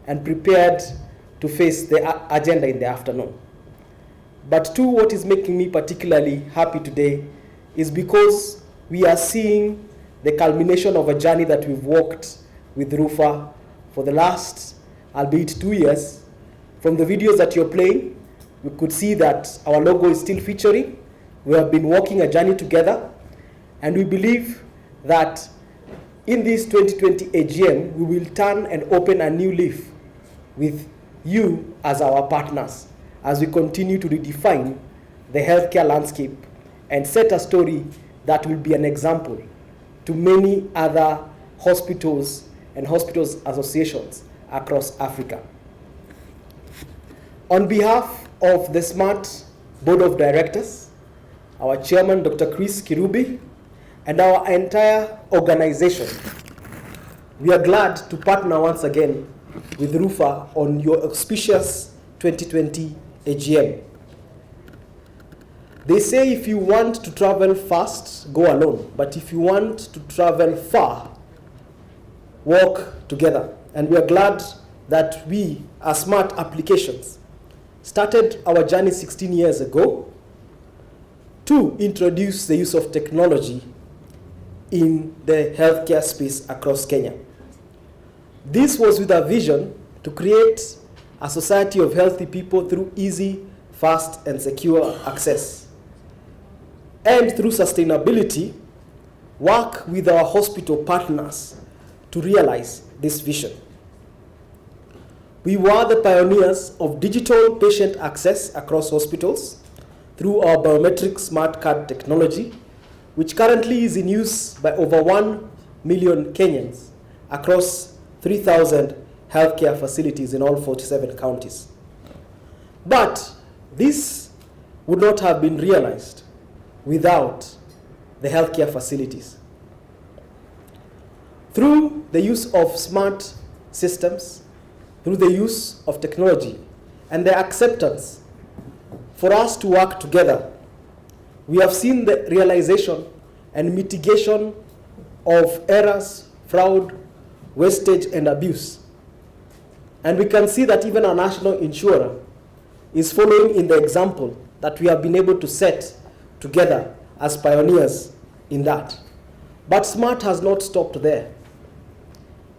and prepared to face the agenda in the afternoon. But two, what is making me particularly happy today is because we are seeing the culmination of a journey that we've walked with RUPHA for the last, albeit 2 years. From the videos that you're playing, we could see that our logo is still featuring. We have been walking a journey together, and we believe that in this 2020 AGM, we will turn and open a new leaf with you as our partners as we continue to redefine the healthcare landscape and set a story that will be an example to many other hospitals and hospitals associations across Africa. On behalf of the SMART Board of Directors, our chairman, Dr. Chris Kirubi, and our entire organization, we are glad to partner once again with RUPHA on your auspicious 2020 AGM. They say if you want to travel fast, go alone. But if you want to travel far, walk together. And we are glad that we, as Smart Applications, started our journey 16 years ago to introduce the use of technology in the healthcare space across Kenya. This was with a vision to create a society of healthy people through easy, fast, and secure access. And through sustainability, work with our hospital partners to realize this vision. We were the pioneers of digital patient access across hospitals through our biometric smart card technology, which currently is in use by over 1 million Kenyans across 3,000 healthcare facilities in all 47 counties. But this would not have been realized without the healthcare facilities. Through the use of smart systems, through the use of technology, and the acceptance for us to work together, we have seen the realization and mitigation of errors, fraud, wastage, and abuse. And we can see that even our national insurer is following in the example that we have been able to set together as pioneers in that. But SMART has not stopped there.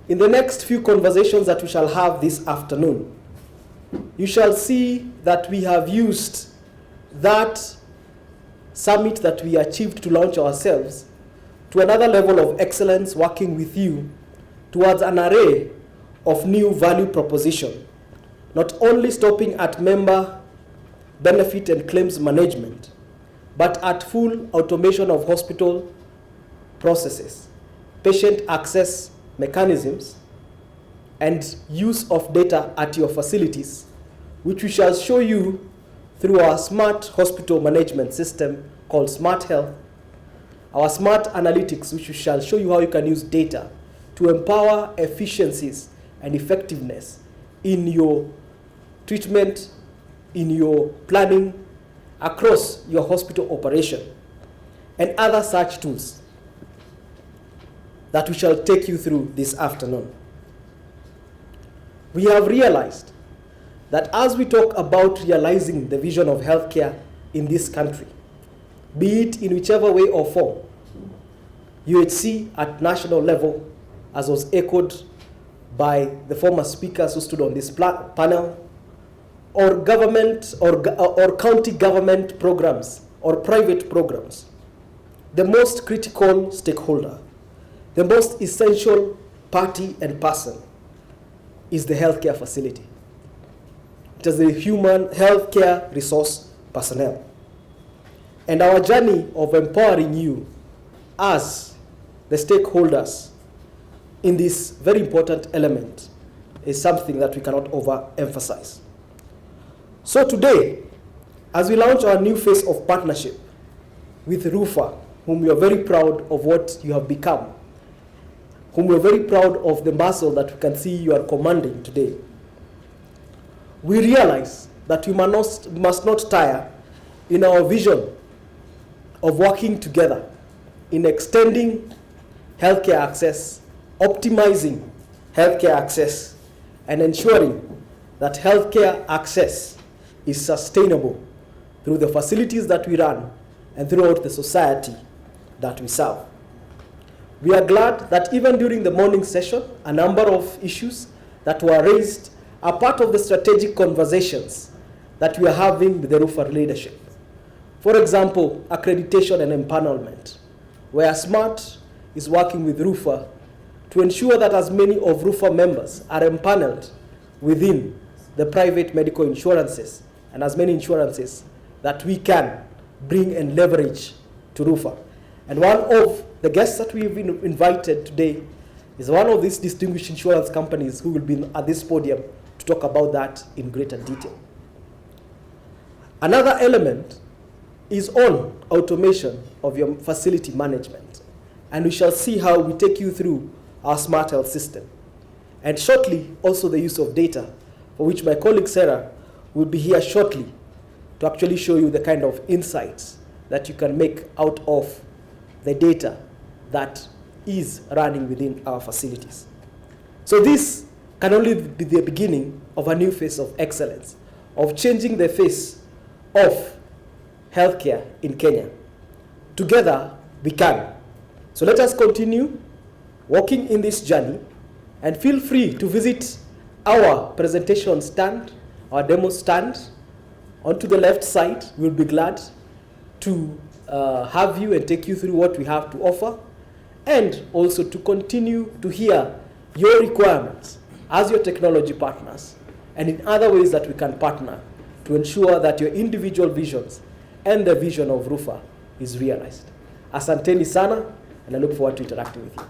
In the next few conversations that we shall have this afternoon, you shall see that we have used that summit that we achieved to launch ourselves to another level of excellence, working with you towards an array of new value proposition, not only stopping at member benefit and claims management, but at full automation of hospital processes, patient access mechanisms, and use of data at your facilities, which we shall show you through our smart hospital management system called Smart Health, our smart analytics, which we shall show you how you can use data to empower efficiencies and effectiveness in your treatment, in your planning, across your hospital operation, and other such tools that we shall take you through this afternoon. We have realized that as we talk about realizing the vision of healthcare in this country, be it in whichever way or form, UHC at national level, as was echoed by the former speakers who stood on this panel, or government or county government programs or private programs, the most critical stakeholder, the most essential party and person is the healthcare facility. It is the human healthcare resource personnel. And our journey of empowering you as the stakeholders in this very important element is something that we cannot overemphasize. So today, as we launch our new phase of partnership with RUPHA, whom we are very proud of what you have become, whom we are very proud of the muscle that we can see you are commanding today, we realize that we must not tire in our vision of working together in extending healthcare access, optimizing healthcare access, and ensuring that healthcare access is sustainable through the facilities that we run and throughout the society that we serve. We are glad that even during the morning session, a number of issues that were raised are part of the strategic conversations that we are having with the RUPHA leadership. For example, accreditation and empanelment, where SMART is working with RUPHA to ensure that as many of RUPHA members are empaneled within the private medical insurances and as many insurances that we can bring and leverage to RUPHA. And one of the guests that we've been invited today is one of these distinguished insurance companies who will be at this podium to talk about that in greater detail. Another element is on automation of your facility management. And we shall see how we take you through our smart health system. And shortly, also the use of data, for which my colleague Sarah will be here shortly to actually show you the kind of insights that you can make out of the data that is running within our facilities. So this can only be the beginning of a new phase of excellence, of changing the face of healthcare in Kenya. Together, we can. So let us continue walking in this journey, and feel free to visit our presentation stand, our demo stand. Onto the left side, we'll be glad to have you and take you through what we have to offer, and also to continue to hear your requirements as your technology partners, and in other ways that we can partner to ensure that your individual visions and the vision of RUPHA is realized. Asanteni sana, and I look forward to interacting with you.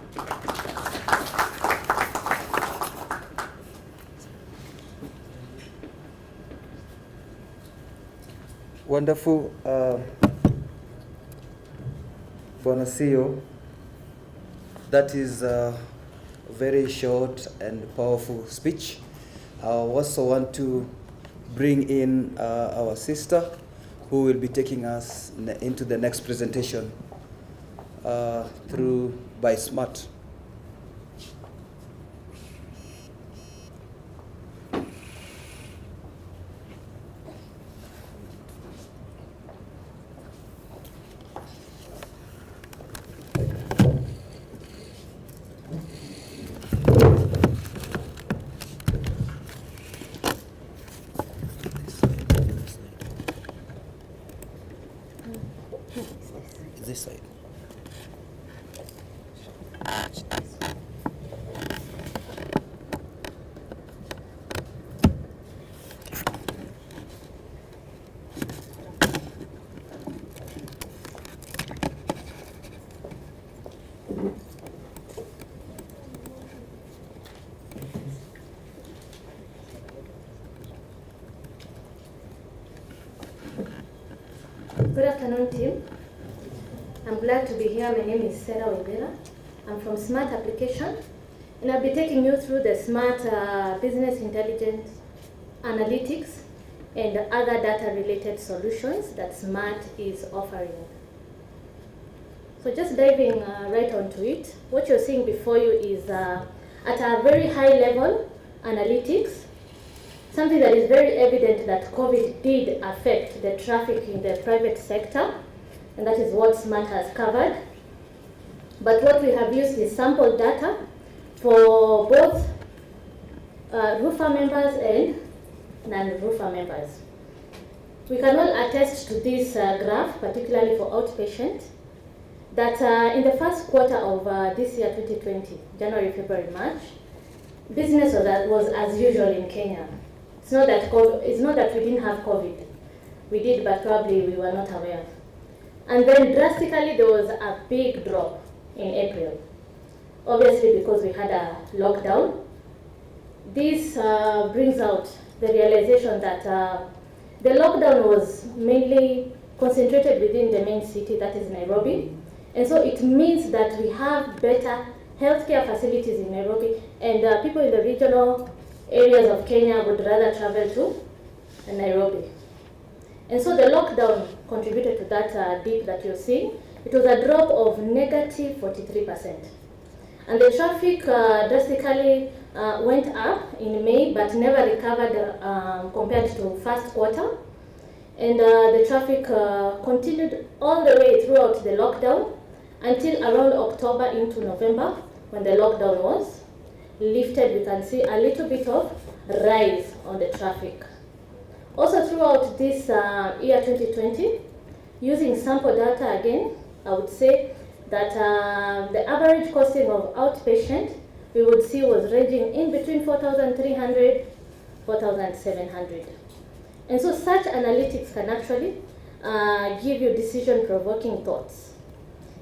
Wonderful, Bwana CEO. That is a very short and powerful speech. I also want to bring in our sister, who will be taking us into the next presentation by SMART. This side. Good afternoon, team. I'm glad to be here. My name is Sarah Wendera. I'm from Smart Application, and I'll be taking you through the Smart Business Intelligence Analytics and other data-related solutions that Smart is offering. So just diving right onto it, what you're seeing before you is at a very high level analytics, something that is very evident that COVID did affect the traffic in the private sector, and that is what SMART has covered. But what we have used is sample data for both RUPHA members and non-RUPHA members. We can all attest to this graph, particularly for outpatient, that in the first quarter of this year, 2020, January, February, March, business was as usual in Kenya. It's not that we didn't have COVID. We did, but probably we were not aware. And then drastically there was a big drop in April. Obviously because we had a lockdown. This brings out the realization that the lockdown was mainly concentrated within the main city, that is Nairobi. And so it means that we have better healthcare facilities in Nairobi, and people in the regional areas of Kenya would rather travel to Nairobi. And so the lockdown contributed to that dip that you're seeing. It was a drop of negative 43%. And the traffic drastically went up in May but never recovered compared to first quarter. And the traffic continued all the way throughout the lockdown until around October into November, when the lockdown was lifted. We can see a little bit of rise on the traffic. Also throughout this year 2020, using sample data again, I would say that the average costing of outpatient we would see was ranging in between 4,300, 4,700. And so such analytics can actually give you decision-provoking thoughts.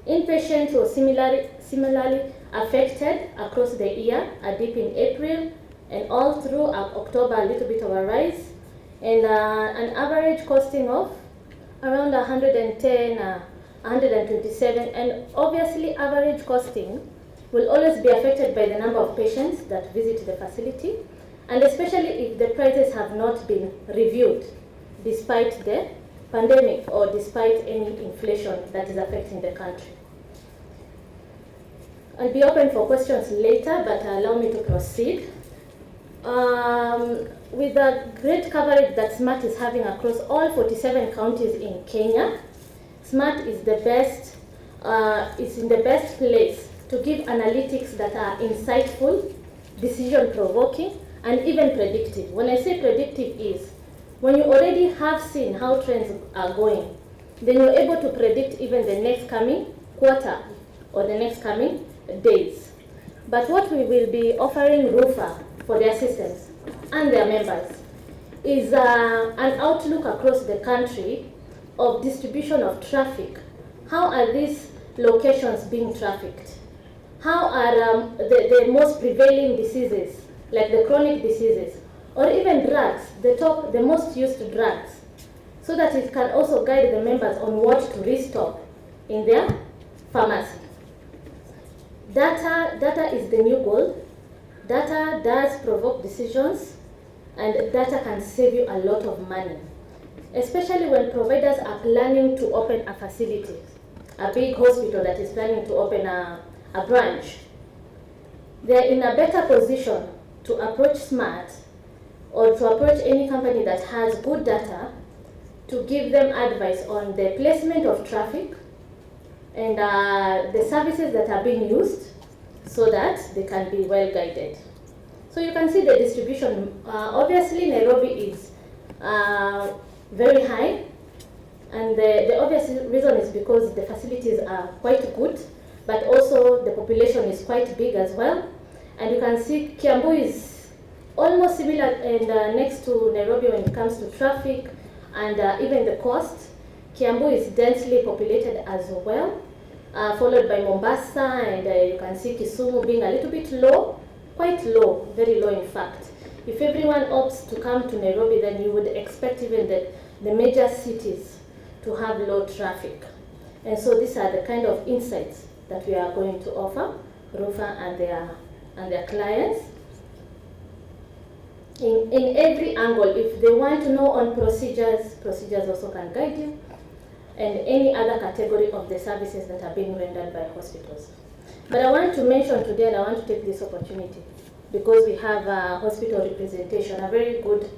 Inpatient was similarly affected across the year, a dip in April, and all through October a little bit of a rise, and an average costing of around 110, 127, and obviously average costing will always be affected by the number of patients that visit the facility, and especially if the prices have not been reviewed despite the pandemic or despite any inflation that is affecting the country. I'll be open for questions later, but allow me to proceed. With the great coverage that SMART is having across all 47 counties in Kenya, SMART is the best, is in the best place to give analytics that are insightful, decision-provoking, and even predictive. When I say predictive is, when you already have seen how trends are going, then you're able to predict even the next coming quarter or the next coming days. But what we will be offering RUPHA for their systems and their members is an outlook across the country of distribution of traffic. How are these locations being trafficked? How are the most prevailing diseases, like the chronic diseases, or even drugs, the most used drugs, so that it can also guide the members on what to restock in their pharmacy. Data is the new gold. Data does provoke decisions, and data can save you a lot of money, especially when providers are planning to open a facility, a big hospital that is planning to open a branch. They're in a better position to approach SMART or to approach any company that has good data to give them advice on the placement of traffic and the services that are being used so that they can be well guided. So you can see the distribution. Obviously Nairobi is very high, and the obvious reason is because the facilities are quite good, but also the population is quite big as well. And you can see Kiambu is almost similar and next to Nairobi when it comes to traffic and even the cost. Kiambu is densely populated as well, followed by Mombasa, and you can see Kisumu being a little bit low, quite low, very low in fact. If everyone opts to come to Nairobi, then you would expect even the major cities to have low traffic. And so these are the kind of insights that we are going to offer RUPHA and their clients. In every angle, if they want to know on procedures also can guide you, and any other category of the services that are being rendered by hospitals. But I want to mention today, and I want to take this opportunity, because we have a hospital representation, a very good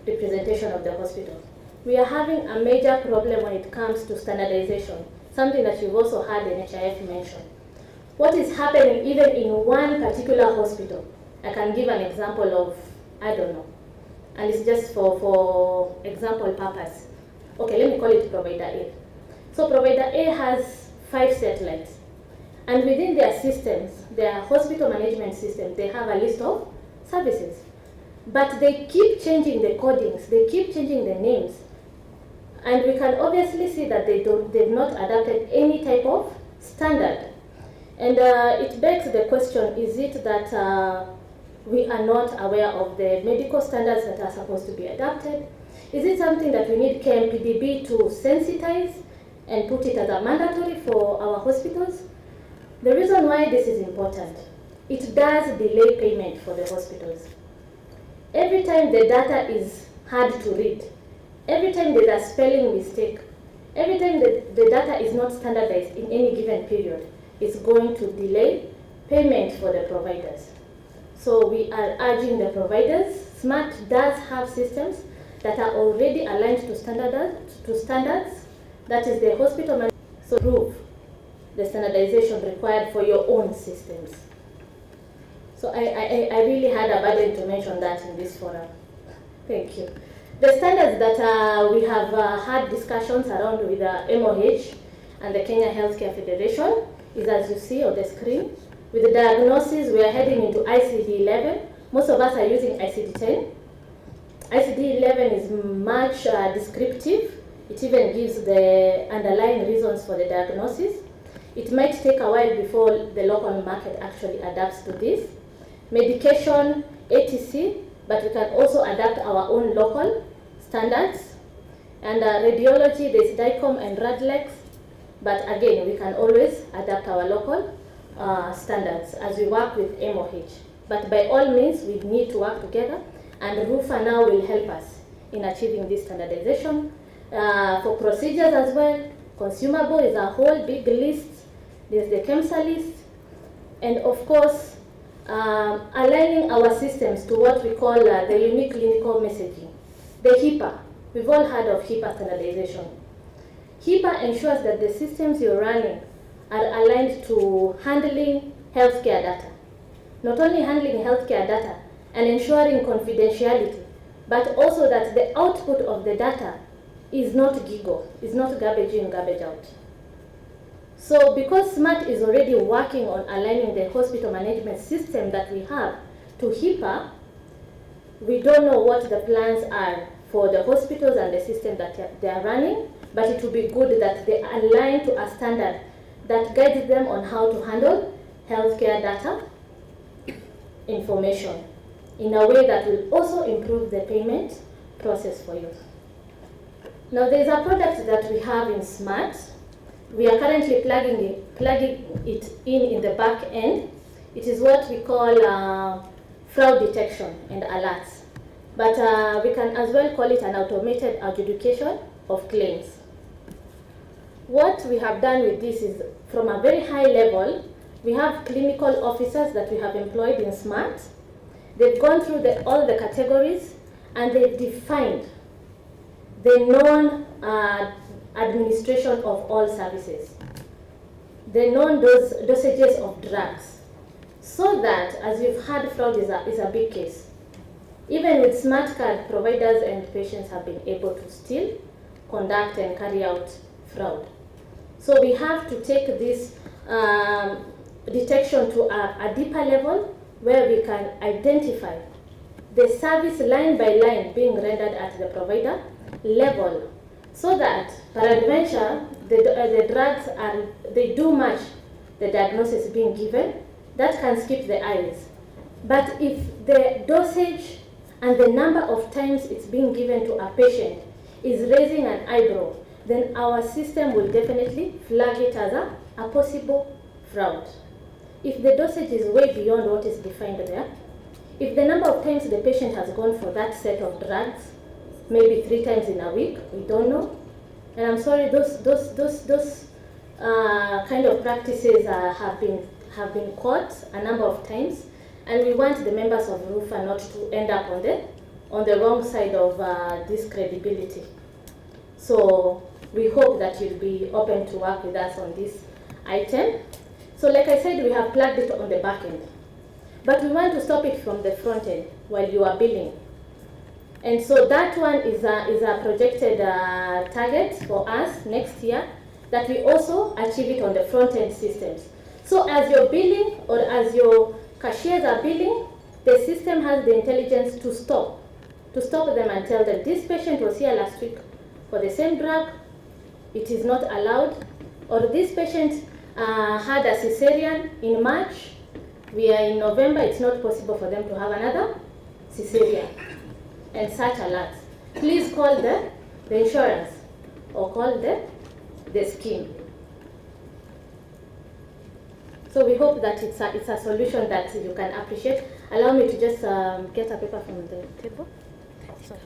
representation of the hospital. We are having a major problem when it comes to standardization, something that you've also heard the NHIF mention. What is happening even in one particular hospital? I can give an example of, I don't know, and it's just for example purpose. Okay, let me call it provider A. So provider A has 5 satellites, and within their systems, their hospital management system, they have a list of services. But they keep changing the codings, they keep changing the names, and we can obviously see that they've not adopted any type of standard. And it begs the question, is it that we are not aware of the medical standards that are supposed to be adopted? Is it something that we need KMPDB to sensitize and put it as a mandatory for our hospitals? The reason why this is important, it does delay payment for the hospitals. Every time the data is hard to read, every time there's a spelling mistake, every time the data is not standardized in any given period, it's going to delay payment for the providers. So we are urging the providers. SMART does have systems that are already aligned to standards. That is the hospital management. So prove the standardization required for your own systems. So I really had a burden to mention that in this forum. Thank you. The standards that we have had discussions around with the MOH and the Kenya Healthcare Federation is, as you see on the screen. With the diagnosis, we are heading into ICD-11. Most of us are using ICD-10. ICD-11 is much descriptive. It even gives the underlying reasons for the diagnosis. It might take a while before the local market actually adapts to this. Medication, ATC, but we can also adapt our own local standards. And radiology, there's DICOM and RADLEX, but again, we can always adapt our local standards as we work with MOH. But by all means, we need to work together, and RUPHA now will help us in achieving this standardization. For procedures as well, consumable is a whole big list. There's the KEMSA list, and of course, aligning our systems to what we call the unique clinical messaging. The HIPAA, we've all heard of HIPAA standardization. HIPAA ensures that the systems you're running are aligned to handling healthcare data. Not only handling healthcare data and ensuring confidentiality, but also that the output of the data is not giggle, is not garbage in, garbage out. So because SMART is already working on aligning the hospital management system that we have to HIPAA, we don't know what the plans are for the hospitals and the system that they are running, but it would be good that they align to a standard that guides them on how to handle healthcare data information in a way that will also improve the payment process for you. Now there is a product that we have in SMART. We are currently plugging it in the back end. It is what we call fraud detection and alerts. But we can as well call it an automated adjudication of claims. What we have done with this is, from a very high level, we have clinical officers that we have employed in SMART. They've gone through all the categories and they've defined the non-administration of all services, the non-dosages of drugs, so that, as you've heard, fraud is a big case. Even with smart card, providers and patients have been able to still conduct and carry out fraud. So we have to take this detection to a deeper level where we can identify the service line by line being rendered at the provider level, so that peradventure the drugs they do match the diagnosis being given. That can skip the eyes. But if the dosage and the number of times it's being given to a patient is raising an eyebrow, then our system will definitely flag it as a possible fraud. If the dosage is way beyond what is defined there, if the number of times the patient has gone for that set of drugs, maybe 3 times in a week, we don't know. And I'm sorry, those kind of practices have been caught a number of times, and we want the members of RUPHA not to end up on the wrong side of this credibility. So we hope that you'll be open to work with us on this item. So like I said, we have plugged it on the back end, but we want to stop it from the front end while you are billing. And so that one is a projected target for us next year, that we also achieve it on the front end systems. So as you're billing or as your cashiers are billing, the system has the intelligence to stop them and tell them, this patient was here last week for the same drug, it is not allowed, or this patient had a cesarean in March, we are in November, it's not possible for them to have another cesarean, and such alerts. Please call the insurance or call the scheme. So we hope that it's a solution that you can appreciate. Allow me to just get a paper from the table. Sorry.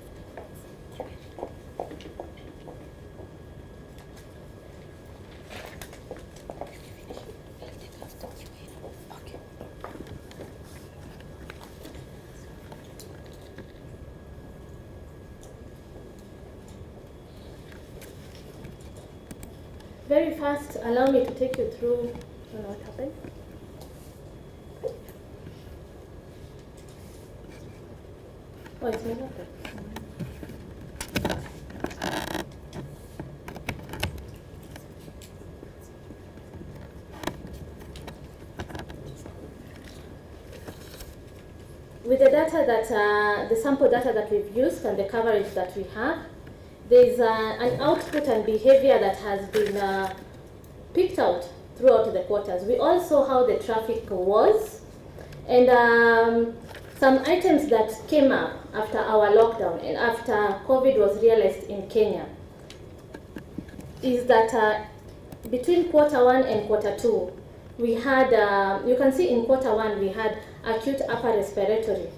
very fast, allow me to take you through what happened. Oh, it's not okay. With the data that, the sample data that we've used and the coverage that we have, there's an output and behavior that has been picked out throughout the quarters. We all saw how the traffic was, and some items that came up after our lockdown and after COVID was realized in Kenya is that between Q1 and Q2, we had, you can see in Q1 we had acute upper respiratory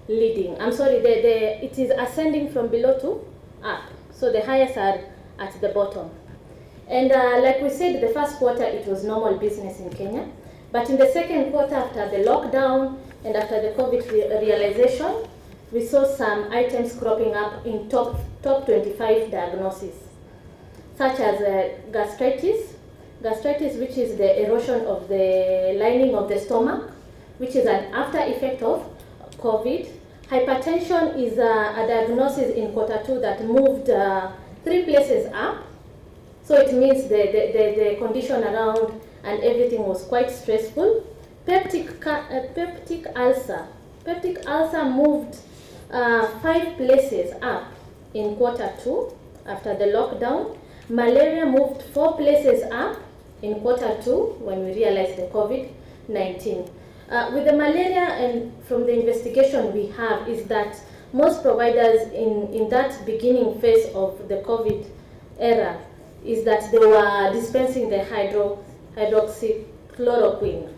leading. I'm sorry, it is ascending from below to up. So the highest are at the bottom. And like we said, the first quarter it was normal business in Kenya. But in the second quarter, after the lockdown and after the COVID realization, we saw some items cropping up in top 25 diagnoses, such as gastritis, which is the erosion of the lining of the stomach, which is an after effect of COVID. Hypertension is a diagnosis in Q2 that moved 3 places up. So it means the condition around and everything was quite stressful. Peptic ulcer moved 5 places up in Q2 after the lockdown. Malaria moved 4 places up in Q2 when we realized the COVID-19. With the malaria, and from the investigation we have, is that most providers in that beginning phase of the COVID era is that they were dispensing the hydroxychloroquine.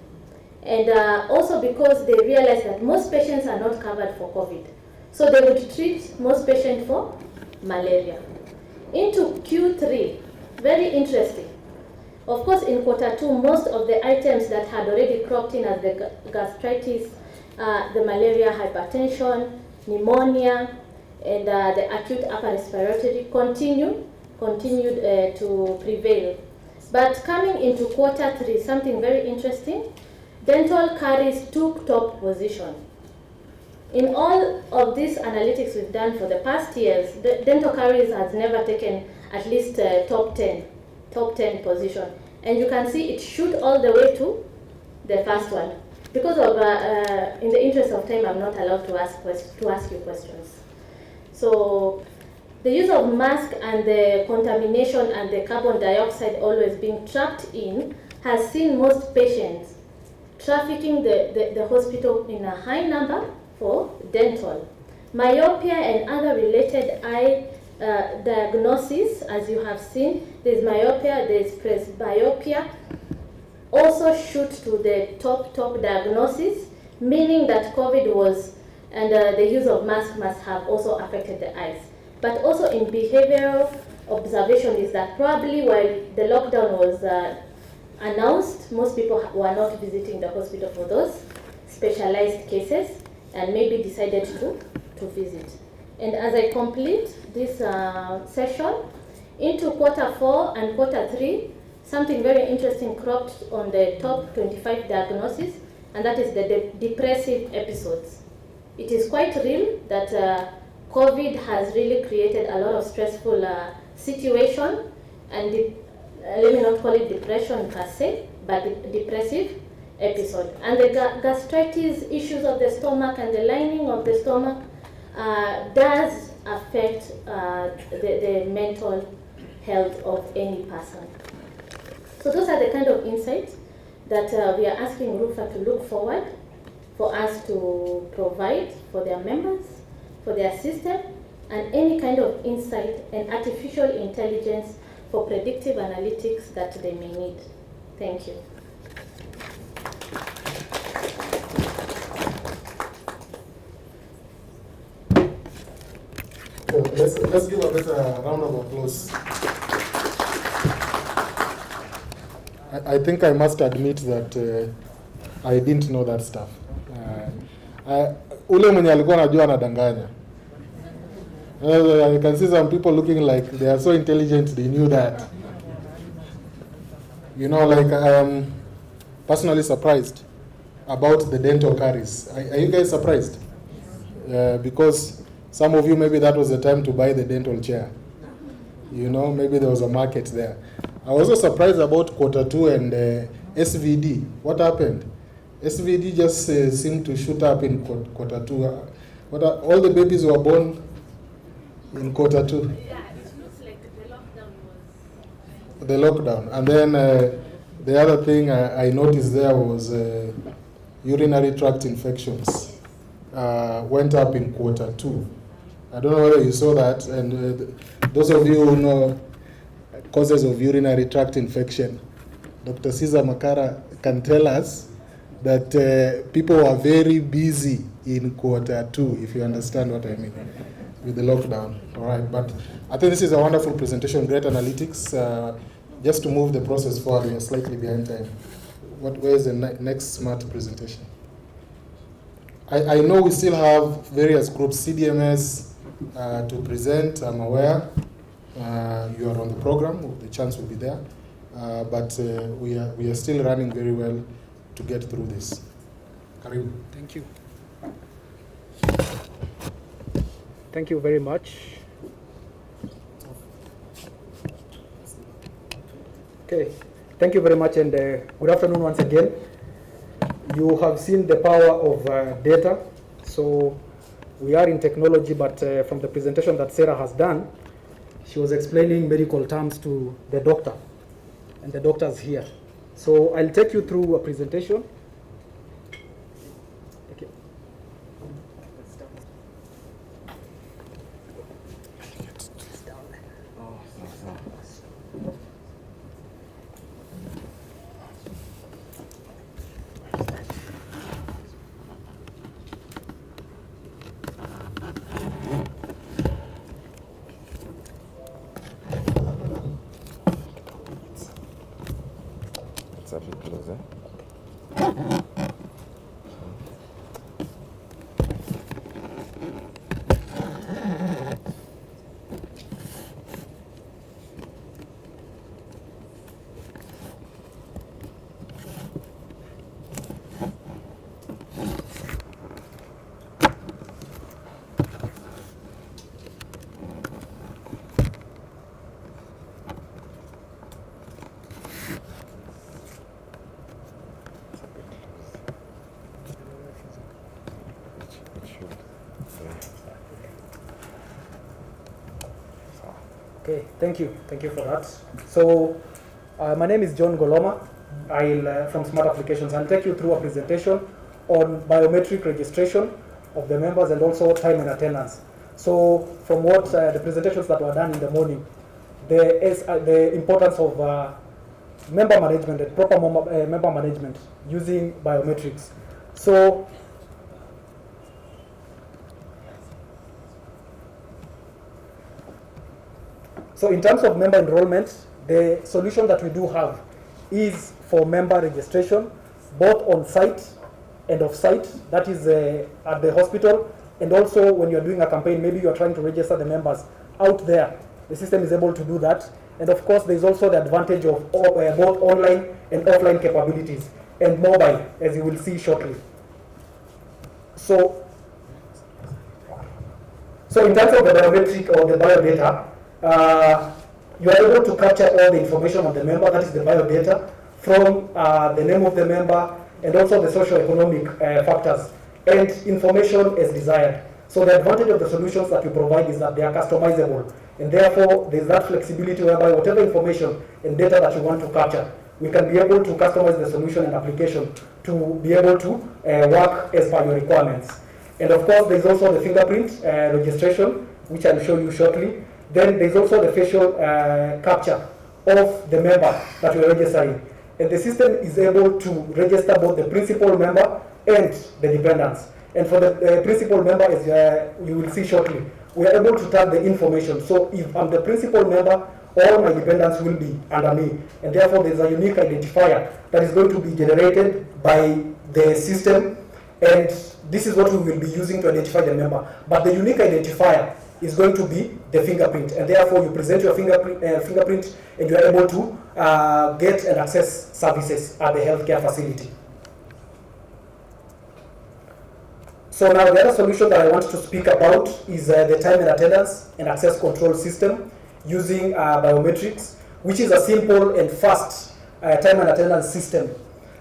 And also because they realized that most patients are not covered for COVID. So they would treat most patients for malaria. Into Q3, very interesting. Of course, in Q2, most of the items that had already cropped in as the gastritis, the malaria, hypertension, pneumonia, and the acute upper respiratory continued to prevail. But coming into Q3, something very interesting, dental caries took top position. In all of these analytics we've done for the past years, the dental caries has never taken at least top 10 position. And you can see it shoot all the way to the first one. Because of, in the interest of time, I'm not allowed to ask you questions. So the use of mask and the contamination and the carbon dioxide always being trapped in has seen most patients trafficking the hospital in a high number for dental. Myopia and other related eye diagnosis, as you have seen, there's myopia, there's presbyopia, also shoot to the top diagnosis, meaning that COVID was, and the use of mask must have also affected the eyes. But also in behavioral observation is that probably while the lockdown was announced, most people were not visiting the hospital for those specialized cases and maybe decided to visit. And as I complete this session, into Q4 and Q3, something very interesting cropped on the top 25 diagnoses, and that is the depressive episodes. It is quite real that COVID has really created a lot of stressful situation, and let me not call it depression per se, but depressive episode. And the gastritis, issues of the stomach and the lining of the stomach does affect the mental health of any person. So those are the kind of insights that we are asking RUPHA to look forward for us to provide for their members, for their system, and any kind of insight and artificial intelligence for predictive analytics that they may need. Thank you. Let's give a better round of applause. I think I must admit that I didn't know that stuff. Ule mwenye alikuwa anajua anadanganya. I can see some people looking like they are so intelligent they knew that. You know, like I am personally surprised about the dental caries. Are you guys surprised? Because some of you, maybe that was the time to buy the dental chair. You know, maybe there was a market there. I was also surprised about Q2 and SVD. What happened? SVD just seemed to shoot up in Q2. All the babies were born in Q2. Yeah, it looks like the lockdown was... The lockdown. And then the other thing I noticed there was urinary tract infections went up in Q2. I don't know whether you saw that. And those of you who know causes of urinary tract infection, Dr. Cesar Makara can tell us that people are very busy in Q2, if you understand what I mean, with the lockdown. All right, but I think this is a wonderful presentation, great analytics. Just to move the process forward, we are slightly behind time. Where is the next smart presentation? I know we still have various groups, CDMS, to present. I'm aware you are on the program, the chance will be there. But we are still running very well to get through this. Karibu. Thank you. Thank you very much. Okay, thank you very much, and good afternoon once again. You have seen the power of data. So we are in technology, but from the presentation that Sarah has done, she was explaining medical terms to the doctor, and the doctor's here. So I'll take you through a presentation. Okay. It's a bit closer. Okay, thank you for that. So my name is John Goloma. I'll from Smart Applications. I'll take you through a presentation on biometric registration of the members and also time and attendance. So from what the presentations that were done in the morning, the importance of member management and proper member management using biometrics. So in terms of member enrollment, the solution that we do have is for member registration, both on site and off site, that is at the hospital, and also when you're doing a campaign, maybe you're trying to register the members out there, the system is able to do that. And of course, there's also the advantage of both online and offline capabilities, and mobile, as you will see shortly. So in terms of the biometric or the biodata, you are able to capture all the information on the member, that is the biodata, from the name of the member and also the socio-economic factors and information as desired. So the advantage of the solutions that we provide is that they are customizable, and therefore there's that flexibility whereby whatever information and data that you want to capture, we can be able to customize the solution and application to be able to work as per your requirements. And of course, there's also the fingerprint registration, which I'll show you shortly. Then there's also the facial capture of the member that we're registering. And the system is able to register both the principal member and the dependents. And for the principal member, as you will see shortly, we are able to tag the information. So if I'm the principal member, all my dependents will be under me. And therefore, there's a unique identifier that is going to be generated by the system. And this is what we will be using to identify the member. But the unique identifier is going to be the fingerprint, and therefore you present your fingerprint, and you are able to get and access services at the healthcare facility. So now the other solution that I want to speak about is the time and attendance and access control system using biometrics, which is a simple and fast time and attendance system.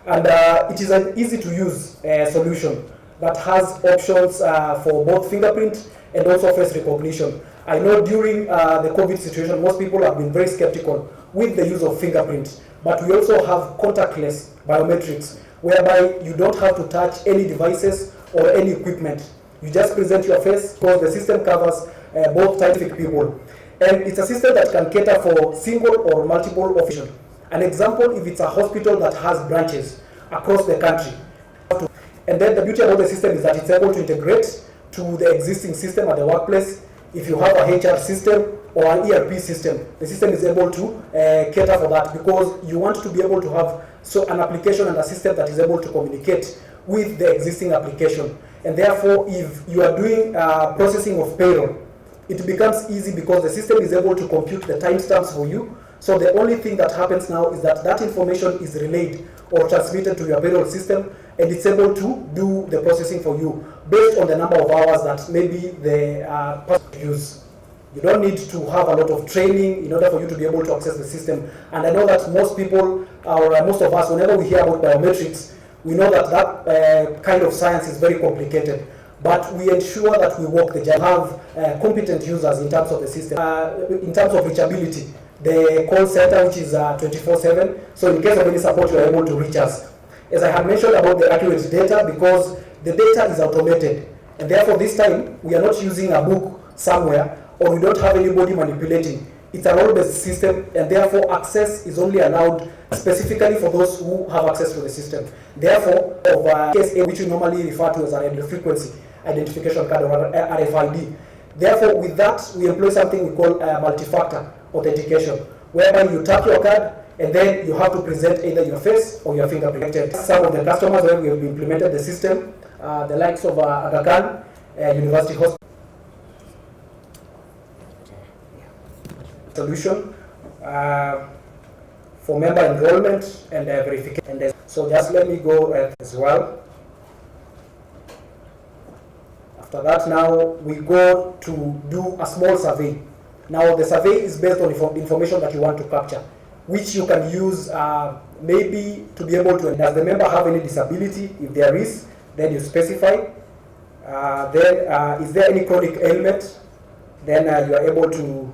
And it is an easy to use solution that has options for both fingerprint and also face recognition. I know during the COVID situation, most people have been very skeptical with the use of fingerprint, but we also have contactless biometrics, whereby you don't have to touch any devices or any equipment. You just present your face, because the system covers both scientific people. And it's a system that can cater for single or multiple officials. An example, if it's a hospital that has branches across the country. And then the beauty about the system is that it's able to integrate to the existing system at the workplace. If you have a HR system or an ERP system, the system is able to cater for that, because you want to be able to have an application and a system that is able to communicate with the existing application. And therefore, if you are doing processing of payroll, it becomes easy because the system is able to compute the timestamps for you. So the only thing that happens now is that that information is relayed or transmitted to your payroll system, and it's able to do the processing for you based on the number of hours that maybe the person use. You don't need to have a lot of training in order for you to be able to access the system. And I know that most people, or most of us, whenever we hear about biometrics, we know that that kind of science is very complicated. But we ensure that we walk the journey, have competent users in terms of the system. In terms of reachability, the call center, which is 24/7, so in case of any support, you are able to reach us. As I had mentioned about the accurate data, because the data is automated, and therefore this time we are not using a book somewhere, or we don't have anybody manipulating. It's a role-based system, and therefore access is only allowed specifically for those who have access to the system. Therefore, of case A, which we normally refer to as a radio frequency identification card or RFID. Therefore, with that, we employ something we call multi-factor authentication, whereby you tap your card and then you have to present either your face or your fingerprint. Some of the customers where we have implemented the system, the likes of Aga Khan University Hospital. Solution for member enrollment and verification. So just let me go as well. After that, now we go to do a small survey. Now the survey is based on information that you want to capture, which you can use maybe to be able to, does the member have any disability? If there is, then you specify. Then is there any chronic ailment? Then you are able to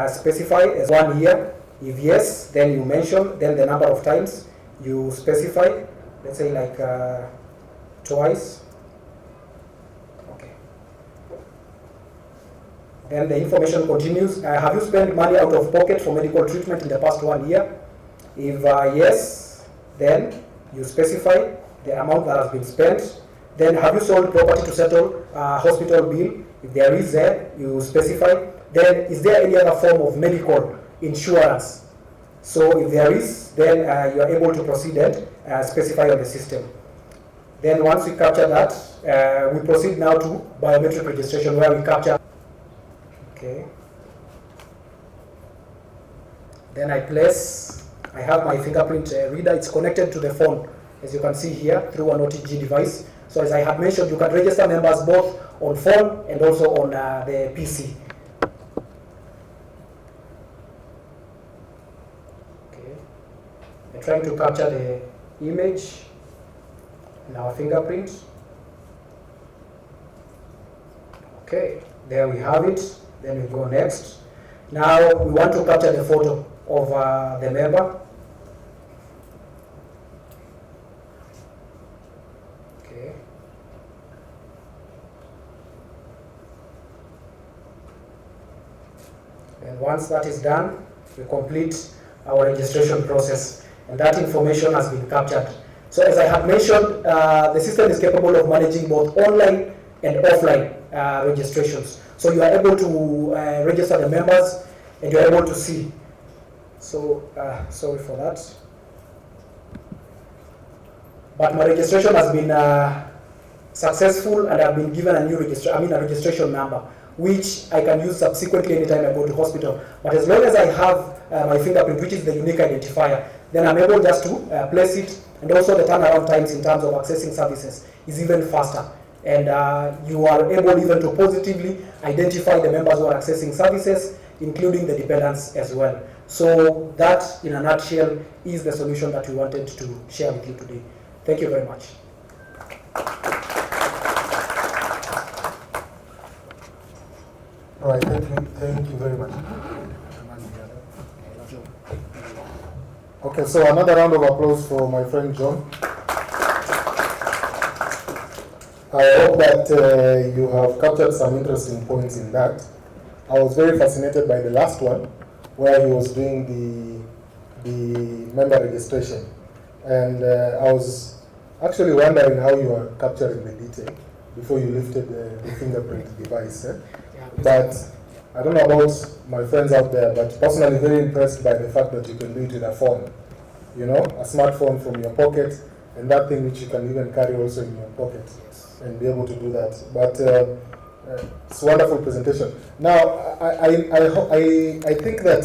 specify as 1 year. If yes, then you mention, then the number of times you specify, let's say like twice. Okay. Then the information continues. Have you spent money out of pocket for medical treatment in the past 1 year? If yes, then you specify the amount that has been spent. Then have you sold property to settle hospital bill? If there is, there you specify. Then is there any other form of medical insurance? So if there is, then you are able to proceed and specify on the system. Then once we capture that, we proceed now to biometric registration, where we capture. Okay. Then I have my fingerprint reader. It's connected to the phone, as you can see here, through an OTG device. So as I had mentioned, you can register members both on phone and also on the PC. Okay. I'm trying to capture the image and our fingerprint. Okay, there we have it. Then we go next. Now we want to capture the photo of the member. Okay. And once that is done, we complete our registration process, and that information has been captured. So as I have mentioned, the system is capable of managing both online and offline registrations. So you are able to register the members, and you are able to see. So sorry for that. But my registration has been successful, and I've been given a new registration number, which I can use subsequently anytime I go to hospital. But as long as I have my fingerprint, which is the unique identifier, then I'm able just to place it, and also the turnaround times in terms of accessing services is even faster. And you are able even to positively identify the members who are accessing services, including the dependents as well. So that, in a nutshell, is the solution that we wanted to share with you today. Thank you very much. All right, thank you very much. Okay, so another round of applause for my friend John. I hope that you have captured some interesting points in that. I was very fascinated by the last one, where he was doing the member registration. And I was actually wondering how you are capturing the detail before you lifted the fingerprint device. But I don't know about my friends out there, but personally very impressed by the fact that you can do it with a phone. You know, a smartphone from your pocket, and that thing which you can even carry also in your pocket and be able to do that. But it's a wonderful presentation. Now, I think that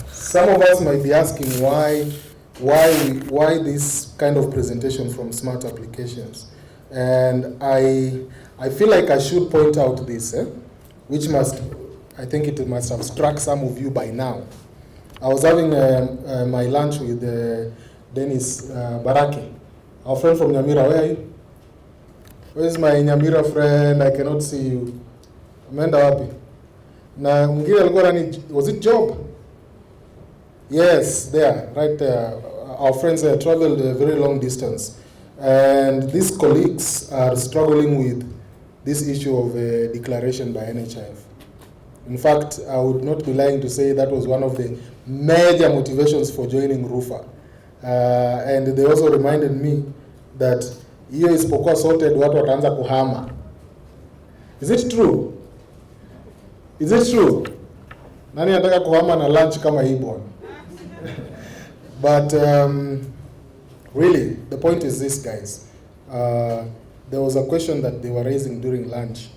some of us might be asking why this kind of presentation from smart applications. And I feel like I should point out this, which I think it must have struck some of you by now. I was having my lunch with Dennis Baraki, our friend from Nyamira. Where are you? Where's my Nyamira friend? I cannot see you. Amenda wapi? Na mwingine alikuwa nani? Was it Job? Yes, there, right there. Our friends there traveled a very long distance. And these colleagues are struggling with this issue of a declaration by NHIF. In fact, I would not be lying to say that was one of the major motivations for joining RUPHA. And they also reminded me that hiyo isipokuwa sorted watu wataanza kuhama. Is it true? Is it true? Nani anataka kuhama na lunch kama hii bwana? But really, the point is this, guys. There was a question that they were raising during lunch.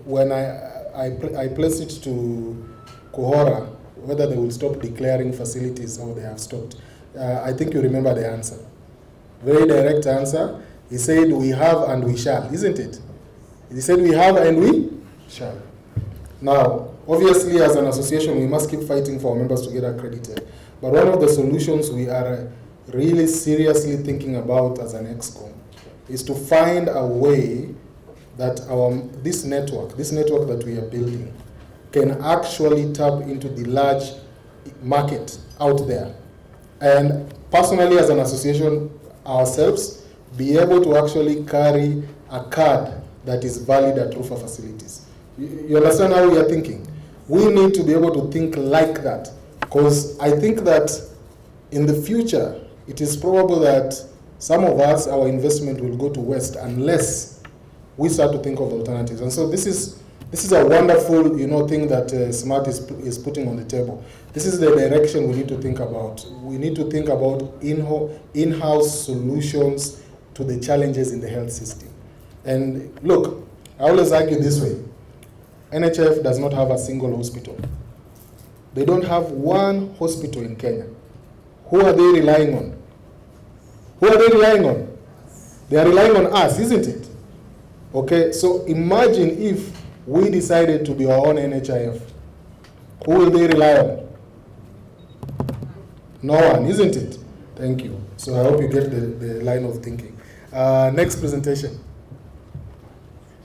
When I placed it to Kohora, whether they will stop declaring facilities or they have stopped. I think you remember the answer. Very direct answer. He said, we have and we shall, isn't it? He said, we have and we shall. Now, obviously, as an association, we must keep fighting for our members to get accredited. But one of the solutions we are really seriously thinking about as an EXCOM is to find a way that this network that we are building can actually tap into the large market out there. And personally, as an association ourselves, be able to actually carry a card that is valid at RUPHA facilities. You understand how we are thinking? We need to be able to think like that, because I think that in the future, it is probable that some of us, our investment will go to waste unless we start to think of alternatives. And so this is a wonderful, thing that Smart is putting on the table. This is the direction we need to think about. We need to think about in-house solutions to the challenges in the health system. And look, I always argue this way. NHF does not have a single hospital. They don't have one hospital in Kenya. Who are they relying on? Who are they relying on? They are relying on us, isn't it? Okay, so imagine if we decided to be our own NHIF. Who will they rely on? No one, isn't it? Thank you. So I hope you get the line of thinking. Next presentation.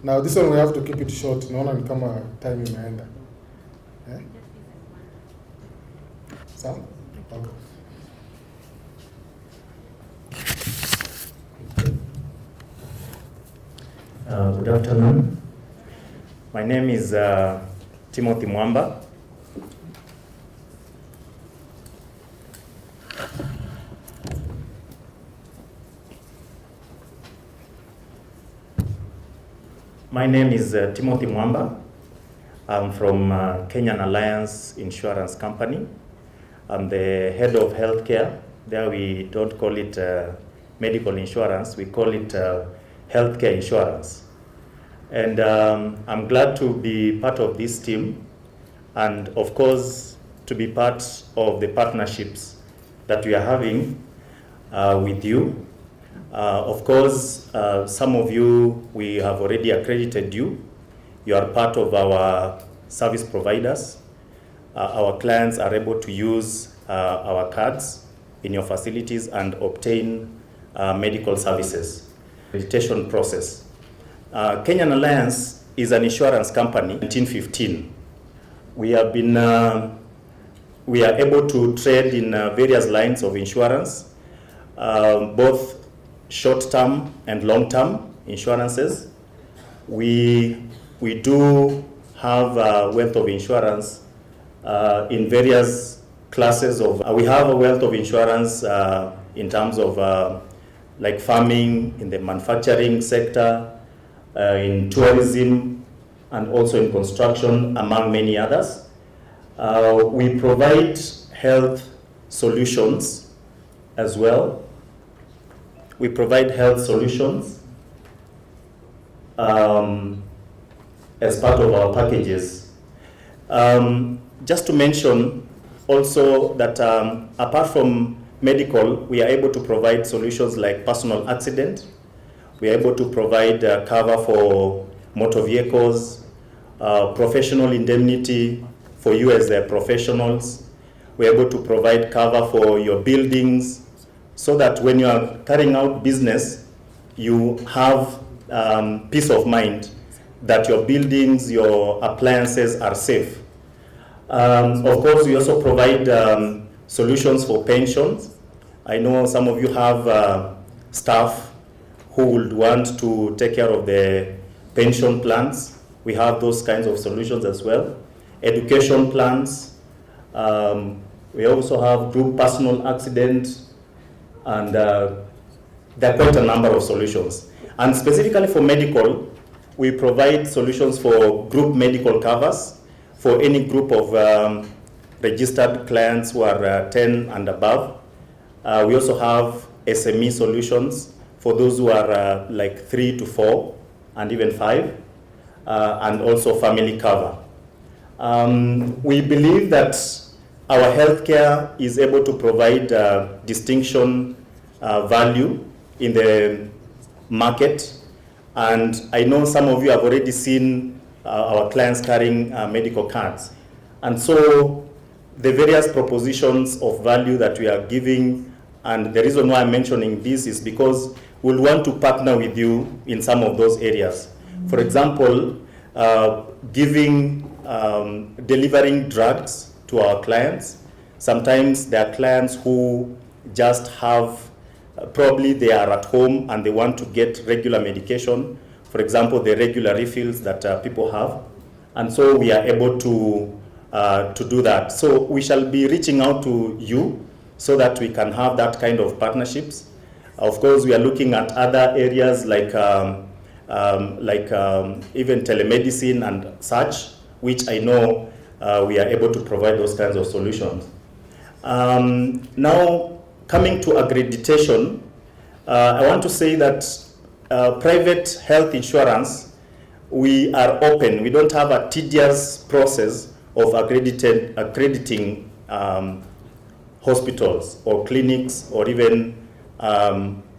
Now this one we have to keep it short. Naona ni kama time imeenda. Sawa? Okay. Good afternoon. My name is Timothy Mwamba. My name is Timothy Mwamba. I'm from Kenyan Alliance Insurance Company. I'm the head of healthcare. There we don't call it medical insurance, we call it healthcare insurance. And I'm glad to be part of this team, and of course to be part of the partnerships that we are having with you. Of course, some of you, we have already accredited you. You are part of our service providers. Our clients are able to use our cards in your facilities and obtain medical services. Accreditation process. Kenyan Alliance is an insurance company. 1915. We have been, we are able to trade in various lines of insurance, both short-term and long-term insurances. We do have a wealth of insurance in various classes of. We have a wealth of insurance in terms of like farming, in the manufacturing sector, in tourism, and also in construction, among many others. We provide health solutions as well. We provide health solutions as part of our packages. Just to mention also that apart from medical, we are able to provide solutions like personal accident. We are able to provide cover for motor vehicles, professional indemnity for you as professionals. We are able to provide cover for your buildings, so that when you are carrying out business, you have peace of mind that your buildings, your appliances are safe. Of course, we also provide solutions for pensions. I know some of you have staff who would want to take care of the pension plans. We have those kinds of solutions as well. Education plans. We also have group personal accident, and there are quite a number of solutions. And specifically for medical, we provide solutions for group medical covers for any group of registered clients who are 10 and above. We also have SME solutions for those who are like 3 to 4 and even 5, and also family cover. We believe that our healthcare is able to provide distinction value in the market, and I know some of you have already seen our clients carrying medical cards. And so the various propositions of value that we are giving, and the reason why I'm mentioning this is because we'll want to partner with you in some of those areas. For example, delivering drugs to our clients. Sometimes there are clients who just have, probably they are at home and they want to get regular medication. For example, the regular refills that people have. And so we are able to do that. So we shall be reaching out to you so that we can have that kind of partnerships. Of course, we are looking at other areas like even telemedicine and such, which I know we are able to provide those kinds of solutions. Now, coming to accreditation, I want to say that private health insurance, we are open. We don't have a tedious process of accrediting hospitals or clinics or even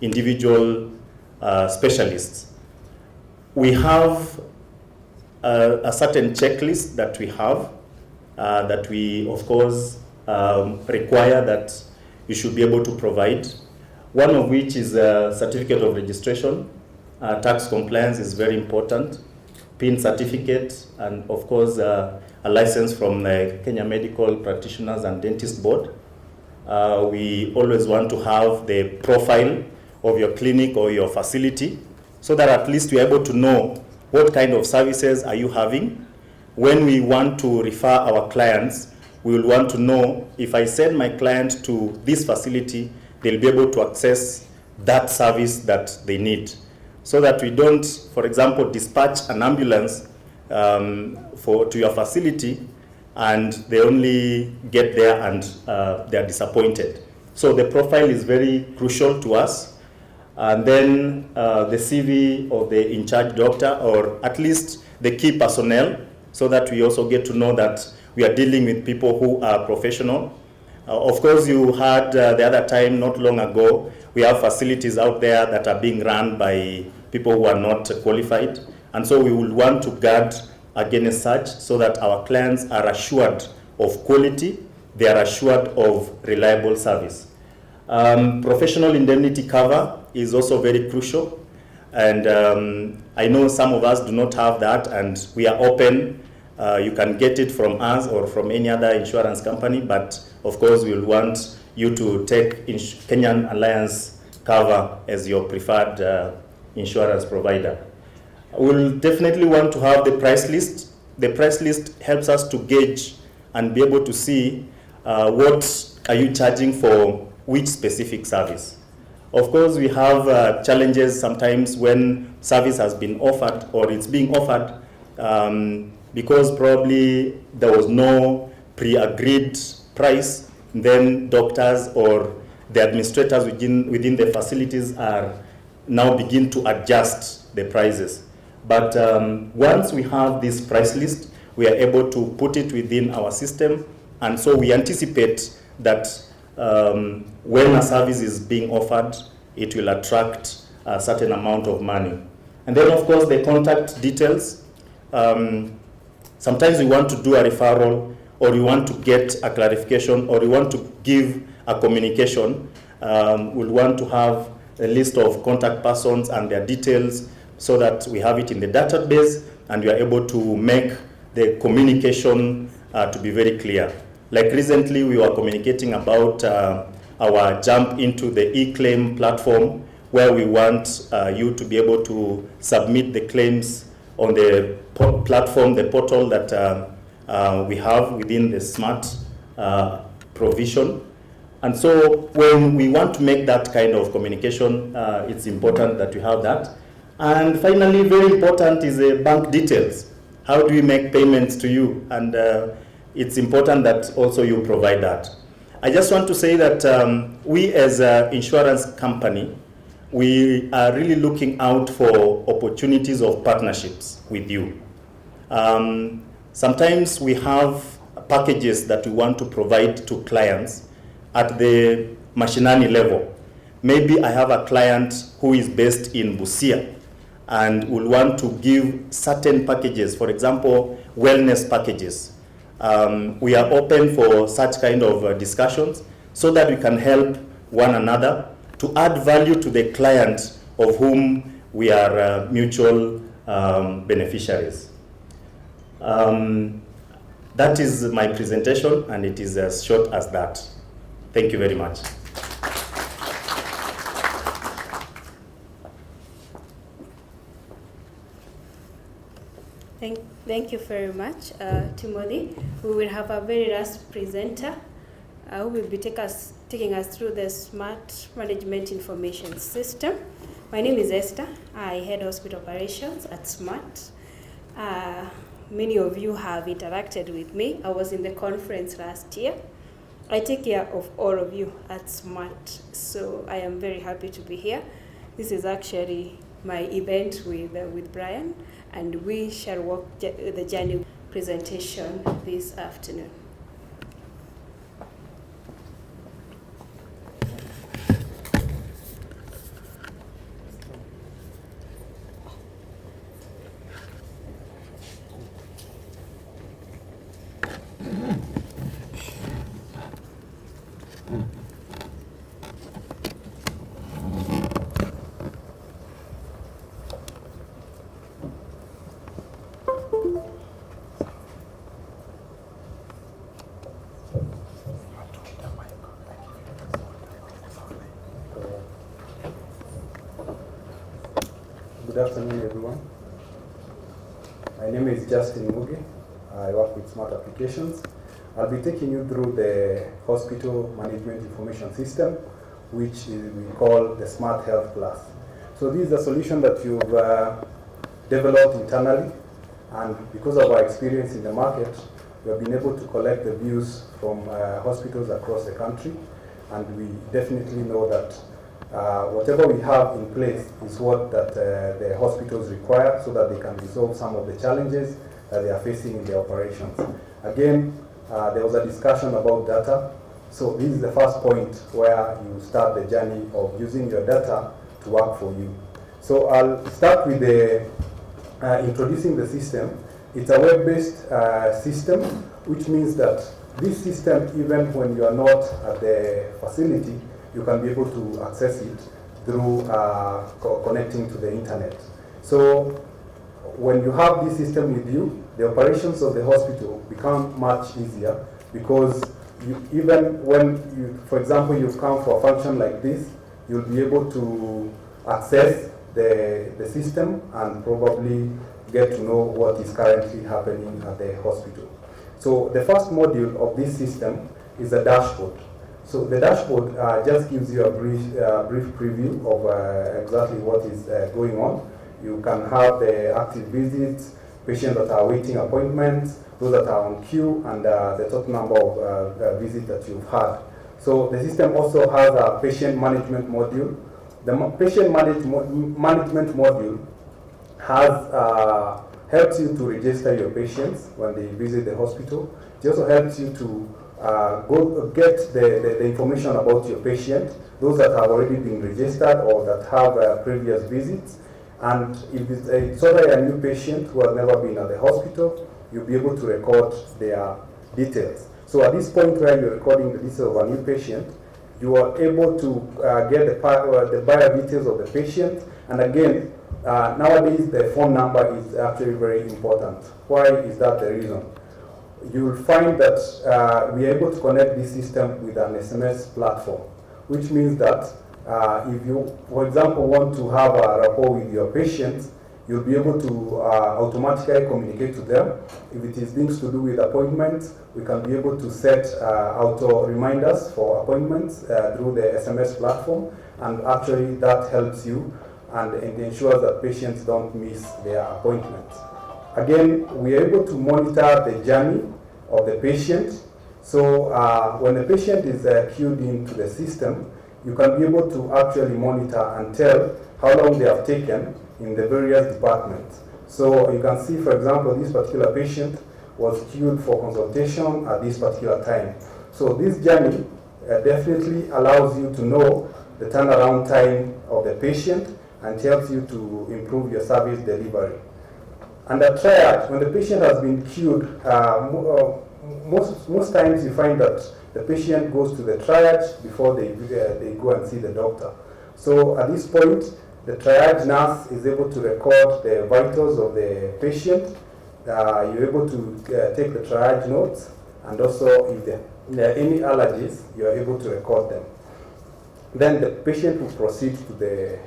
individual specialists. We have a certain checklist that we have that we, of course, require that you should be able to provide. One of which is a certificate of registration. Tax compliance is very important. PIN certificate, and of course a license from the Kenya Medical Practitioners and Dentist Board. We always want to have the profile of your clinic or your facility, so that at least we're able to know what kind of services are you having. When we want to refer our clients, we will want to know, if I send my client to this facility, they'll be able to access that service that they need. So that we don't, for example, dispatch an ambulance to your facility and they only get there and they're disappointed. So the profile is very crucial to us. and then the CV of the in-charge doctor, or at least the key personnel, so that we also get to know that we are dealing with people who are professional. Of course, you heard the other time, not long ago, we have facilities out there that are being run by people who are not qualified. And so we will want to guard against such, so that our clients are assured of quality, they are assured of reliable service. Professional indemnity cover is also very crucial. And I know some of us do not have that, and we are open. You can get it from us or from any other insurance company, but of course we will want you to take Kenyan Alliance cover as your preferred insurance provider. We'll definitely want to have the price list. The price list helps us to gauge and be able to see what are you charging for which specific service. Of course, we have challenges sometimes when service has been offered or it's being offered because probably there was no pre-agreed price. Then doctors or the administrators within the facilities are now begin to adjust the prices. But once we have this price list, we are able to put it within our system, and so we anticipate that when a service is being offered, it will attract a certain amount of money. And then, of course, the contact details. Sometimes we want to do a referral, or we want to get a clarification, or we want to give a communication. We'll want to have a list of contact persons and their details, so that we have it in the database and we are able to make the communication to be very clear. Like recently, we were communicating about our jump into the e-claim platform, where we want you to be able to submit the claims on the platform, the portal that we have within the smart provision. And so when we want to make that kind of communication, it's important that we have that. And finally, very important is the bank details. How do we make payments to you? And it's important that also you provide that. I just want to say that we as an insurance company, we are really looking out for opportunities of partnerships with you. Sometimes we have packages that we want to provide to clients at the mashinani level. Maybe I have a client who is based in Busia and will want to give certain packages, for example, wellness packages. We are open for such kind of discussions so that we can help one another to add value to the client of whom we are mutual beneficiaries. That is my presentation, and it is as short as that. Thank you very much. Thank you very much, Timothy. We will have a very last presenter who will be taking us through the Smart Management Information System. My name is Esther. I head hospital operations at Smart. Many of you have interacted with me. I was in the conference last year. I take care of all of you at Smart, so I am very happy to be here. This is actually my event with Brian, and we shall walk the journey presentation this afternoon. Good afternoon, everyone. My name is Justin Muge. I work with Smart Applications. I'll be taking you through the Hospital Management Information System, which we call the Smart Health Plus. So this is a solution that you've developed internally, and because of our experience in the market, we have been able to collect the views from hospitals across the country, and we definitely know that whatever we have in place is what that the hospitals require so that they can resolve some of the challenges that they are facing in their operations. Again, there was a discussion about data. So this is the first point where you start the journey of using your data to work for you. So I'll start with the introducing the system. It's a web-based system, which means that this system, even when you are not at the facility, you can be able to access it through connecting to the internet. So when you have this system with you, the operations of the hospital become much easier because even when you, for example, you've come for a function like this, you'll be able to access the system and probably get to know what is currently happening at the hospital. So the first module of this system is a dashboard. So the dashboard just gives you a brief preview of exactly what is going on. You can have the active visits, patients that are waiting appointments, those that are on queue, and the total number of visits that you've had. So the system also has a patient management module. The patient management module has helps you to register your patients when they visit the hospital. It also helps you to go get the information about your patient, those that have already been registered or that have previous visits. And if it's already a new patient who has never been at the hospital, you'll be able to record their details. So at this point where you're recording the details of a new patient, you are able to get the bio details of the patient. And again, nowadays the phone number is actually very important. Why is that the reason? You will find that we are able to connect this system with an SMS platform, which means that if you, for example, want to have a rapport with your patients, you'll be able to automatically communicate to them. If it is things to do with appointments, we can be able to set auto reminders for appointments through the SMS platform, and actually that helps you and ensures that patients don't miss their appointments. Again, we are able to monitor the journey of the patient. So when the patient is queued into the system, you can be able to actually monitor and tell how long they have taken in the various departments. So you can see, for example, this particular patient was queued for consultation at this particular time. So this journey definitely allows you to know the turnaround time of the patient and helps you to improve your service delivery. And at triage, when the patient has been queued, most times you find that the patient goes to the triage before they go and see the doctor. So at this point, the triage nurse is able to record the vitals of the patient. You're able to take the triage notes, and also if there are any allergies, you're able to record them. Then the patient will proceed to the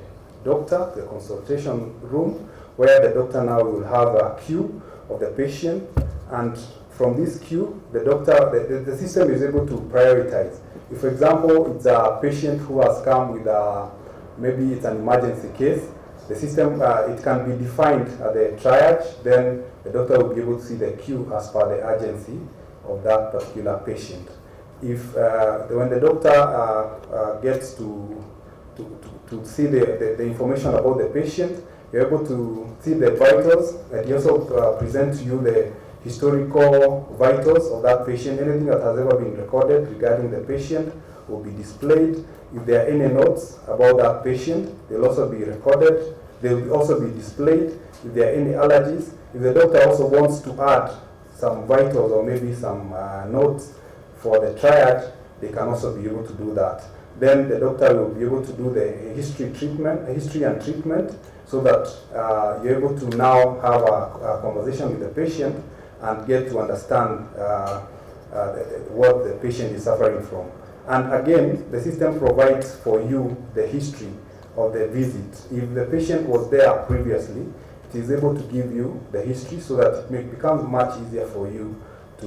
doctor, the consultation room, where the doctor now will have a queue of the patient, and from this queue, the doctor, the system is able to prioritize. If, for example, it's a patient who has come with maybe it's an emergency case, the system, it can be defined at the triage, then the doctor will be able to see the queue as per the urgency of that particular patient. If, when the doctor gets to see the information about the patient, you're able to see the vitals, and he also presents to you the historical vitals of that patient. Anything that has ever been recorded regarding the patient will be displayed. If there are any notes about that patient, they'll also be recorded. They'll also be displayed. If there are any allergies, if the doctor also wants to add some vitals or maybe some notes for the triage, they can also be able to do that. Then the doctor will be able to do the history and treatment, so that you're able to now have a conversation with the patient and get to understand what the patient is suffering from. And again, the system provides for you the history of the visit. If the patient was there previously, it is able to give you the history so that it becomes much easier for you to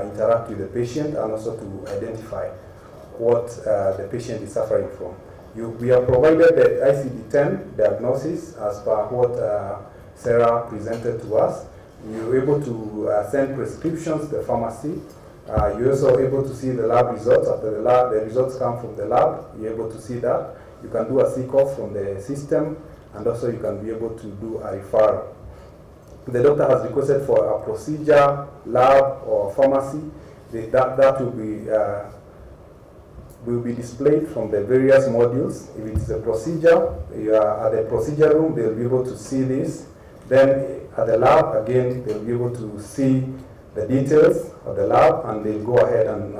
interact with the patient and also to identify what the patient is suffering from. We have provided the ICD-10 diagnosis as per what Sarah presented to us. You're able to send prescriptions to the pharmacy. You're also able to see the lab results. After the results come from the lab, you're able to see that. You can do a seek-off from the system, and also you can be able to do a referral. The doctor has requested for a procedure, lab, or pharmacy. That will be displayed from the various modules. If it's a procedure, you are at the procedure room, they'll be able to see this. Then at the lab, again, they'll be able to see the details of the lab, and they'll go ahead and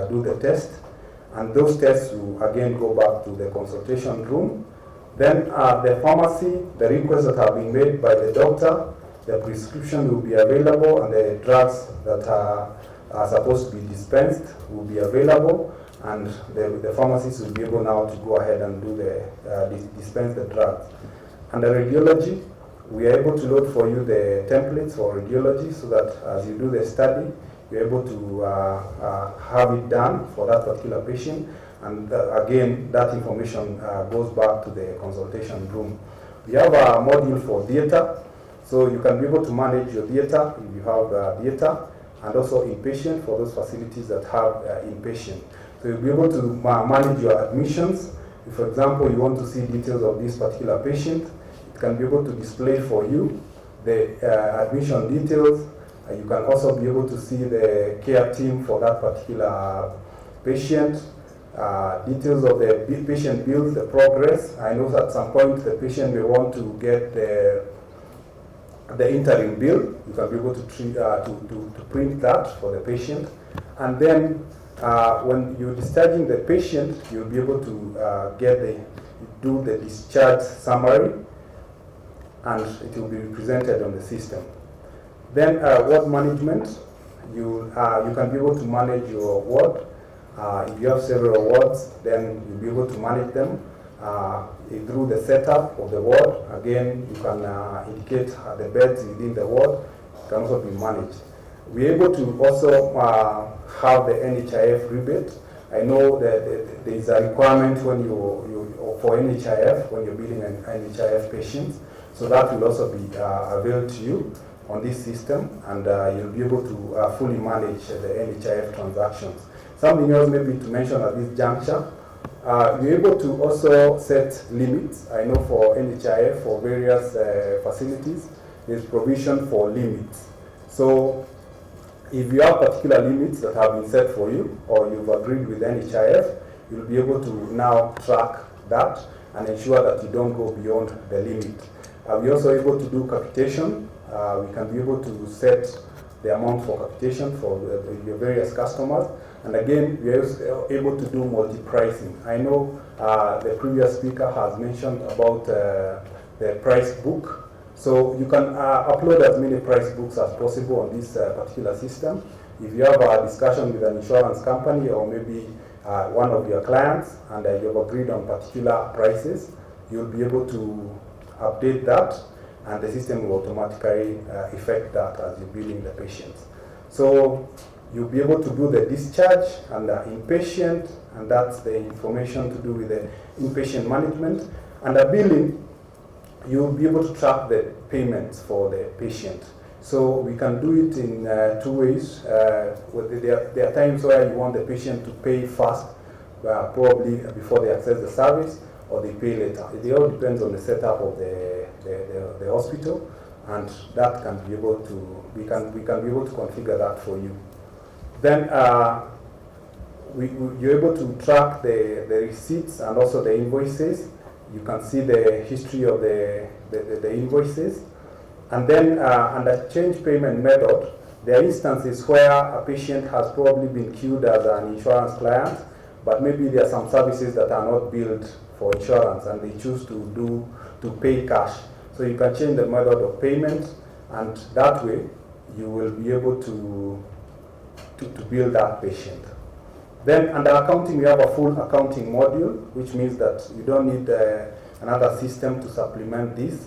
do the test. And those tests will again go back to the consultation room. Then the pharmacy, the requests that have been made by the doctor, the prescription will be available, and the drugs that are supposed to be dispensed will be available, and the pharmacist will be able now to go ahead and do dispense the drugs. And the radiology, we are able to load for you the templates for radiology, so that as you do the study, you're able to have it done for that particular patient. And again, that information goes back to the consultation room. We have a module for theater, so you can be able to manage your theater if you have theater, and also inpatient for those facilities that have inpatient. So you'll be able to manage your admissions. If, for example, you want to see details of this particular patient, it can be able to display for you the admission details. You can also be able to see the care team for that particular patient, details of the patient bills, the progress. I know at some point the patient may want to get the interim bill. You can be able to print that for the patient. And then when you're discharging the patient, you'll be able to do the discharge summary, and it will be presented on the system. Then ward management, you can be able to manage your ward. If you have several wards, then you'll be able to manage them through the setup of the ward. Again, you can indicate the beds within the ward. It can also be managed. We're able to also have the NHIF rebate. I know that there is a requirement when for NHIF when you're billing an NHIF patients. So that will also be available to you on this system, and you'll be able to fully manage the NHIF transactions. Something else maybe to mention at this juncture, you're able to also set limits. I know for NHIF, for various facilities, there's provision for limits. So if you have particular limits that have been set for you, or you've agreed with NHIF, you'll be able to now track that and ensure that you don't go beyond the limit. We're also able to do capitation. We can be able to set the amount for capitation for your various customers. And again, we are able to do multi-pricing. I know the previous speaker has mentioned about the price book. So you can upload as many price books as possible on this particular system. If you have a discussion with an insurance company, or maybe one of your clients, and you've agreed on particular prices, you'll be able to update that, and the system will automatically effect that as you're billing the patients. So you'll be able to do the discharge and the inpatient, and that's the information to do with the inpatient management. And the billing, you'll be able to track the payments for the patient. So we can do it in 2 ways. There are times where you want the patient to pay first, probably before they access the service, or they pay later. It all depends on the setup of the hospital, and that can be able to, we can be able to configure that for you. Then you're able to track the receipts and also the invoices. You can see the history of the invoices. And then under change payment method, there are instances where a patient has probably been queued as an insurance client, but maybe there are some services that are not billed for insurance, and they choose to pay cash. So you can change the method of payment, and that way you will be able to bill that patient. Then under accounting, we have a full accounting module, which means that you don't need another system to supplement this.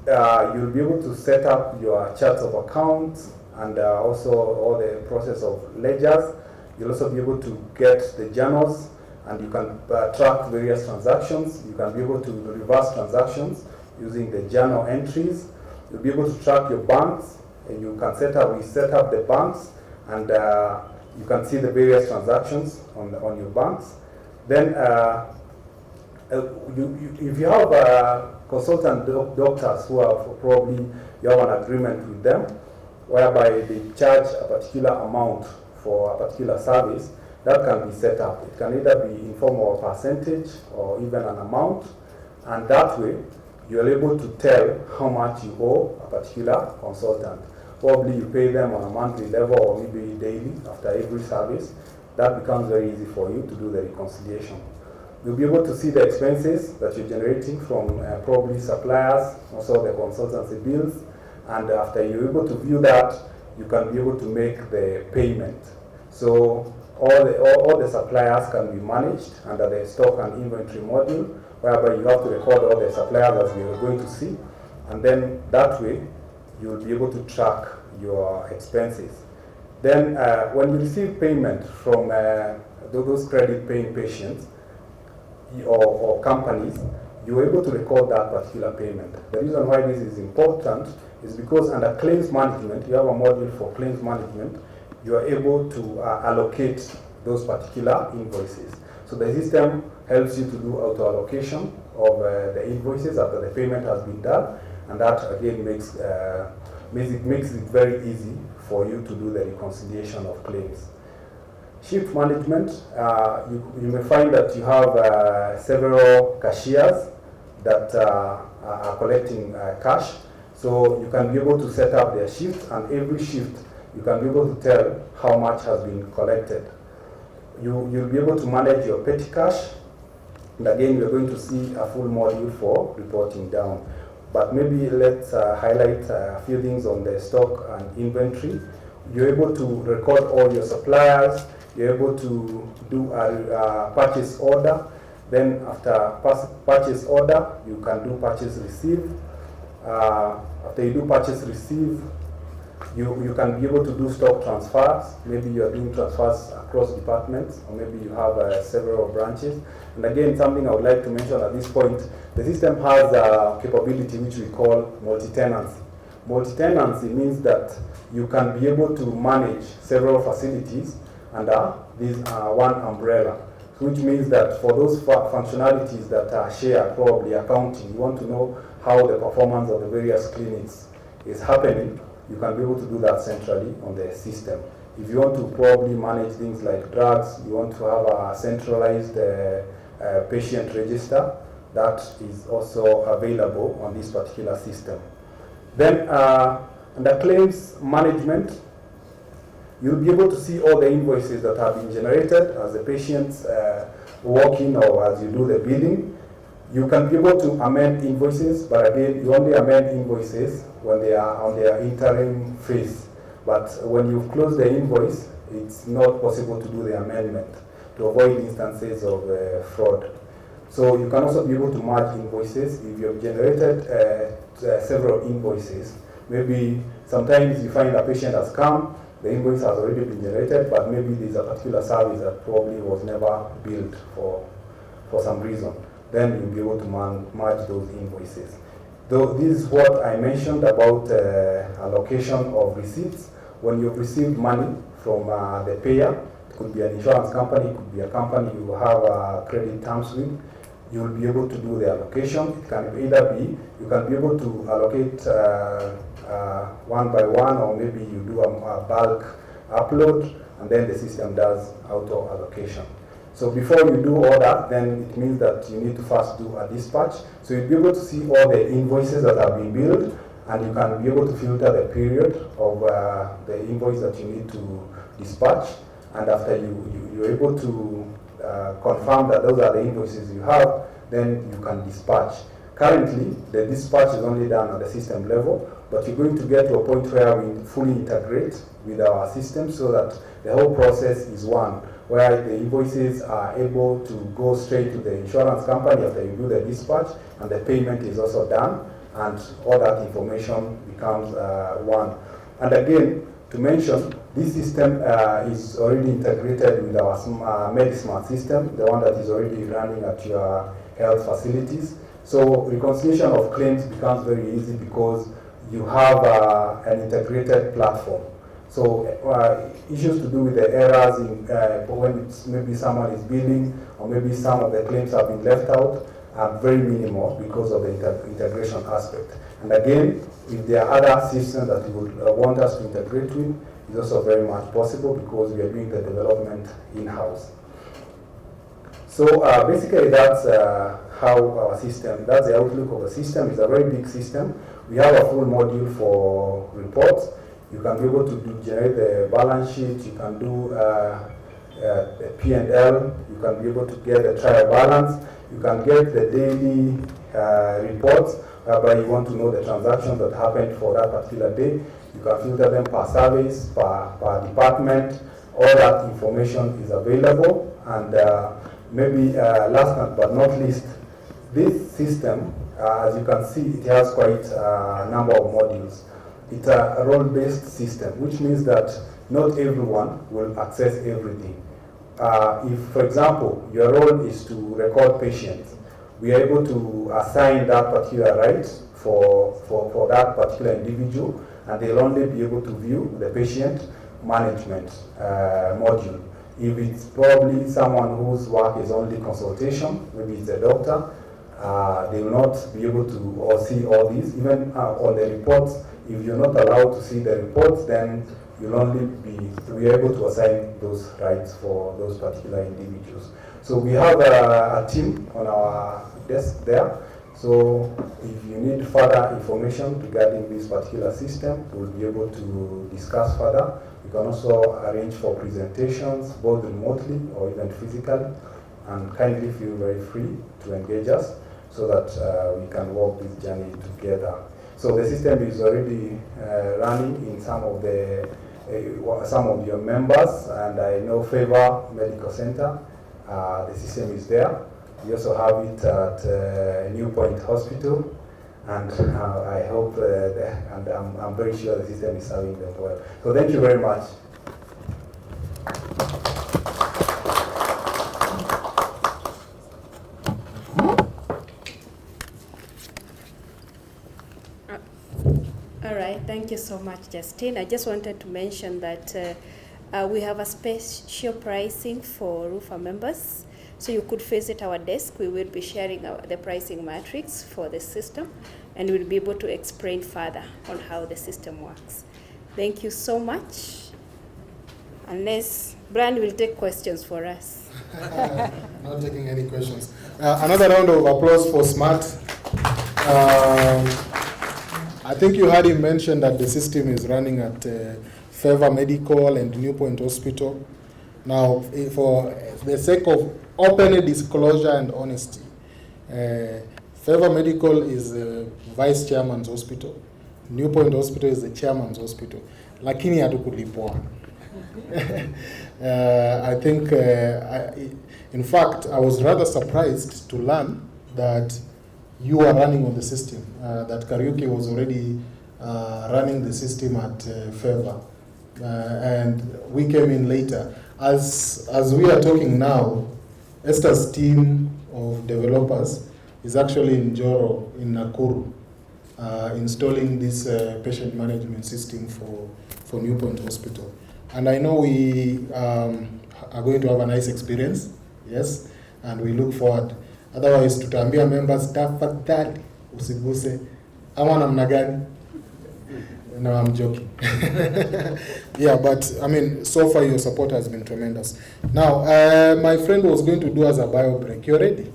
You'll be able to set up your charts of accounts, and also all the process of ledgers. You'll also be able to get the journals, and you can track various transactions. You can be able to reverse transactions using the journal entries. You'll be able to track your banks, and you can we set up the banks, and you can see the various transactions on your banks. Then if you have consultant doctors who have probably, you have an agreement with them, whereby they charge a particular amount for a particular service, that can be set up. It can either be in form of a percentage or even an amount, and that way you're able to tell how much you owe a particular consultant. Probably you pay them on a monthly level or maybe daily after every service. That becomes very easy for you to do the reconciliation. You'll be able to see the expenses that you're generating from probably suppliers, also the consultancy bills, and after you're able to view that, you can be able to make the payment. So all the suppliers can be managed under the stock and inventory module, whereby you have to record all the suppliers as we are going to see, and then that way you'll be able to track your expenses. Then when you receive payment from those credit paying patients or companies, you're able to record that particular payment. The reason why this is important is because under claims management, you have a module for claims management, you are able to allocate those particular invoices. So the system helps you to do auto allocation of the invoices after the payment has been done, and that again makes it very easy for you to do the reconciliation of claims. Shift management, you may find that you have several cashiers that are collecting cash. So you can be able to set up their shifts, and every shift you can be able to tell how much has been collected. You'll be able to manage your petty cash, and again we're going to see a full module for reporting down. But maybe let's highlight a few things on the stock and inventory. You're able to record all your suppliers, you're able to do a purchase order. Then after purchase order, you can do purchase receive. After you do purchase receive, you can be able to do stock transfers. Maybe you are doing transfers across departments, or maybe you have several branches. And again, something I would like to mention at this point, the system has a capability which we call multi-tenancy. Multi-tenancy means that you can be able to manage several facilities under this one umbrella, which means that for those functionalities that are shared, probably accounting, you want to know how the performance of the various clinics is happening, you can be able to do that centrally on the system. If you want to probably manage things like drugs, you want to have a centralized patient register, that is also available on this particular system. Then under claims management, you'll be able to see all the invoices that have been generated as the patients walk in or as you do the billing. You can be able to amend invoices, but again, you only amend invoices when they are on their interim phase. But when you've closed the invoice, it's not possible to do the amendment to avoid instances of fraud. So you can also be able to merge invoices if you have generated several invoices. Maybe sometimes you find a patient has come, the invoice has already been generated, but maybe there's a particular service that probably was never billed for some reason. Then you'll be able to merge those invoices. Though this is what I mentioned about allocation of receipts. When you've received money from the payer, it could be an insurance company, it could be a company you have credit terms with, you'll be able to do the allocation. It can either be, you can be able to allocate one by one, or maybe you do a bulk upload, and then the system does auto allocation. So before you do all that, then it means that you need to first do a dispatch. So you'll be able to see all the invoices that have been billed, and you can be able to filter the period of the invoice that you need to dispatch. And after you're able to confirm that those are the invoices you have, then you can dispatch. Currently, the dispatch is only done at the system level, but you're going to get to a point where we fully integrate with our system so that the whole process is one, where the invoices are able to go straight to the insurance company after you do the dispatch, and the payment is also done, and all that information becomes one. And again, to mention, this system is already integrated with our MediSmart system, the one that is already running at your health facilities. So reconciliation of claims becomes very easy because you have an integrated platform. So issues to do with the errors in when maybe someone is billing, or maybe some of the claims have been left out, are very minimal because of the integration aspect. And again, if there are other systems that you would want us to integrate with, it's also very much possible because we are doing the development in-house. So basically that's how our system, that's the outlook of the system. It's a very big system. We have a full module for reports. You can be able to generate the balance sheet, you can do the P&L, you can be able to get the trial balance, you can get the daily reports, whereby you want to know the transactions that happened for that particular day. You can filter them per service, per department. All that information is available. And maybe last but not least, this system, as you can see, it has quite a number of modules. It's a role-based system, which means that not everyone will access everything. If, for example, your role is to record patients, we are able to assign that particular right for that particular individual, and they'll only be able to view the patient management module. If it's probably someone whose work is only consultation, maybe it's a doctor, they will not be able to see all these. Even on the reports, if you're not allowed to see the reports, then you'll only be able to assign those rights for those particular individuals. So we have a team on our desk there. So if you need further information regarding this particular system, we'll be able to discuss further. You can also arrange for presentations, both remotely or even physically, and kindly feel very free to engage us so that we can walk this journey together. So the system is already running in some of your members, and I know Favor Medical Center, the system is there. We also have it at New Point Hospital, and I hope, and I'm very sure the system is serving them well. So thank you very much. All right, thank you so much, Justine. I just wanted to mention that we have a special pricing for RUPHA members. So you could visit our desk. We will be sharing the pricing matrix for the system, and we'll be able to explain further on how the system works. Thank you so much. Unless Brian will take questions for us. Not taking any questions. Another round of applause for Smart. I think you heard him mention that the system is running at Favor Medical and New Point Hospital. Now, for the sake of open disclosure and honesty, Favor Medical is the vice chairman's hospital. New Point Hospital is the chairman's hospital. Lakini hatukulipwa. I think, in fact, I was rather surprised to learn that you are running on the system, that Kariuki was already running the system at Favor. And we came in later. As we are talking now, Esther's team of developers is actually in Joro, in Nakuru, installing this patient management system for New Point Hospital. And I know we are going to have a nice experience, yes, and we look forward. Otherwise, tutaambia members, tafadhali usiguse ama namna gani. No, I'm joking. Yeah, but I mean, so far your support has been tremendous. Now, my friend was going to do us a bio break. You ready?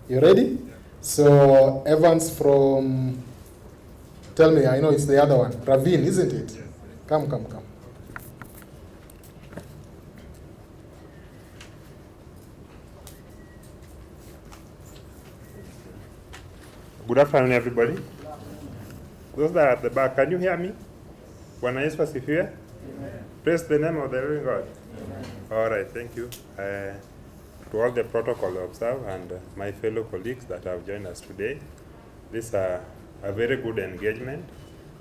You ready? So, Evans from, tell me, I know it's the other one, Ravin, isn't it? Yes. Come. Good afternoon, everybody. Those that are at the back, can you hear me? Bwana Yesu asifiwe. Praise the name of the living God. Amen. All right, thank you. To all the protocol observed and my fellow colleagues that have joined us today, this is a very good engagement,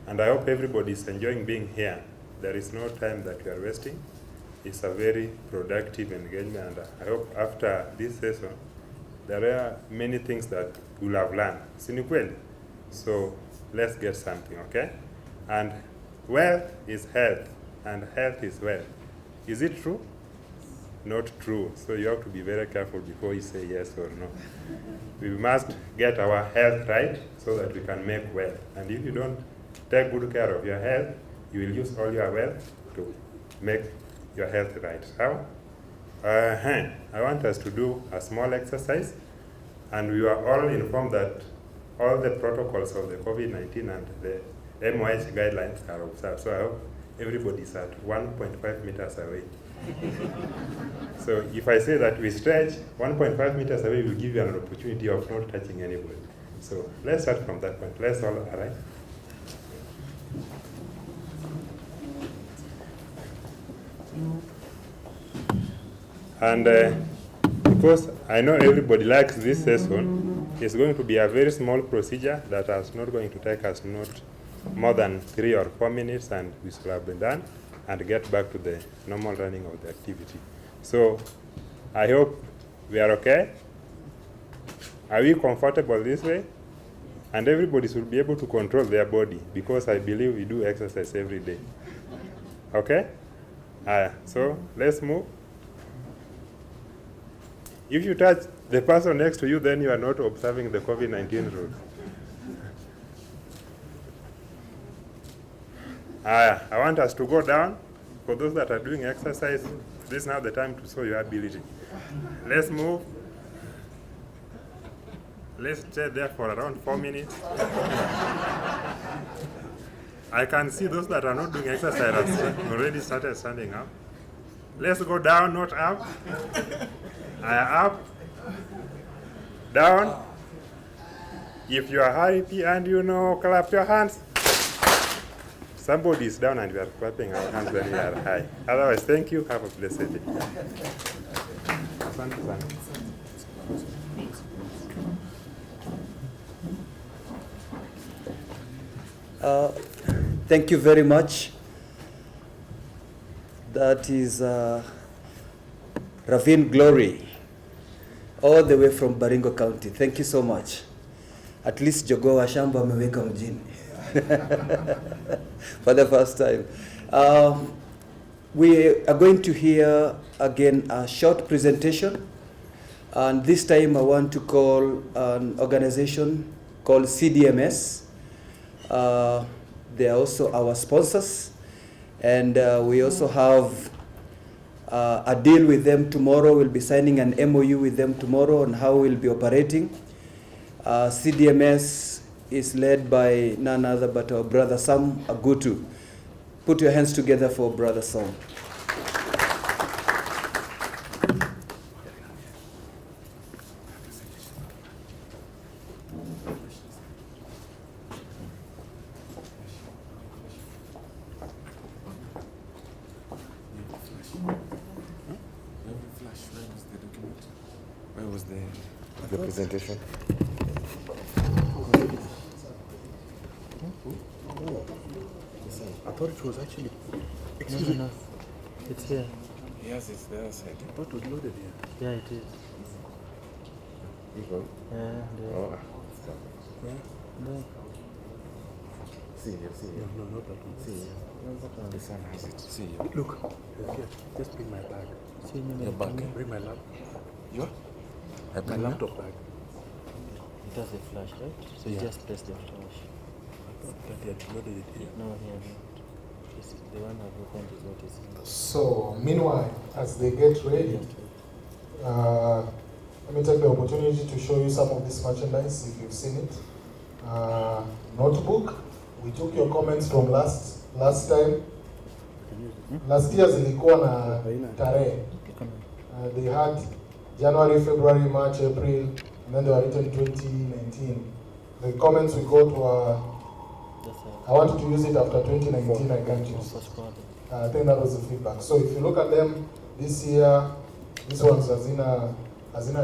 and I hope everybody is enjoying being here. There is no time that we are wasting. It's a very productive engagement, and I hope after this session, there are many things that we'll have learned. Sinikweli. So let's get something, okay? And wealth is health, and health is wealth. Is it true? not true. So you have to be very careful before you say yes or no. We must get our health right so that we can make wealth. And if you don't take good care of your health, you will use all your wealth to make your health right. How? I want us to do a small exercise, and we are all informed that all the protocols of the COVID-19 and the MOH guidelines are observed. So I hope everybody is at 1.5 meters away. So if I say that we stretch 1.5 meters away, will give you an opportunity of not touching anybody. So let's start from that point. Let's all arrive. And because I know everybody likes this session, it's going to be a very small procedure that is not going to take us not more than 3 or 4 minutes, and we should have been done and get back to the normal running of the activity. So I hope we are okay. Are we comfortable this way? And everybody should be able to control their body, because I believe we do exercise every day. Okay? So let's move. If you touch the person next to you, then you are not observing the COVID-19 rules. I want us to go down. For those that are doing exercise, this is now the time to show your ability. Let's move. Let's stay there for around 4 minutes. I can see those that are not doing exercise have already started standing up. Let's go down, not up. Up, down. If you are happy and you know, clap your hands. Somebody is down and we are clapping our hands when we are high. Otherwise, thank you. Have a blessed day. Thank you very much. That is Ravine Glory, all the way from Baringo County. Thank you so much. At least Jogoo wa shamba ameweka mjini for the first time. We are going to hear again a short presentation, and this time I want to call an organization called CDMS. They are also our sponsors, and we also have a deal with them tomorrow. We'll be signing an MOU with them tomorrow on how we'll be operating. CDMS is led by none other but our brother Sam Agutu. Put your hands together for brother Sam. The presentation. I thought it was actually. Excuse me. No. It's here. Yes, it's there. I thought it was loaded here. Yeah, it is. This one? Yeah. Oh. Yeah. No. See here, see here. No, not that one. See here. This one has it. See here. Look. Here. Just bring my bag. See your bag. Bring my laptop. Your? My laptop bag. It has a flash, right? So you just press the flash. I thought that they had loaded it here. No, here not. This is the one I've opened is what is. So, meanwhile, as they get ready, let me take the opportunity to show you some of this merchandise if you've seen it. Notebook. We took your comments from last time. Last year zilikuwa na tarehe. They had January, February, March, April, and then they were written 2019. The comments we got were, I wanted to use it after 2019, I can't use it. I think that was the feedback. So if you look at them this year, this one's Hazina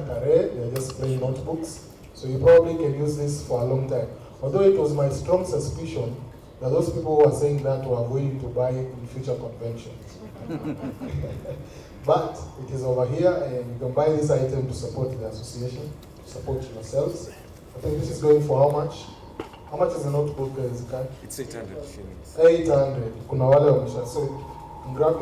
Tare, they're just plain notebooks. So you probably can use this for a long time. Although it was my strong suspicion that those people who are saying that were going to buy in future conventions. But it is over here, and you can buy this item to support the association, to support yourselves. I think this is going for how much? How much is the notebook, Zika? It's 800 shillings. 800. Kuna wale wamesha. So grab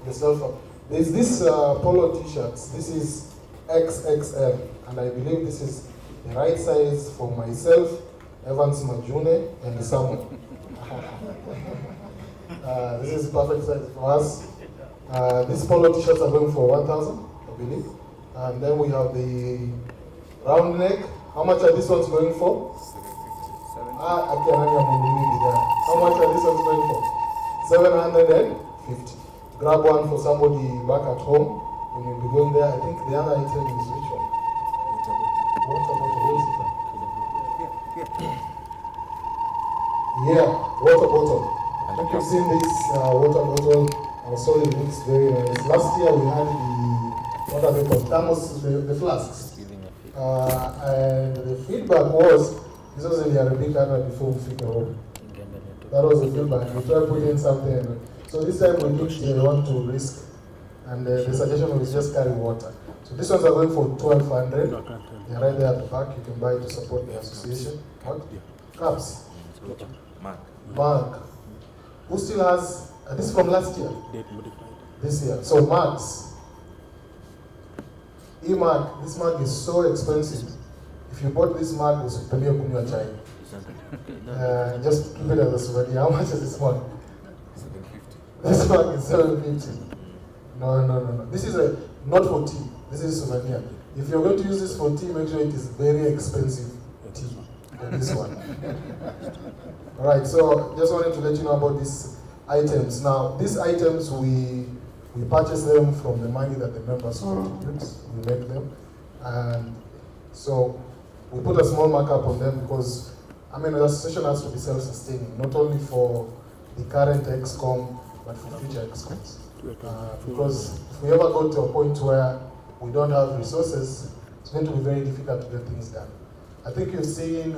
yourself There's this polo t-shirts. This is XXL, and I believe this is the right size for myself, Evans Majune, and Samuel. This is perfect size for us. These polo t-shirts are going for 1,000, I believe. And then we have the round neck. How much are these ones going for? How much are these ones going for? 750. Grab one for somebody back at home when you'll be going there. I think the other item is which one? Water bottle. Where is it? Yeah, water bottle. I think you've seen this water bottle. Also, it looks very nice. Last year we had the, what are they called? Thermos, the flasks. And the feedback was, this was in the Arabic area before we figured out. That was the feedback. We tried putting something. So this time we didn't want to risk, and the suggestion was just carry water. So these ones are going for 1,200. They're right there at the back. You can buy to support the association. What? Cups. Mark. Who still has? This is from last year. This year. So marks. E-mark. This mark is so expensive. If you bought this mark, it's a premier kunywa chai. Just keep it as a souvenir. How much is this one? This one is 750. No. This is not for tea. This is souvenir. If you're going to use this for tea, make sure it is very expensive tea than this one. Alright, so just wanted to let you know about these items. Now, these items, we purchase them from the money that the members contribute. We make them. And so we put a small markup on them because, I mean, the association has to be self-sustaining, not only for the current EXCOM, but for future EXCOMs. Because if we ever go to a point where we don't have resources, it's going to be very difficult to get things done. I think you've seen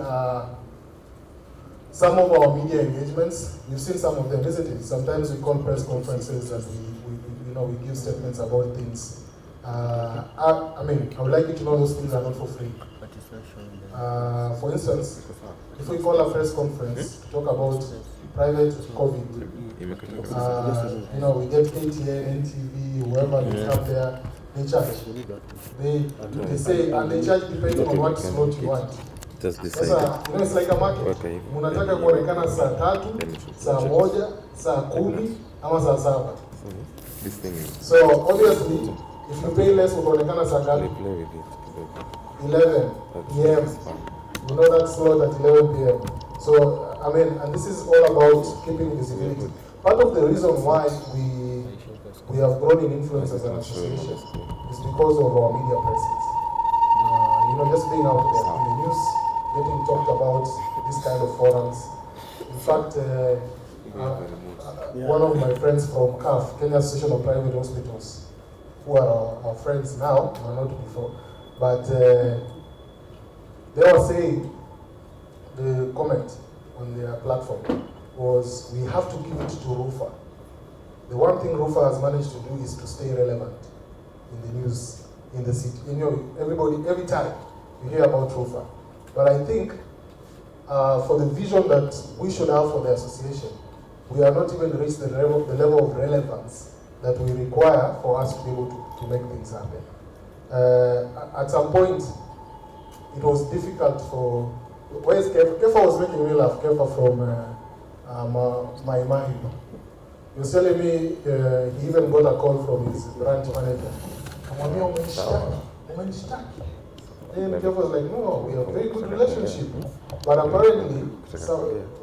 some of our media engagements. You've seen some of them, isn't it? Sometimes we call press conferences and we give statements about things. I mean, I would like you to know those things are not for free. For instance, if we call a press conference to talk about private COVID, we get KTN, NTV, whoever they have there, they charge. They say, and they charge depending on what slot you want. Sasa, it's like a market. Unataka kuonekana saa 3, saa 1, saa 10, ama saa 7. So obviously, if you pay less, utaonekana saa ngapi? 11 p.m. You know that slot at 11 p.m. So, I mean, and this is all about keeping visibility. Part of the reason why we have grown in influence as an association is because of our media presence. Just being out there in the news, getting talked about this kind of forums. In fact, one of my friends from CAF, Kenya Association of Private Hospitals, who are our friends now, were not before, but they were saying, the comment on their platform was, we have to give it to RUPHA. The one thing RUPHA has managed to do is to stay relevant in the news, in the city. Every time you hear about RUPHA. But I think for the vision that we should have for the association, we have not even reached the level of relevance that we require for us to be able to make things happen. At some point, it was difficult for, where's Kefa? Kefa was making me laugh, Kefa from my mind. He was telling me he even got a call from his branch manager. And Kefa was like, no, we have a very good relationship. But apparently,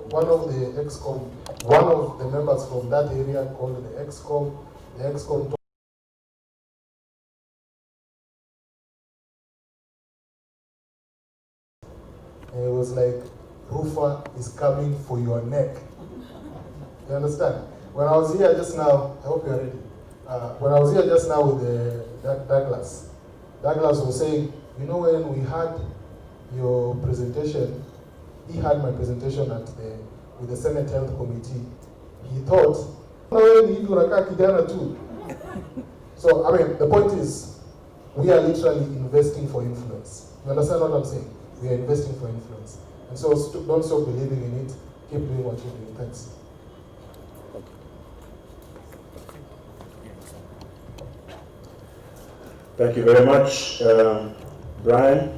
one of the members from that area called the EXCOM and it was like, RUPHA is coming for your neck. You understand? When I was here just now, I hope you're ready. When I was here just now with Douglas was saying, when we had your presentation, he had my presentation with the Senate Health Committee. He thought, so, I mean, the point is, we are literally investing for influence. You understand what I'm saying? We are investing for influence. And so don't stop believing in it. Keep doing what you're doing. Thanks. Thank you very much, Brian.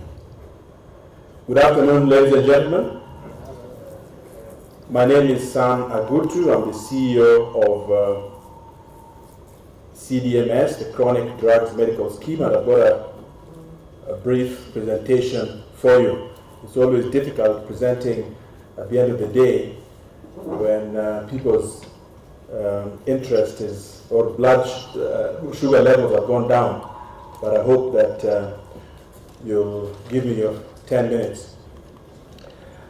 Good afternoon, ladies and gentlemen. My name is Sam Agutu. I'm the CEO of CDMS, the Chronic Drugs Medical Scheme, and I've got a brief presentation for you. It's always difficult presenting at the end of the day when people's interest is, or blood sugar levels have gone down. But I hope that you'll give me your 10 minutes.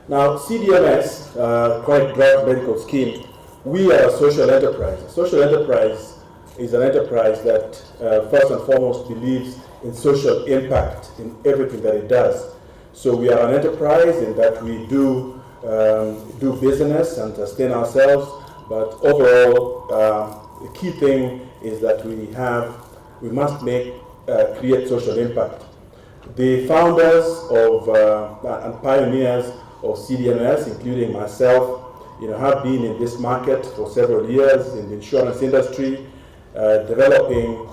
Now, CDMS, Chronic Drug Medical Scheme, we are a social enterprise. A social enterprise is an enterprise that first and foremost believes in social impact in everything that it does. So we are an enterprise in that we do business and sustain ourselves, but overall, the key thing is that we must create social impact. The founders and pioneers of CDMS, including myself, have been in this market for several years in the insurance industry, developing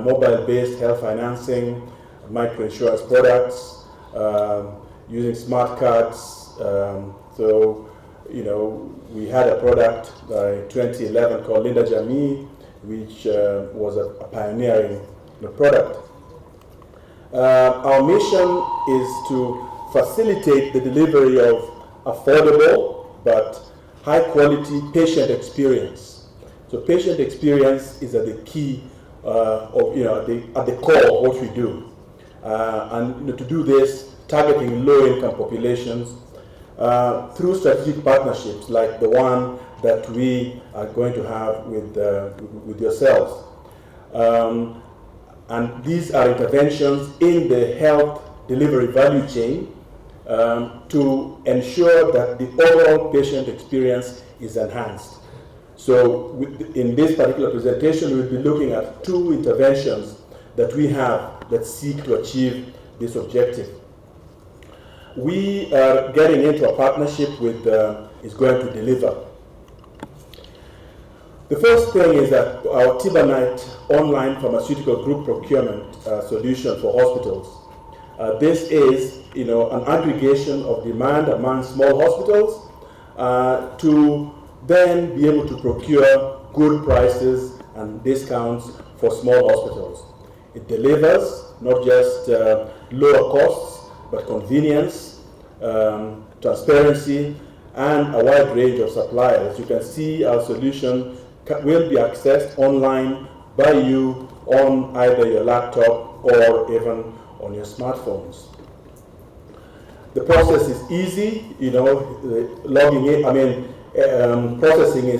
mobile-based health financing, microinsurance products, using smart cards. We had a product in 2011 called Linda Jamii, which was a pioneering product. Our mission is to facilitate the delivery of affordable but high-quality patient experience. So patient experience is at the key, at the core of what we do. And to do this, targeting low-income populations through strategic partnerships like the one that we are going to have with yourselves. And these are interventions in the health delivery value chain to ensure that the overall patient experience is enhanced. So in this particular presentation, we'll be looking at 2 interventions that we have that seek to achieve this objective. We are getting into a partnership with is going to deliver. The first thing is that our Tibanite online pharmaceutical group procurement solution for hospitals. This is, an aggregation of demand among small hospitals to then be able to procure good prices and discounts for small hospitals. It delivers not just lower costs, but convenience, transparency, and a wide range of suppliers. As you can see, our solution will be accessed online by you on either your laptop or even on your smartphones. The process is easy, logging in, processing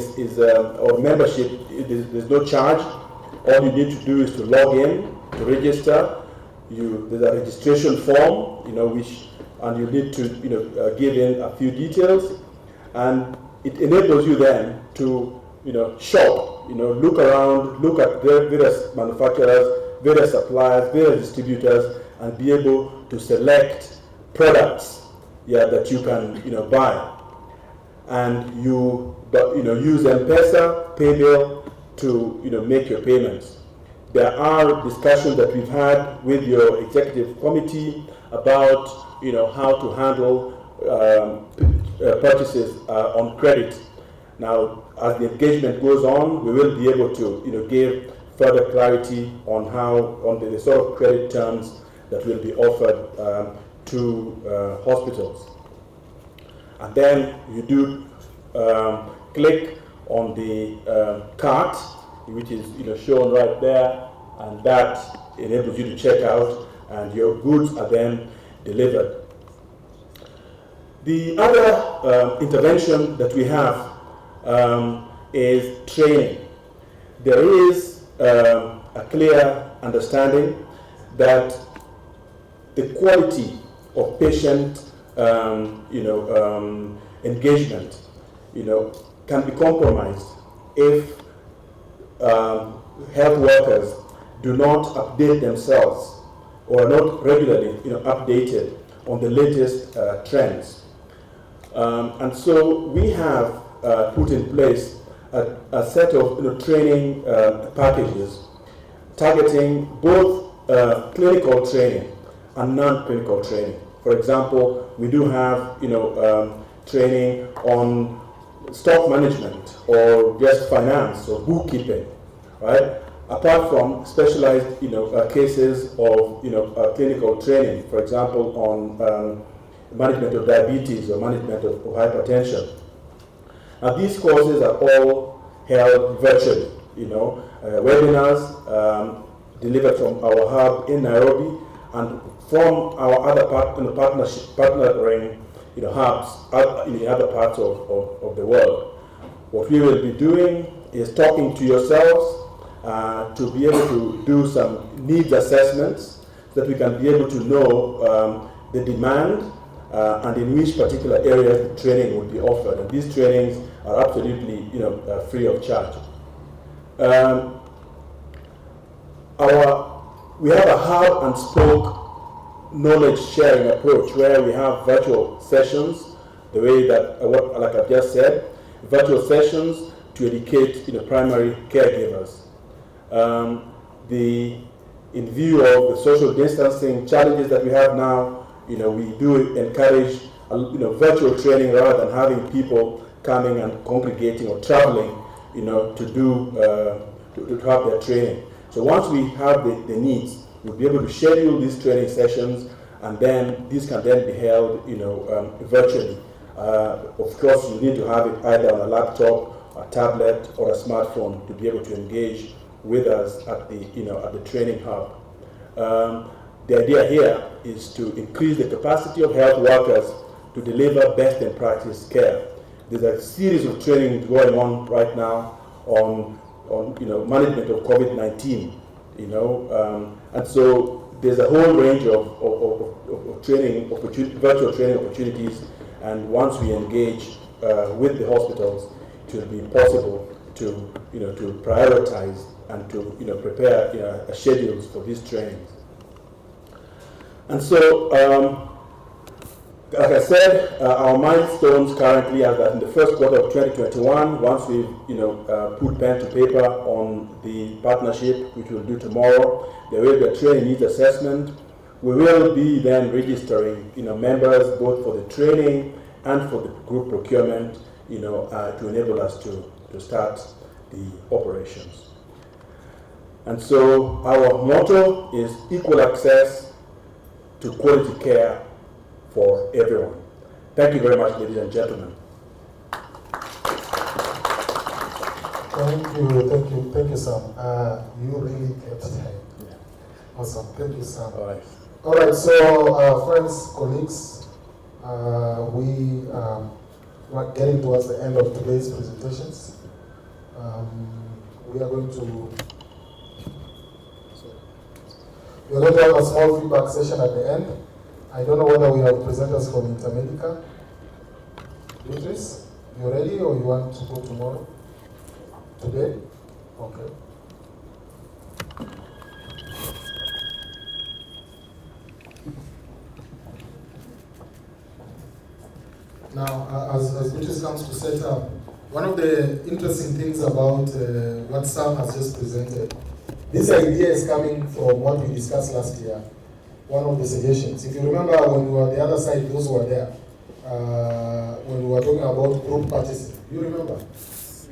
or membership, there's no charge. All you need to do is to log in, to register. There's a registration form, and you need to give in a few details, and it enables you then to shop, look around, look at various manufacturers, various suppliers, various distributors, and be able to select products that you can buy. And you use M-Pesa, PayBill to make your payments. There are discussions that we've had with your executive committee about how to handle purchases on credit. Now, as the engagement goes on, we will be able to give further clarity on the sort of credit terms that will be offered to hospitals. And then you do click on the cart, which is shown right there, and that enables you to check out, and your goods are then delivered. The other intervention that we have is training. There is a clear understanding that the quality of patient engagement can be compromised if health workers do not update themselves or are not regularly updated on the latest trends. And so we have put in place a set of training packages targeting both clinical training and non-clinical training. For example, we do have training on stock management or just finance or bookkeeping, right? Apart from specialized cases of clinical training, for example, on management of diabetes or management of hypertension. Now these courses are all held virtually, webinars delivered from our hub in Nairobi and from our other partnering hubs in the other parts of the world. What we will be doing is talking to yourselves to be able to do some needs assessments so that we can be able to know the demand and in which particular areas the training will be offered. And these trainings are absolutely free of charge. We have a hub and spoke knowledge sharing approach where we have virtual sessions, the way that, like I've just said, virtual sessions to educate primary caregivers. In view of the social distancing challenges that we have now, we do encourage virtual training rather than having people coming and congregating or traveling, to have their training. So once we have the needs, we'll be able to schedule these training sessions, and then these can then be held, virtually. Of course, you need to have it either on a laptop, a tablet, or a smartphone to be able to engage with us at the training hub. The idea here is to increase the capacity of health workers to deliver best in practice care. There's a series of trainings going on right now on management of COVID-19, and so there's a whole range of training virtual training opportunities, and once we engage with the hospitals, it will be possible to prioritize and to prepare schedules for these trainings. And so, like I said, our milestones currently are that in the first quarter of 2021, once we've put pen to paper on the partnership, which we'll do tomorrow, there will be a training needs assessment. We will be then registering members both for the training and for the group procurement, to enable us to start the operations. And so our motto is equal access to quality care for everyone. Thank you very much, ladies and gentlemen. Thank you, Sam. You really kept time. Yeah. Awesome, thank you, Sam. All right, so friends, colleagues, we are getting towards the end of today's presentations. We are going to have a small feedback session at the end. I don't know whether we have presenters from Intermedica. Beatrice, you ready or you want to go tomorrow? Today? Okay. Now, as Beatrice comes to set up, one of the interesting things about what Sam has just presented, this idea is coming from what we discussed last year. One of the suggestions. If you remember when we were on the other side, those who were there, when we were talking about group purchasing, you remember?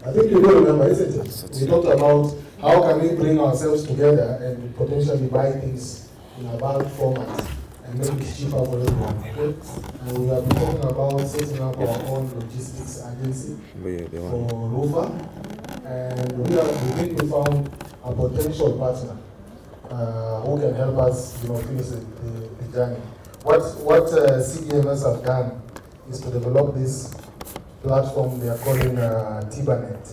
I think you do remember, isn't it? We talked about how can we bring ourselves together and potentially buy things in a bulk format and make it cheaper for everyone. Okay? And we have been talking about setting up our own logistics agency for RUPHA, and we think we found a potential partner who can help us, finish the journey. What CDMS have done is to develop this platform they are calling TIBANET.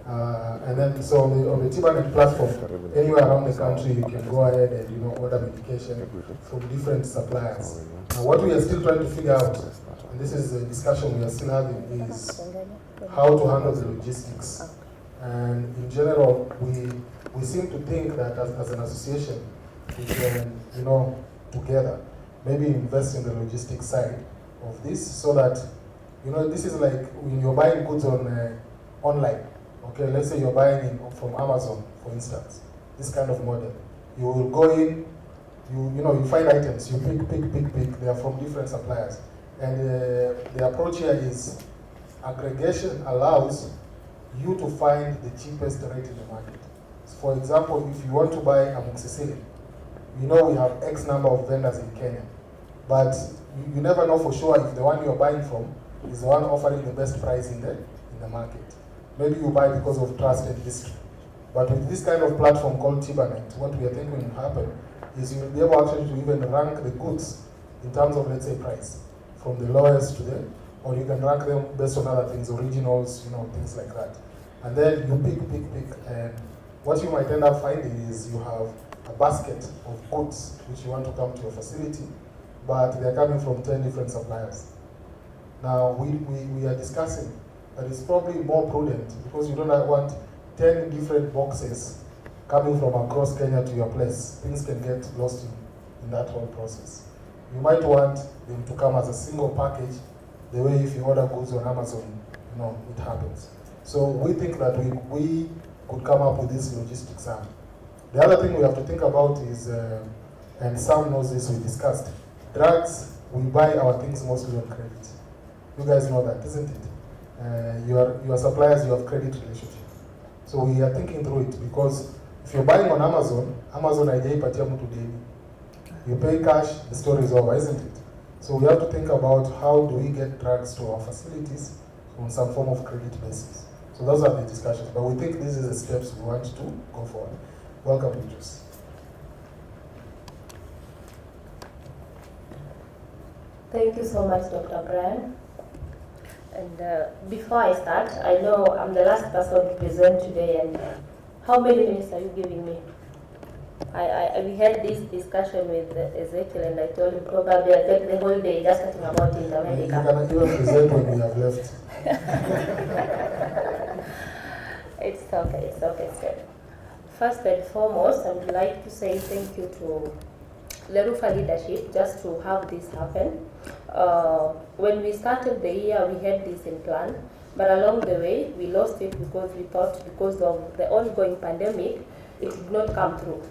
And then, so on the TIBANET platform, anywhere around the country, you can go ahead and order medication from different suppliers. Now, what we are still trying to figure out, and this is a discussion we are still having, is how to handle the logistics. And in general, we seem to think that as an association, we can, together, maybe invest in the logistics side of this, so that, this is like when you're buying goods on online. Okay, let's say you're buying from Amazon, for instance, this kind of model. You will go in, you find items, you pick. They are from different suppliers. And the approach here is aggregation allows you to find the cheapest rate in the market. So for example, if you want to buy amoxicillin, we have X number of vendors in Kenya, but you never know for sure if the one you're buying from is the one offering the best price in the market. Maybe you buy because of trust and history. But with this kind of platform called Tibanet, what we are thinking will happen is you'll be able actually to even rank the goods in terms of, let's say, price, from the lowest to the, or you can rank them based on other things, originals, things like that. And then you pick, and what you might end up finding is you have a basket of goods which you want to come to your facility, but they're coming from 10 different suppliers. Now, we are discussing that it's probably more prudent because you don't want 10 different boxes coming from across Kenya to your place. Things can get lost in that whole process. You might want them to come as a single package, the way if you order goods on Amazon, it happens. So we think that we could come up with this logistics arm. The other thing we have to think about is, and Sam knows this, we discussed, drugs, we buy our things mostly on credit. You guys know that, isn't it? Your suppliers, you have credit relationship. So we are thinking through it because if you're buying on Amazon haijaipatia mtu deni. You pay cash, the story is over, isn't it? So we have to think about how do we get drugs to our facilities on some form of credit basis. So those are the discussions, but we think this is the steps we want to go forward. Welcome, Idris. Thank you so much, Dr. Brian. And before I start, I know I'm the last person to present today, and how many minutes are you giving me? We had this discussion with Ezekiel, and I told him probably I'll take the whole day just talking about Intermedica. You cannot even present when we have left. It's okay, Steph. First and foremost, I would like to say thank you to the RUPHA leadership just to have this happen. When we started the year, we had this in plan, but along the way, we lost it because we thought because of the ongoing pandemic, it did not come through.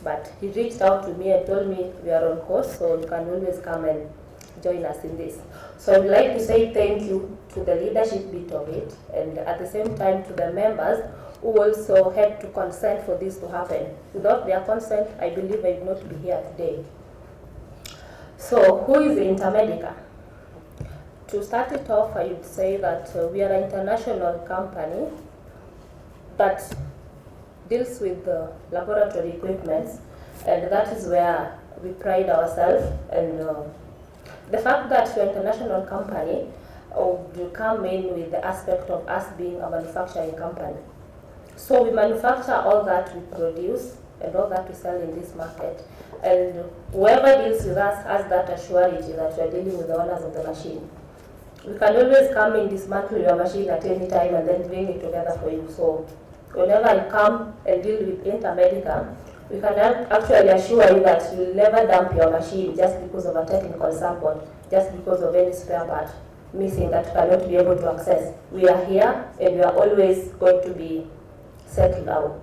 But he reached out to me and told me we are on course, so you can always come and join us in this. So I would like to say thank you to the leadership bit of it, and at the same time to the members who also had to consent for this to happen. Without their consent, I believe I would not be here today. So who is Intermedica? To start it off, I would say that we are an international company that deals with the laboratory equipments, and that is where we pride ourselves. And the fact that we're an international company would come in with the aspect of us being a manufacturing company. So we manufacture all that we produce and all that we sell in this market. And whoever deals with us has that assurance that we are dealing with the owners of the machine. We can always come in, dismantle your machine at any time and then bring it together for you. So whenever you come and deal with Intermedica, we can actually assure you that you will never dump your machine just because of a technical sample, just because of any spare part missing that you cannot be able to access. We are here and we are always going to be settled out.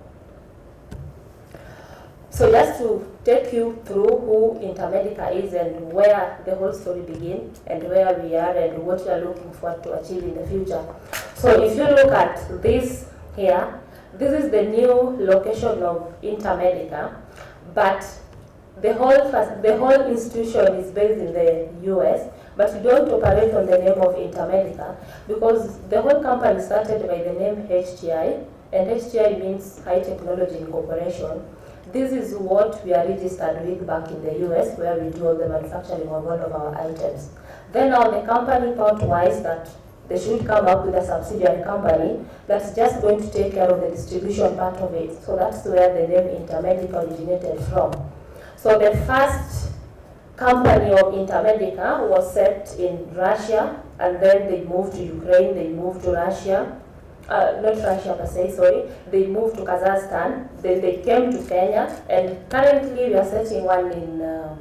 So just to take you through who Intermedica is and where the whole story begins and where we are and what we are looking forward to achieve in the future. So if you look at this here, this is the new location of Intermedica, but the whole institution is based in the US, but we don't operate on the name of Intermedica because the whole company started by the name HTI, and HTI means High Technology Incorporation. This is what we are registered with back in the US, where we do all the manufacturing of all of our items. Then now the company thought wise that they should come up with a subsidiary company that's just going to take care of the distribution part of it. So that's where the name Intermedica originated from. So the first company of Intermedica was set in Russia, and then they moved to Ukraine, they moved to Russia, not Russia per se, sorry, they moved to Kazakhstan, then they came to Kenya, and currently we are setting one in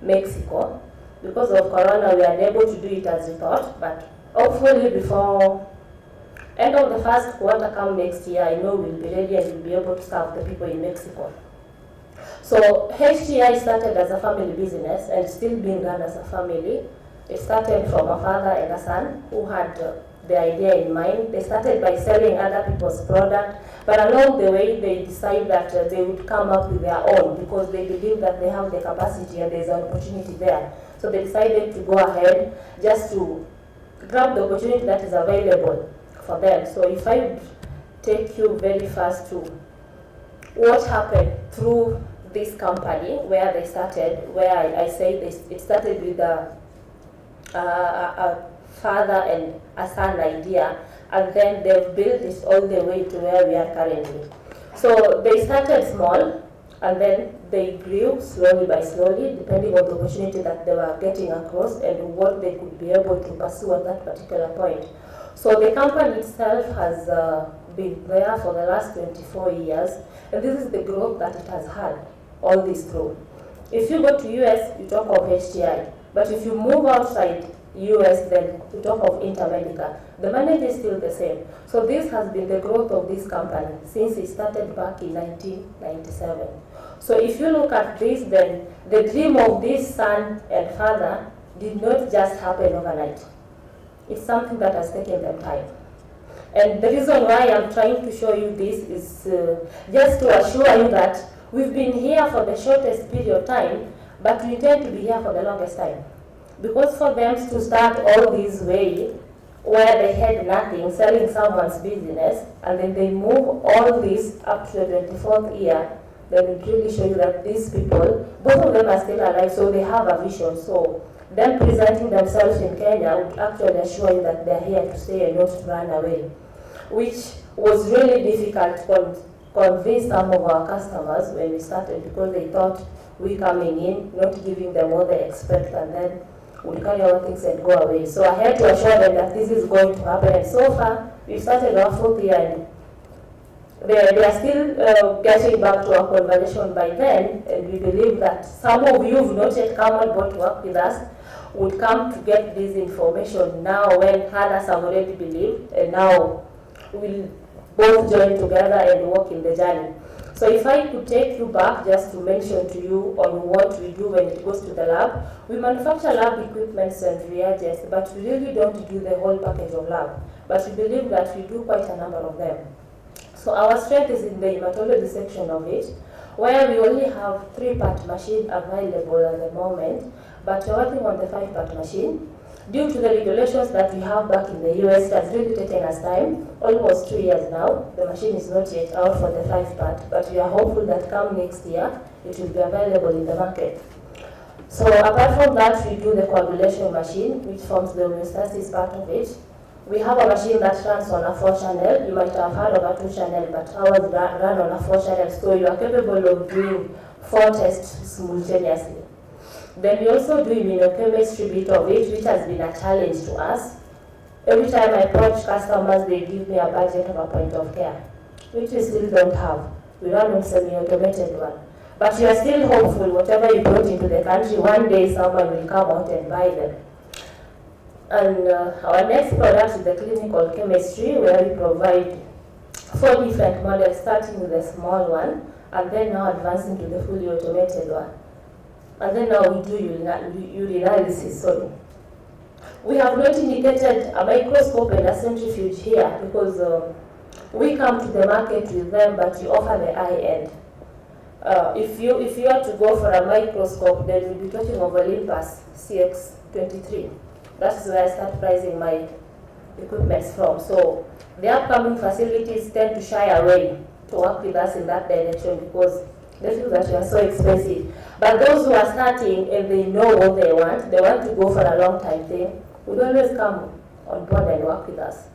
Mexico. Because of Corona, we are unable to do it as we thought, but hopefully before end of the first quarter come next year, I know we'll be ready and we'll be able to serve the people in Mexico. So HTI started as a family business and still being run as a family. It started from a father and a son who had the idea in mind. They started by selling other people's product, but along the way they decided that they would come up with their own because they believe that they have the capacity and there's an opportunity there. So they decided to go ahead just to grab the opportunity that is available for them. So if I would take you very fast to what happened through this company where they started, where I say it started with a father and a son idea, and then they've built it all the way to where we are currently. So they started small, and then they grew slowly by slowly, depending on the opportunity that they were getting across and what they could be able to pursue at that particular point. So the company itself has been there for the last 24 years, and this is the growth that it has had all this through. If you go to US, you talk of HTI, but if you move outside US, then you talk of Intermedica. The manager is still the same. So this has been the growth of this company since it started back in 1997. So if you look at this, then the dream of this son and father did not just happen overnight. It's something that has taken them time. And the reason why I'm trying to show you this is just to assure you that we've been here for the shortest period of time, but we intend to be here for the longest time. Because for them to start all this way, where they had nothing, selling someone's business, and then they move all this up to the 24th year, then it really show you that these people, both of them are still alive, so they have a vision. So them presenting themselves in Kenya would actually assure you that they're here to stay and not to run away, which was really difficult to convince some of our customers when we started, because they thought we coming in, not giving them what they expect, and then would carry our things and go away. So I had to assure them that this is going to happen, and so far we've started our 4th year and they are still getting back to our conversation by then, and we believe that some of you who not yet come on board to work with us would come to get this information now when others have already believed, and now we'll both join together and work in the journey. So if I could take you back just to mention to you on what we do when it goes to the lab, we manufacture lab equipment and reagents, but we really don't do the whole package of lab. But we believe that we do quite a number of them. So our strength is in the hematology section of it, where we only have 3-part machine available at the moment, but we're working on the 5-part machine. Due to the regulations that we have back in the US, it has really taken us time, almost 2 years now. The machine is not yet out for the 5-part, but we are hopeful that come next year, it will be available in the market. So apart from that, we do the coagulation machine, which forms the homeostasis part of it. We have a machine that runs on a 4-channel. You might have heard of a 2-channel, but ours run on a 4-channel, so you are capable of doing 4 tests simultaneously. Then we also do immunochemistry bit of it, which has been a challenge to us. Every time I approach customers, they give me a budget of a point of care, which we still don't have. We run on semi-automated one. But we are still hopeful, whatever you put into the country, one day someone will come out and buy them. And our next product is the clinical chemistry, where we provide 4 different models, starting with the small one, and then now advancing to the fully automated one. And then now we do urinalysis. Sorry. We have not indicated a microscope and a centrifuge here because we come to the market with them, but we offer the high end. If you are to go for a microscope, then we'll be talking of Olympus CX23. That's where I start pricing my equipment from. So the upcoming facilities tend to shy away to work with us in that direction because they feel that we are so expensive. But those who are starting and they know what they want to go for a long time thing, would always come on board and work with us.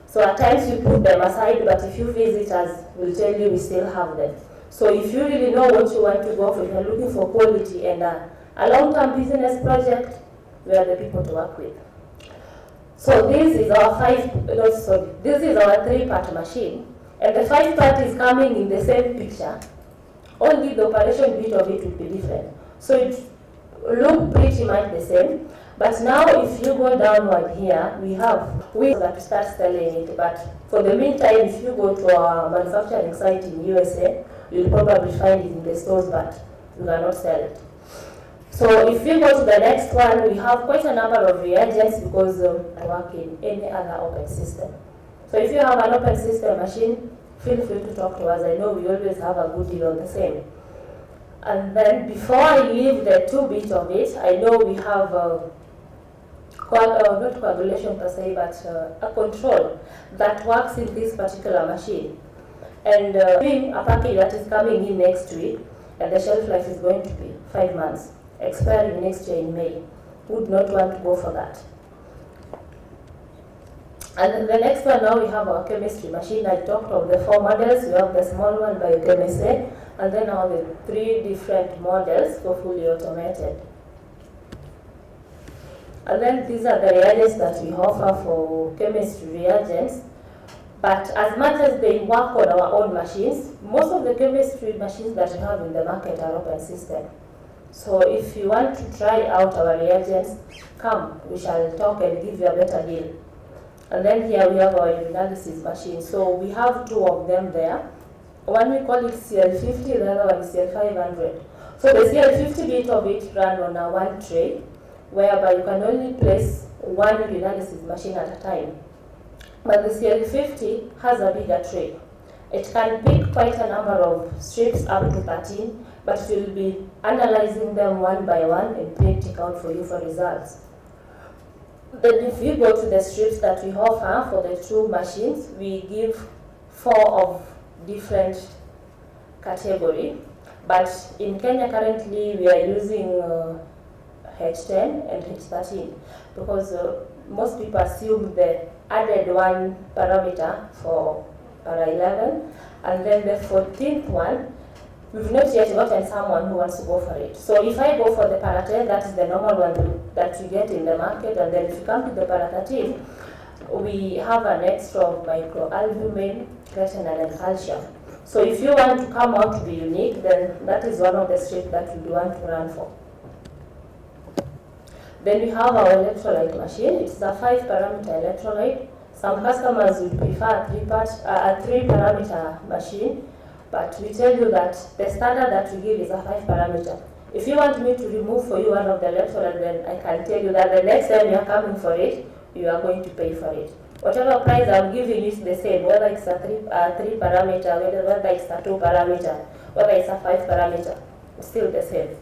So at times we put them aside, but if you visit us, we'll tell you we still have them. So if you really know what you want to go for, if you're looking for quality and a long-term business project, we are the people to work with. So this is our 3-part machine, and the 5-part is coming in the same picture. Only the operation bit of it will be different. So it look pretty much the same. But now if you go downward here, we have to start selling it. But for the meantime, if you go to our manufacturing site in USA, you'll probably find it in the stores, but we cannot sell it. So if we go to the next one, we have quite a number of reagents because I work in any other open system. So if you have an open system machine, feel free to talk to us. I know we always have a good deal on the same. And then before I leave the 2 bit of it, I know we have not coagulation per se, but a control that works in this particular machine. And doing a package that is coming in next week, and the shelf life is going to be 5 months, expiring next year in May. Would not want to go for that. And then the next one, now we have our chemistry machine. I talked of the 4 models. We have the small one by chemistry, and then now the 3 different models for fully automated. And then these are the reagents that we offer for chemistry reagents. But as much as they work on our own machines, most of the chemistry machines that we have in the market are open system. So if you want to try out our reagents, come, we shall talk and give you a better deal. And then here we have our urinalysis machine. So we have 2 of them there. One we call it CL50, the other one is CL500. So the CL50 bit of it run on a 1 tray, whereby you can only place 1 urinalysis machine at a time. But the CL50 has a bigger tray. It can pick quite a number of strips up to 13, but it will be analyzing them one by one and printing out for you for results. Then if we go to the strips that we offer for the 2 machines, we give 4 of different category. But in Kenya currently we are using H10 and H13 because most people assume the added 1 parameter for para 11, and then the 14th one, we've not yet gotten someone who wants to go for it. So if I go for the para 10, that is the normal one that you get in the market, and then if you come to the para 13, we have an extra of microalbumin, creatinine, and calcium. So if you want to come out to be unique, then that is one of the strips that you want to run for. Then we have our electrolyte machine. It's a 5-parameter electrolyte. Some customers would prefer a 3-parameter machine, but we tell you that the standard that we give is a 5-parameter. If you want me to remove for you one of the electrolytes, then I can tell you that the next time you are coming for it, you are going to pay for it. Whatever price I'm giving you is the same, whether it's a 3-parameter, whether it's a 2-parameter, whether it's a 5-parameter, it's still the same.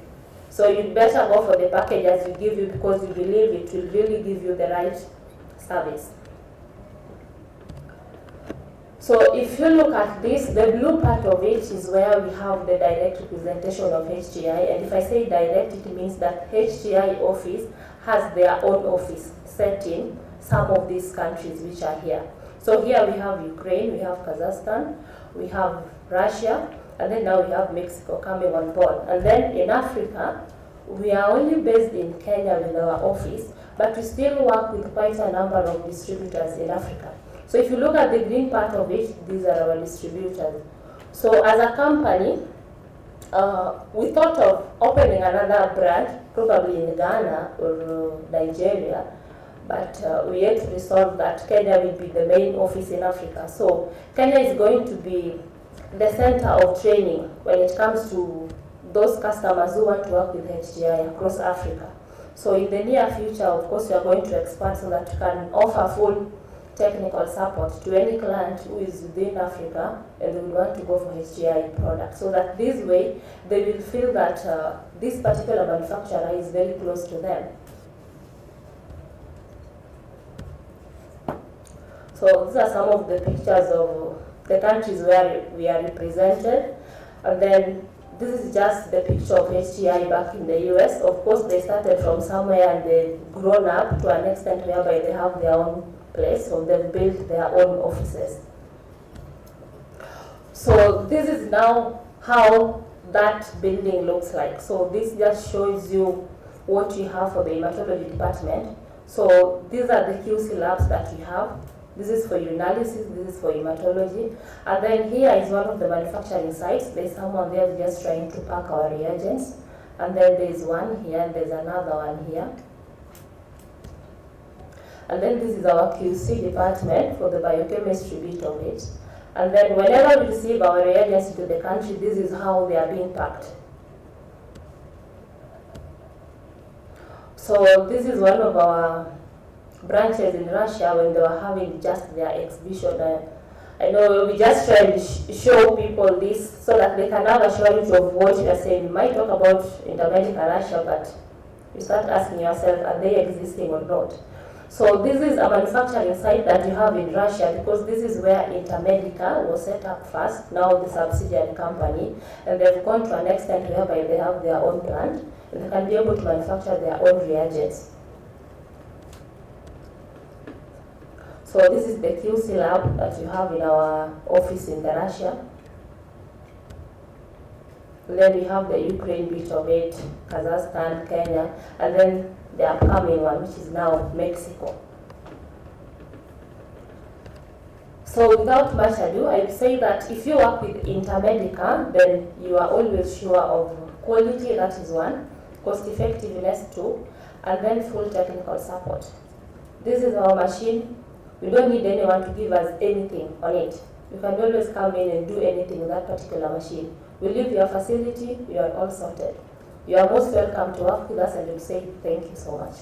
So you'd better go for the package as we give you because you believe it will really give you the right service. So if you look at this, the blue part of it is where we have the direct representation of HGI. And if I say direct, it means that HGI office has their own office set in some of these countries which are here. So here we have Ukraine, we have Kazakhstan, we have Russia, and then now we have Mexico coming on board. And then in Africa, we are only based in Kenya with our office, but we still work with quite a number of distributors in Africa. So if you look at the green part of it, these are our distributors. So as a company, we thought of opening another branch, probably in Ghana or Nigeria, but we had to resolve that Kenya will be the main office in Africa. So Kenya is going to be the center of training when it comes to those customers who want to work with HGI across Africa. So in the near future, of course, we are going to expand so that we can offer full technical support to any client who is within Africa and they will want to go for HGI products. So that this way, they will feel that this particular manufacturer is very close to them. So these are some of the pictures of the countries where we are represented. And then this is just the picture of HGI back in the US. Of course, they started from somewhere and they've grown up to an extent whereby they have their own place, so they've built their own offices. So this is now how that building looks like. So this just shows you what you have for the hematology department. So these are the QC labs that we have. This is for urinalysis, this is for hematology. And then here is one of the manufacturing sites. There's someone there just trying to pack our reagents. And then there's one here, and there's another one here. And then this is our QC department for the biochemistry bit of it. And then whenever we receive our reagents into the country, this is how they are being packed. So this is one of our branches in Russia when they were having just their exhibition. I know we just try to show people this so that they can have a surety of what we are saying. We might talk about Intermedica Russia, but you start asking yourself, are they existing or not? So this is a manufacturing site that you have in Russia, because this is where Intermedica was set up first, now the subsidiary company, and they've gone to an extent whereby they have their own plant, and they can be able to manufacture their own reagents. So this is the QC lab that you have in our office in Russia. Then we have the Ukraine bit of it, Kazakhstan, Kenya, and then the upcoming one, which is now Mexico. So without much ado, I would say that if you work with Intermedica, then you are always sure of quality, that is one, cost effectiveness two, and then full technical support. This is our machine. We don't need anyone to give us anything on it. You can always come in and do anything with that particular machine. We leave your facility, you are all sorted. You are most welcome to work with us, and we'll say thank you so much.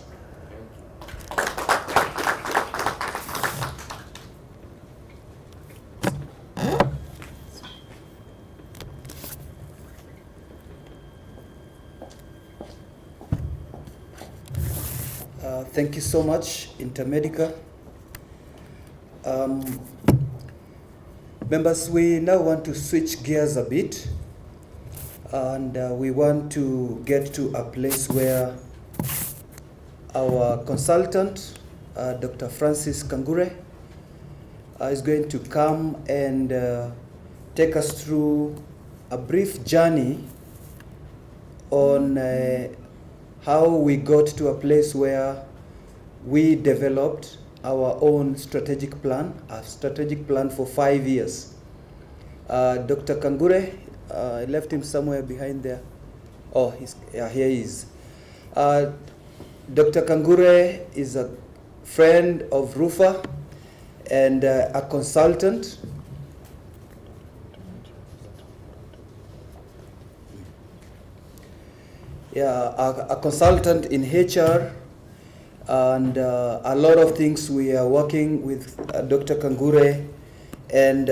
Thank you so much, Intermedica. Members, we now want to switch gears a bit, and we want to get to a place where our consultant, Dr. Francis Kangure, is going to come and take us through a brief journey on how we got to a place where we developed our own strategic plan, a strategic plan for 5 years. Dr. Kangure, I left him somewhere behind there. Oh, here he is. Dr. Kangure is a friend of RUPHA and a consultant. Yeah, a consultant in HR, and a lot of things we are working with Dr. Kangure and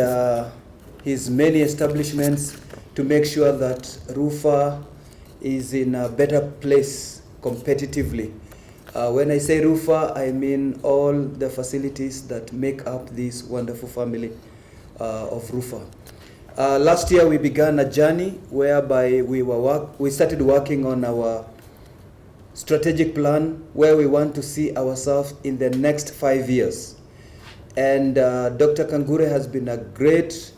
his many establishments to make sure that RUPHA is in a better place competitively. When I say RUPHA, I mean all the facilities that make up this wonderful family of RUPHA. Last year we began a journey whereby we started working on our strategic plan where we want to see ourselves in the next 5 years. And Dr. Kangure has been a great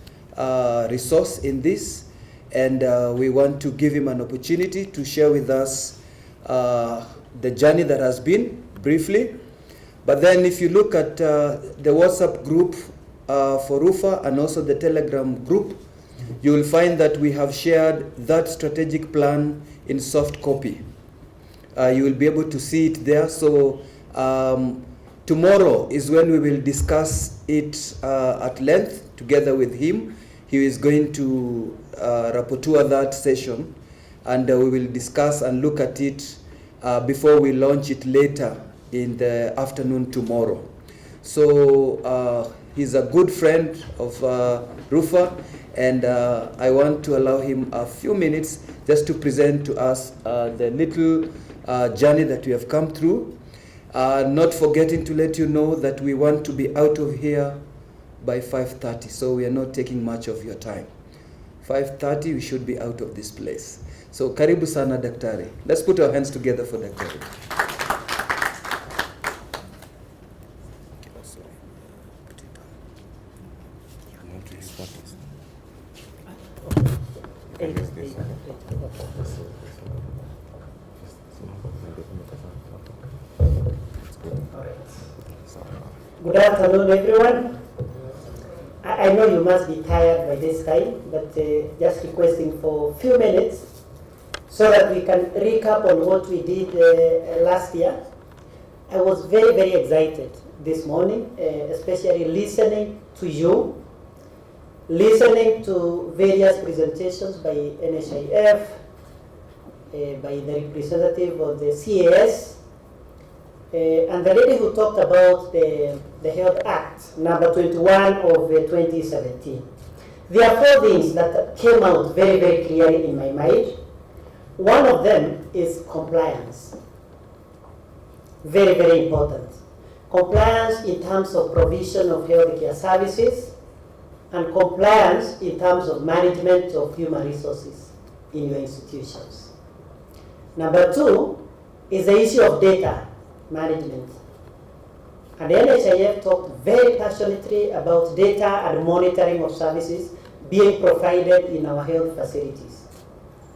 resource in this, and we want to give him an opportunity to share with us the journey that has been briefly. But then if you look at the WhatsApp group for RUPHA and also the Telegram group, you will find that we have shared that strategic plan in soft copy. You will be able to see it there. So tomorrow is when we will discuss it at length together with him. He is going to rapporteur that session, and we will discuss and look at it before we launch it later in the afternoon tomorrow. So he's a good friend of RUPHA, and I want to allow him a few minutes just to present to us the little journey that we have come through. Not forgetting to let you know that we want to be out of here by 5:30, so we are not taking much of your time. 5:30 we should be out of this place. So karibu sana daktari. Let's put our hands together for daktari. Good afternoon, everyone. I know you must be tired by this time, but just requesting for a few minutes so that we can recap on what we did last year. I was very, very excited this morning, especially listening to you, listening to various presentations by NHIF, by the representative of the CAS, and the lady who talked about the Health Act, number 21 of 2017. There are 4 things that came out very, very clearly in my mind. One of them is compliance. Very, very important. Compliance in terms of provision of healthcare services, and compliance in terms of management of human resources in your institutions. Number 2 is the issue of data management. And the NHIF talked very passionately about data and monitoring of services being provided in our health facilities.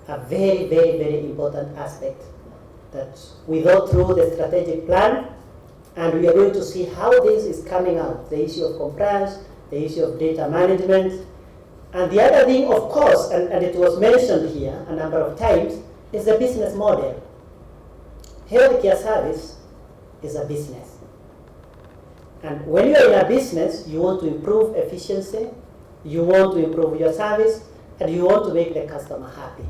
A very, very, very important aspect that we go through the strategic plan, and we are going to see how this is coming out, the issue of compliance, the issue of data management. And the other thing, of course, and it was mentioned here a number of times, is the business model. Healthcare service is a business. And when you are in a business, you want to improve efficiency, you want to improve your service, and you want to make the customer happy.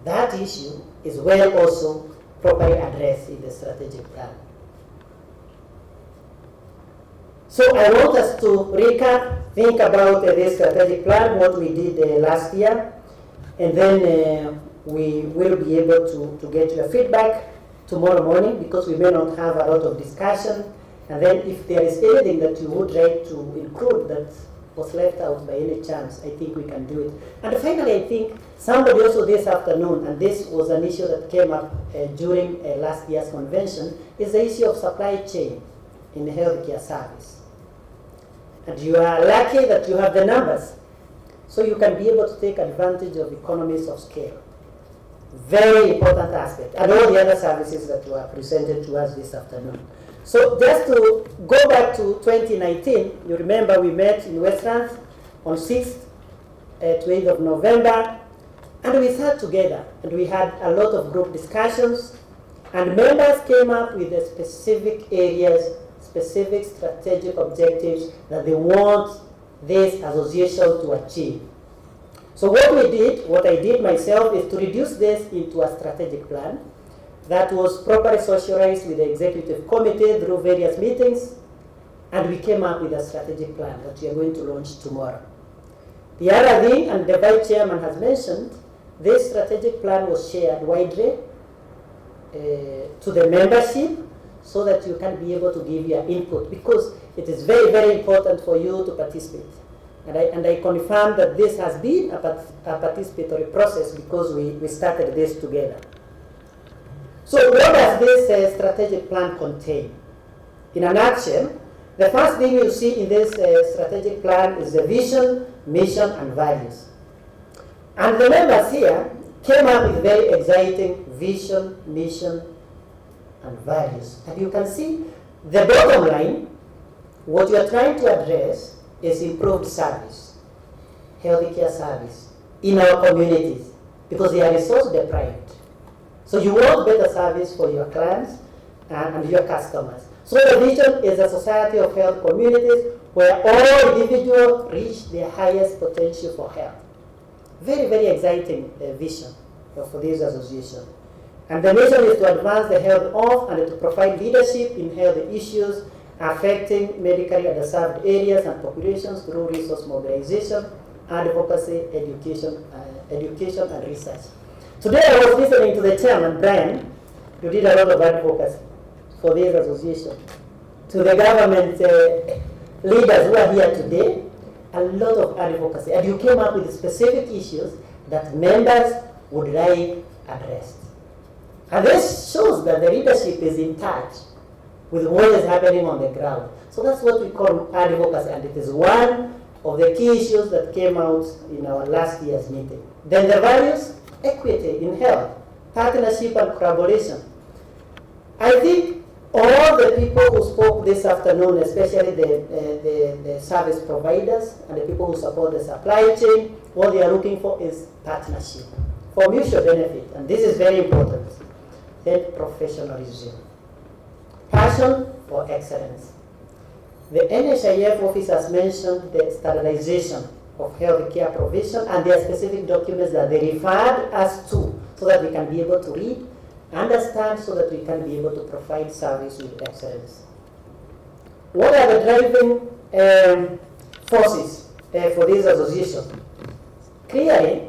That issue is well also properly addressed in the strategic plan. So I want us to recap, think about this strategic plan, what we did last year, and then we will be able to get your feedback tomorrow morning, because we may not have a lot of discussion. And then if there is anything that you would like to include that was left out by any chance, I think we can do it. And finally, I think somebody also this afternoon, and this was an issue that came up during last year's convention, is the issue of supply chain in the healthcare service. And you are lucky that you have the numbers, so you can be able to take advantage of economies of scale. Very important aspect, and all the other services that were presented to us this afternoon. So just to go back to 2019, you remember we met in Westlands on 6th to 8th of November, and we sat together and we had a lot of group discussions, and members came up with the specific areas, specific strategic objectives that they want this association to achieve. So what I did myself is to reduce this into a strategic plan that was properly socialized with the executive committee through various meetings, and we came up with a strategic plan that we are going to launch tomorrow. The other thing, and the vice chairman has mentioned, this strategic plan was shared widely to the membership so that you can be able to give your input, because it is very, very important for you to participate. And I confirm that this has been a participatory process because we started this together. So what does this strategic plan contain? In a nutshell, the first thing you see in this strategic plan is the vision, mission, and values. And the members here came up with very exciting vision, mission, and values. And you can see the bottom line, what you are trying to address is improved service, healthcare service in our communities, because they are resource deprived. So you want better service for your clients and your customers. So the vision is a society of health communities where all individuals reach their highest potential for health. Very, very exciting vision for this association. And the mission is to advance the health of and to provide leadership in health issues affecting medically underserved areas and populations through resource mobilization, advocacy, education and research. Today I was listening to the chairman, Brian. You did a lot of advocacy for this association. To the government leaders who are here today, a lot of advocacy. And you came up with specific issues that members would like addressed. And this shows that the leadership is in touch with what is happening on the ground. So that's what we call advocacy, and it is one of the key issues that came out in our last year's meeting. Then the values, equity in health, partnership and collaboration. I think all the people who spoke this afternoon, especially the service providers and the people who support the supply chain, what they are looking for is partnership for mutual benefit, and this is very important. Then professionalism. Passion for excellence. The NHIF office has mentioned the standardization of healthcare provision, and there are specific documents that they referred us to so that we can be able to read understand so that we can be able to provide service with excellence. What are the driving forces for this association? Clearly,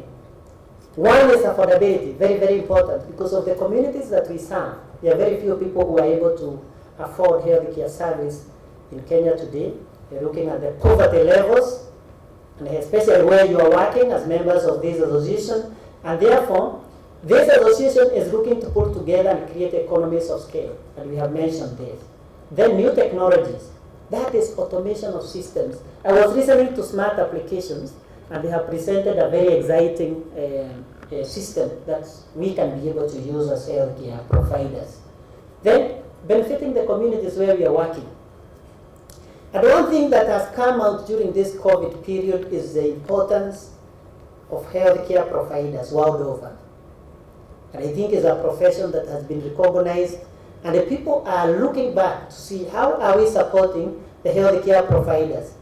one is affordability, very, very important, because of the communities that we serve. There are very few people who are able to afford healthcare service in Kenya today. We're looking at the poverty levels, and especially where you are working as members of this association, and therefore, this association is looking to put together and create economies of scale, and we have mentioned this. Then new technologies, that is automation of systems. I was listening to smart applications, and they have presented a very exciting system that we can be able to use as healthcare providers. Then, benefiting the communities where we are working. And one thing that has come out during this COVID period is the importance of healthcare providers world over. And I think it's a profession that has been recognized, and the people are looking back to see how are we supporting the healthcare providers.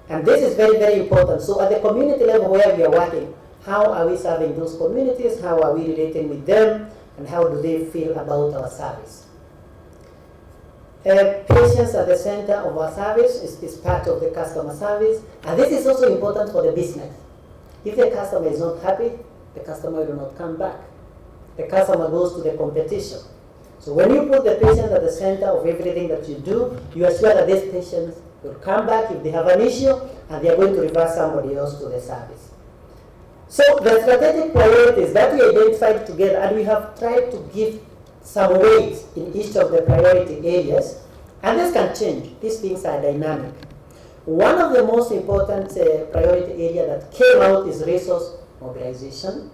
And this is very, very important. So at the community level where we are working, how are we serving those communities? How are we relating with them? And how do they feel about our service? Patients at the center of our service is part of the customer service. And this is also important for the business. If the customer is not happy, the customer will not come back. The customer goes to the competition. So when you put the patient at the center of everything that you do, you assure that these patients will come back if they have an issue, and they are going to refer somebody else to the service. So the strategic priorities that we identified together, and we have tried to give some weight in each of the priority areas, and this can change. These things are dynamic. One of the most important priority area that came out is resource mobilization.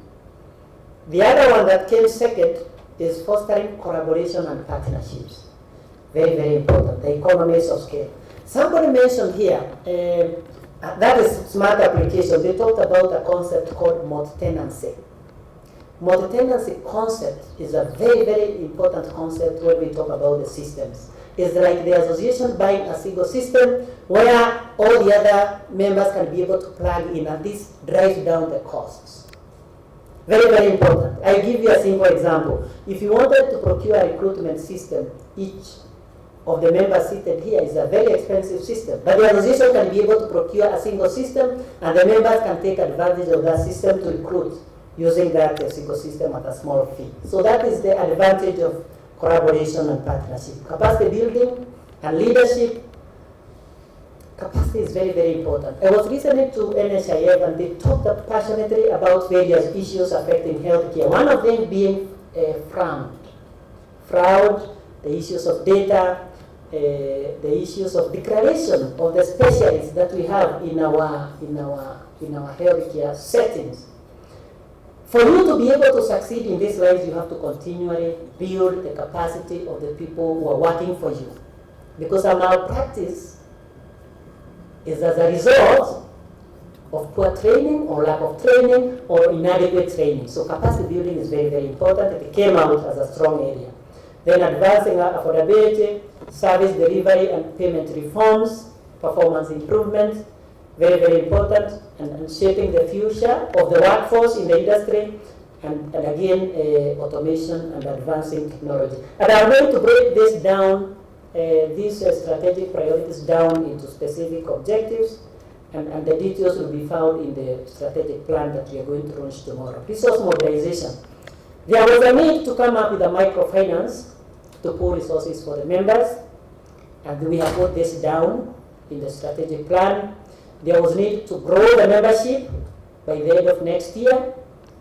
The other one that came second is fostering collaboration and partnerships. Very, very important, the economies of scale. Somebody mentioned here, that is smart application. They talked about a concept called multi-tenancy. Multi-tenancy concept is a very, very important concept when we talk about the systems. It's like the association buying a single system where all the other members can be able to plug in, and this drives down the costs. Very, very important. I'll give you a simple example. If you wanted to procure a recruitment system, each of the members seated here is a very expensive system. But the association can be able to procure a single system, and the members can take advantage of that system to recruit using that single system at a small fee. So that is the advantage of collaboration and partnership. Capacity building and leadership. Capacity is very, very important. I was listening to NHIF, and they talked passionately about various issues affecting healthcare. One of them being fraud, the issues of data, the issues of declaration of the specialists that we have in our healthcare settings. For you to be able to succeed in these lines, you have to continually build the capacity of the people who are working for you, because a malpractice is as a result of poor training or lack of training or inadequate training. So capacity building is very, very important. It came out as a strong area. Then advancing affordability, service delivery and payment reforms, performance improvement, very, very important, and shaping the future of the workforce in the industry, and again, automation and advancing technology. And I'm going to break this down, these strategic priorities down into specific objectives, and the details will be found in the strategic plan that we are going to launch tomorrow. Resource mobilization. There was a need to come up with a microfinance to pool resources for the members, and we have put this down in the strategic plan. There was need to grow the membership by the end of next year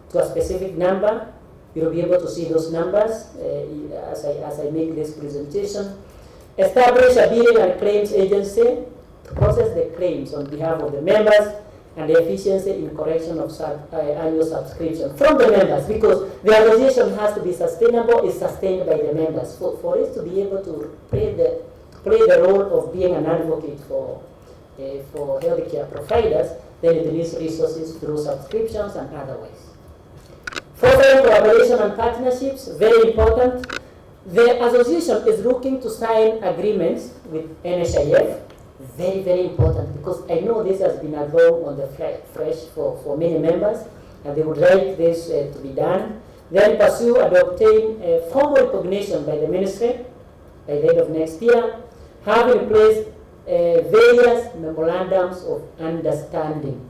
to a specific number. You'll be able to see those numbers as I make this presentation. Establish a billing and claims agency to process the claims on behalf of the members, and the efficiency in collection of annual subscription from the members, because the association has to be sustainable, is sustained by the members. For it to be able to play the role of being an advocate for healthcare providers, then it needs resources through subscriptions and other ways. Fostering collaboration and partnerships, very important. The association is looking to sign agreements with NHIF. Very, very important, because I know this has been a goal on the fresh for many members, and they would like this to be done. Then pursue and obtain a formal recognition by the ministry by the end of next year. Have in place various memorandums of understanding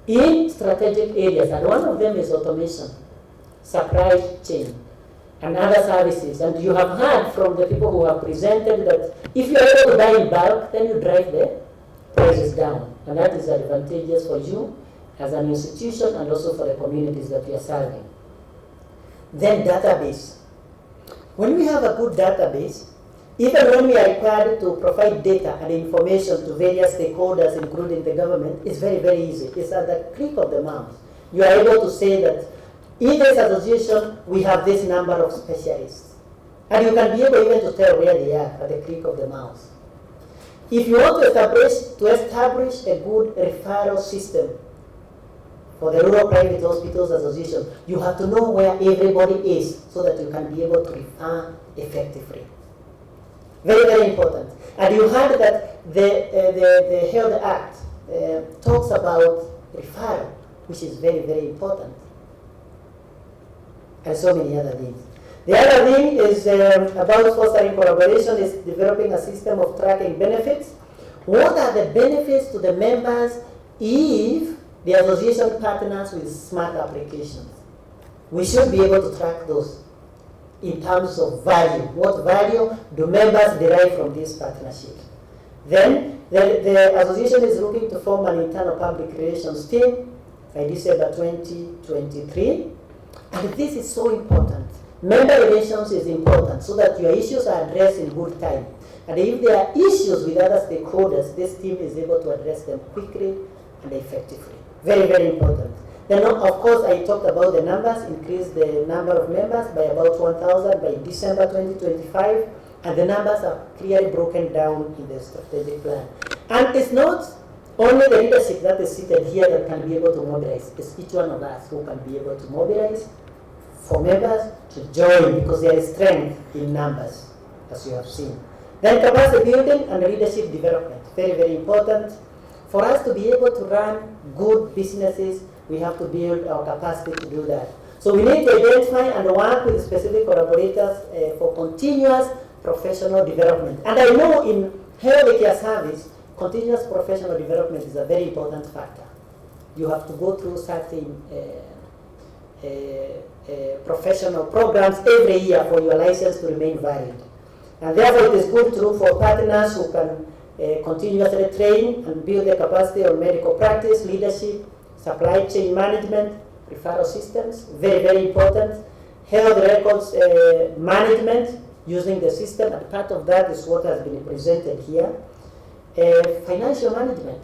in strategic areas, and one of them is automation, supply chain, and other services. And you have heard from the people who have presented that if you are able to buy in bulk, then you drive the prices down, and that is advantageous for you as an institution and also for the communities that you are serving. Then database. When we have a good database, even when we are required to provide data and information to various stakeholders, including the government, it's very, very easy. It's at the click of the mouse. You are able to say that in this association, we have this number of specialists. And you can be able even to tell where they are at the click of the mouse. If you want to establish a good referral system for the Rural Private Hospitals Association, you have to know where everybody is so that you can be able to refer effectively. Very, very important. And you heard that the Health Act talks about referral, which is very, very important. And so many other things. The other thing is about fostering collaboration, is developing a system of tracking benefits. What are the benefits to the members if the association partners with smart applications? We should be able to track those in terms of value. What value do members derive from this partnership? Then the association is looking to form an internal public relations team by December 2023. And this is so important. Member relations is important so that your issues are addressed in good time. And if there are issues with other stakeholders, this team is able to address them quickly and effectively. Very, very important. Then, of course, I talked about the numbers, increase the number of members by about 1,000 by December 2025, and the numbers are clearly broken down in the strategic plan. And it's not only the leadership that is seated here that can be able to mobilize. It's each one of us who can be able to mobilize for members to join, because there is strength in numbers, as you have seen. Then capacity building and leadership development, very, very important. For us to be able to run good businesses, we have to build our capacity to do that. So we need to identify and work with specific collaborators for continuous professional development. And I know in healthcare service, continuous professional development is a very important factor. You have to go through certain professional programs every year for your license to remain valid. And therefore it is good to look for partners who can continuously train and build the capacity on medical practice, leadership, supply chain management, referral systems, very, very important. Health records management using the system, and part of that is what has been presented here. Financial management.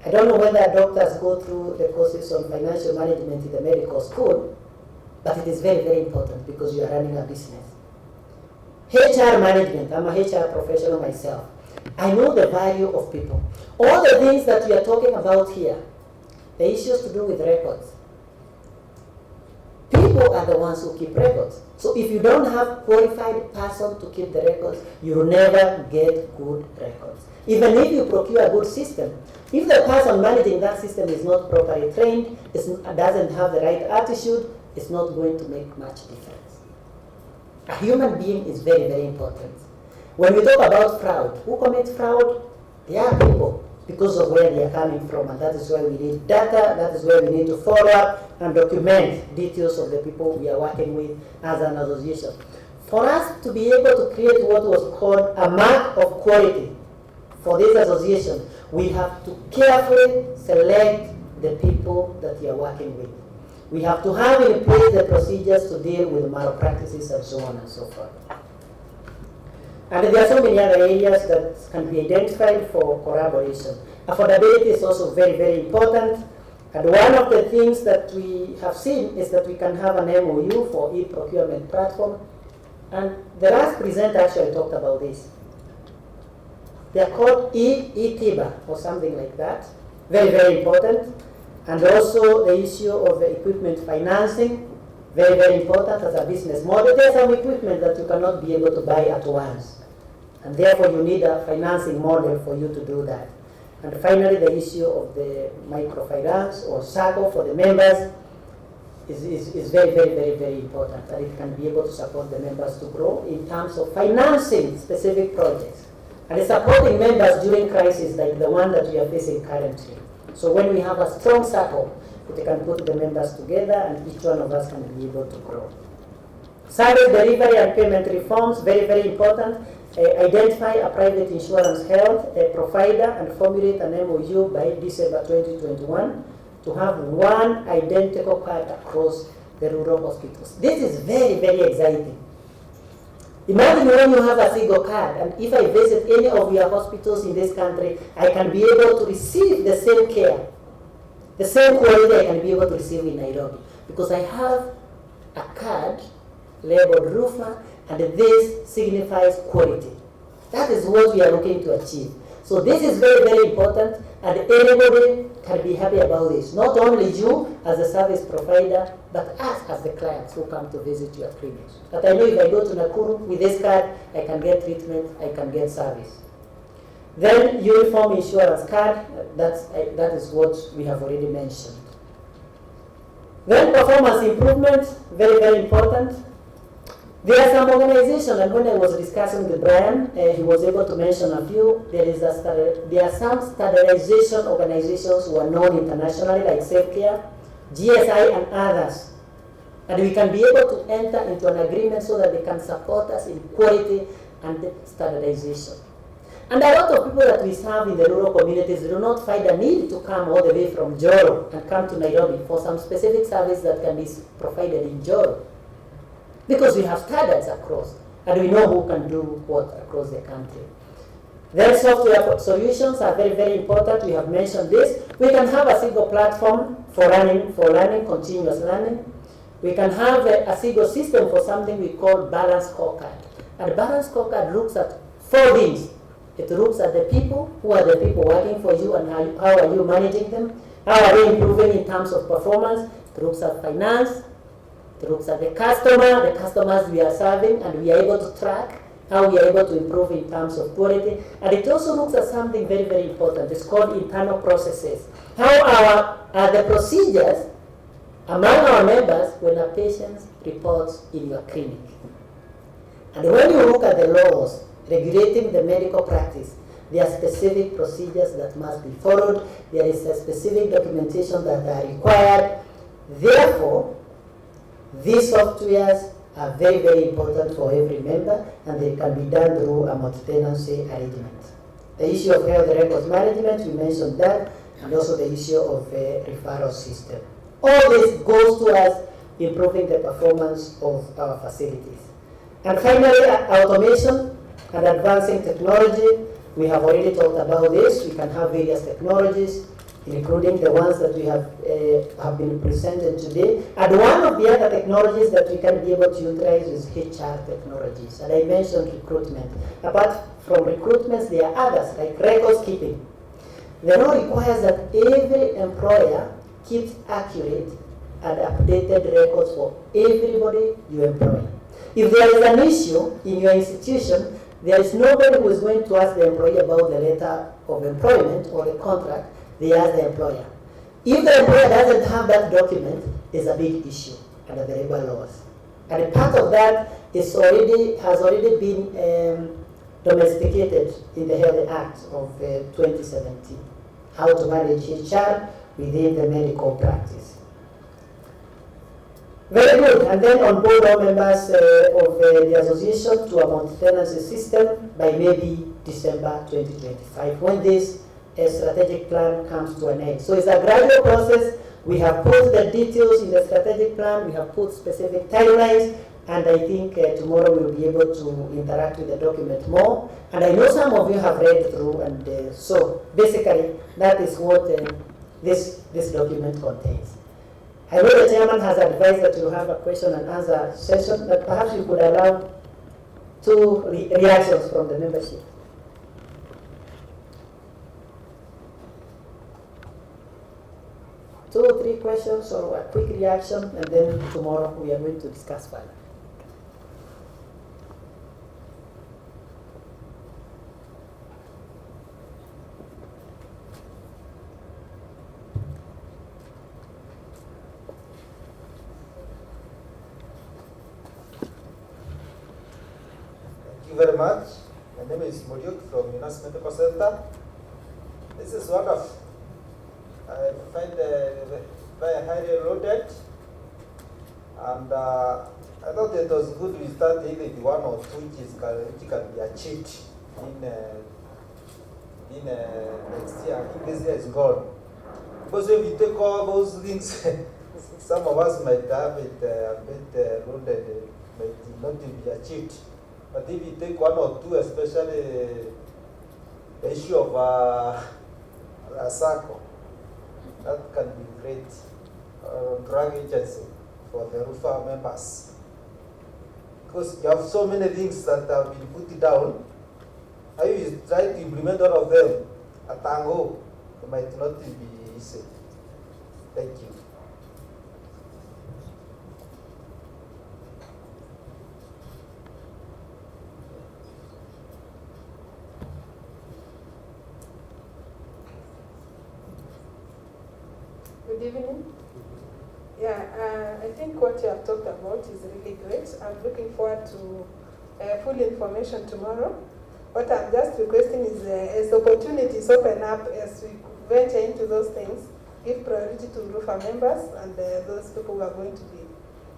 I don't know whether doctors go through the courses on financial management in the medical school, but it is very, very important because you are running a business. HR management, I'm a HR professional myself. I know the value of people. All the things that we are talking about here, the issues to do with records. People are the ones who keep records. So if you don't have qualified person to keep the records, you will never get good records. Even if you procure a good system, if the person managing that system is not properly trained, doesn't have the right attitude, it's not going to make much difference. A human being is very, very important. When we talk about fraud, who commits fraud? They are people, because of where they are coming from, and that is why we need data, that is why we need to follow up and document details of the people we are working with as an association. For us to be able to create what was called a mark of quality for this association, we have to carefully select the people that we are working with. We have to have in place the procedures to deal with malpractices and so on and so forth. And there are so many other areas that can be identified for collaboration. Affordability is also very, very important. And one of the things that we have seen is that we can have an MOU for e-procurement platform. And the last presenter actually talked about this. They are called e-TIBA or something like that. Very, very important. And also the issue of the equipment financing, very, very important as a business model. There's some equipment that you cannot be able to buy at once. And therefore you need a financing model for you to do that. And finally, the issue of the microfinance or SACCO for the members. is very, very, very, very important, and it can be able to support the members to grow in terms of financing specific projects and supporting members during crises like the one that we are facing currently. So when we have a strong circle, it can put the members together and each one of us can be able to grow. Service delivery and payment reforms, very, very important. Identify a private insurance health provider and formulate an MOU by December 2021 to have one identical card across the rural hospitals. This is very, very exciting. Imagine when you have a single card, and if I visit any of your hospitals in this country, I can be able to receive the same care, the same quality I can be able to receive in Nairobi, because I have a card labeled RUPHA, and this signifies quality. That is what we are looking to achieve. So this is very, very important, and anybody can be happy about this. Not only you as a service provider, but us as the clients who come to visit your clinics. But I know if I go to Nakuru with this card, I can get treatment, I can get service. Then uniform insurance card, that is what we have already mentioned. Then performance improvement, very, very important. There are some organizations, and when I was discussing with Brian, he was able to mention a few. There are some standardization organizations who are known internationally, like SafeCare, GSI, and others. And we can be able to enter into an agreement so that they can support us in quality and standardization. And a lot of people that we serve in the rural communities do not find a need to come all the way from Joro and come to Nairobi for some specific service that can be provided in Joro. Because we have standards across, and we know who can do what across the country. Then software solutions are very, very important. We have mentioned this. We can have a single platform for learning, continuous learning. We can have a single system for something we call balanced scorecard. And balanced scorecard looks at 4 things. It looks at the people, who are the people working for you, and how are you managing them? How are they improving in terms of performance? It looks at finance. It looks at the customers we are serving, and we are able to track how we are able to improve in terms of quality. And it also looks at something very, very important. It's called internal processes. How are the procedures among our members when a patient reports in your clinic? And when you look at the laws regulating the medical practice, there are specific procedures that must be followed. There is a specific documentation that are required. Therefore, these softwares are very, very important for every member, and they can be done through a multi-tenancy arrangement. The issue of health records management, we mentioned that, and also the issue of a referral system. All this goes towards improving the performance of our facilities. And finally, automation and advancing technology. We have already talked about this. We can have various technologies, including the ones that we have been presented today. And one of the other technologies that we can be able to utilize is HR technologies. And I mentioned recruitment. Apart from recruitments, there are others, like records keeping. The law requires that every employer keeps accurate and updated records for everybody you employ. If there is an issue in your institution, there is nobody who is going to ask the employee about the letter of employment or the contract. They ask the employer. If the employer doesn't have that document, there's a big issue under the labor laws. And part of that has already been domesticated in the Health Act of 2017. How to manage HR within the medical practice. Very good. And then on board all members of the association to a multi-tenancy system by maybe December 2025, when this strategic plan comes to an end. So it's a gradual process. We have put the details in the strategic plan. We have put specific timelines. And I think tomorrow we'll be able to interact with the document more. And I know some of you have read through. And so basically, that is what this document contains. I know the chairman has advised that you have a question and answer session, but perhaps you could allow 2 reactions from the membership. 2 or 3 questions or a quick reaction, and then tomorrow we are going to discuss further. you very much. My name is Muriuk from Unas Medical Center. This is wonderful. I find very highly loaded, and I thought it was good we started with one or two which can be achieved in next year. I think this year is gone. Because if you take all those things, some of us might have it a bit loaded, might not be achieved. But if you take one or two, especially the issue of a circle, that can be great drug agency for the RUPHA members. Because you have so many things that have been put down. How you try to implement all of them at tango, it might not be easy. Thank you. Good evening. Yeah, I think what you have talked about is really great. I'm looking forward to full information tomorrow. What I'm just requesting is as opportunities open up, as we venture into those things, give priority to RUPHA members and those people who are going to be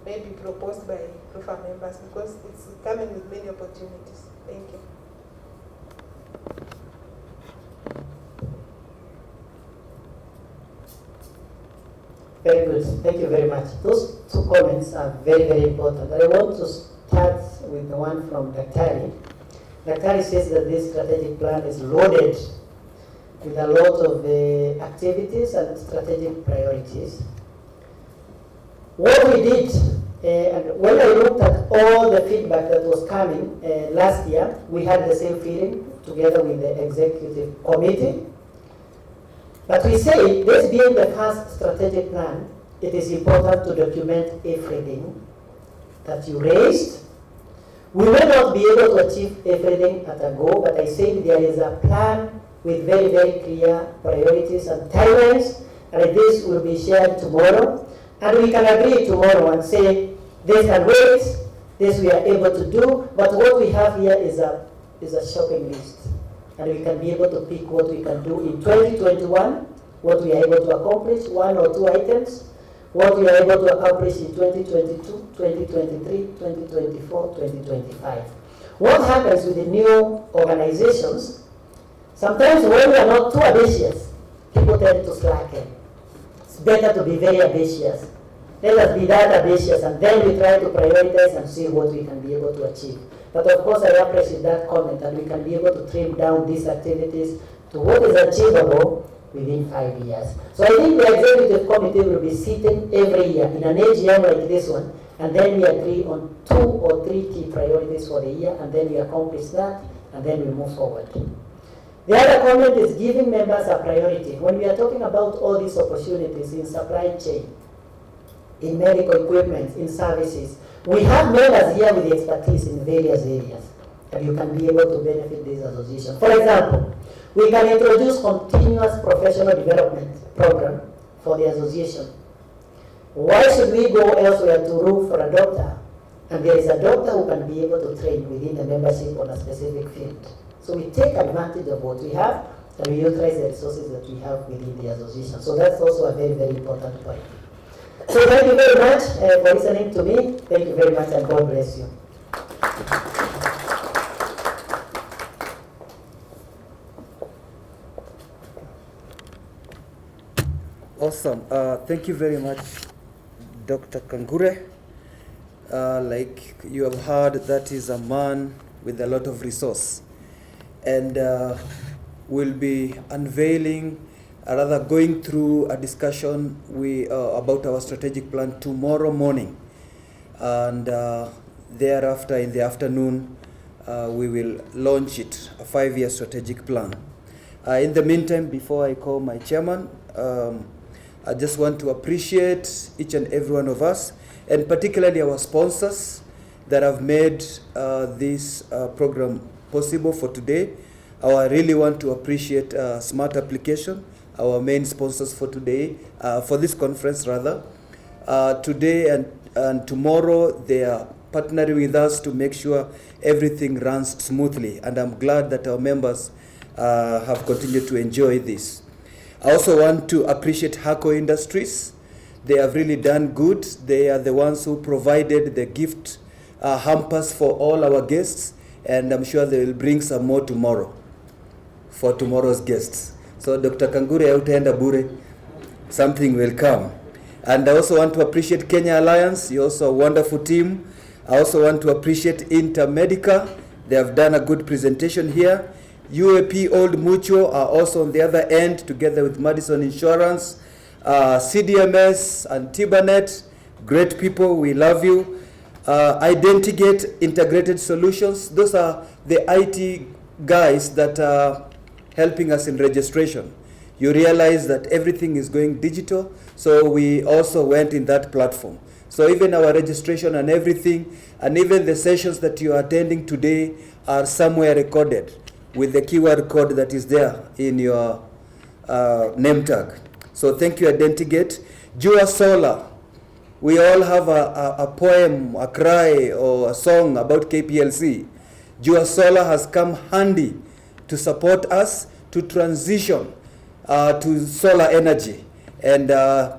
maybe proposed by RUPHA members, because it's coming with many opportunities. Thank you. Very good. Thank you very much. Those two comments are very, very important. I want to start with the one from Daktari. Daktari says that this strategic plan is loaded with a lot of activities and strategic priorities. What we did, and when I looked at all the feedback that was coming last year, we had the same feeling together with the executive committee. But we say, this being the first strategic plan, it is important to document everything that you raised. We may not be able to achieve everything at a go, but I say there is a plan with very, very clear priorities and timelines, and this will be shared tomorrow. And we can agree tomorrow and say, this can wait, this we are able to do, but what we have here is a shopping list. And we can be able to pick what we can do in 2021, what we are able to accomplish, one or two items, what we are able to accomplish in 2022, 2023, 2024, 2025. What happens with the new organizations, sometimes when we are not too ambitious, people tend to slacken. It's better to be very ambitious. Let us be that ambitious, and then we try to prioritize and see what we can be able to achieve. But of course, I appreciate that comment, that we can be able to trim down these activities to what is achievable within 5 years. So I think the executive committee will be sitting every year in an AGM like this one, and then we agree on 2 or 3 key priorities for the year, and then we accomplish that, and then we move forward. The other comment is giving members a priority. When we are talking about all these opportunities in supply chain, in medical equipment, in services, we have members here with expertise in various areas, and you can be able to benefit this association. For example, we can introduce continuous professional development program for the association. Why should we go elsewhere to look for a doctor? And there is a doctor who can be able to train within the membership on a specific field. So we take advantage of what we have, and we utilize the resources that we have within the association. So that's also a very, very important point. So thank you very much for listening to me. Thank you very much, and God bless you. Awesome. Thank you very much, Dr. Kangure. Like you have heard, that is a man with a lot of resource, and we'll be unveiling, rather going through a discussion about our strategic plan tomorrow morning, and thereafter in the afternoon we will launch it, a 5-year strategic plan. In the meantime, before I call my chairman, I just want to appreciate each and every one of us, and particularly our sponsors that have made this program possible for today. I really want to appreciate Smart Application, our main sponsors for today, for this conference rather. Today and tomorrow, they are partnering with us to make sure everything runs smoothly. And I'm glad that our members have continued to enjoy this. I also want to appreciate Hako Industries. They have really done good. They are the ones who provided the gift hampers for all our guests, and I'm sure they will bring some more tomorrow for tomorrow's guests. So Dr. Kangure hautaenda bure, something will come. And I also want to appreciate Kenya Alliance. You're also a wonderful team. I also want to appreciate Intermedica. They have done a good presentation here. UAP Old Mutual are also on the other end together with Madison Insurance. CDMS and Tibanet, great people, we love you. Identigate Integrated Solutions, those are the IT guys that are helping us in registration. You realize that everything is going digital, so we also went in that platform. So even our registration and everything, and even the sessions that you are attending today are somewhere recorded with the keyword code that is there in your name tag. So thank you, Identigate. Jua Solar, we all have a poem, a cry, or a song about KPLC. Jua Solar has come handy to support us to transition to solar energy. And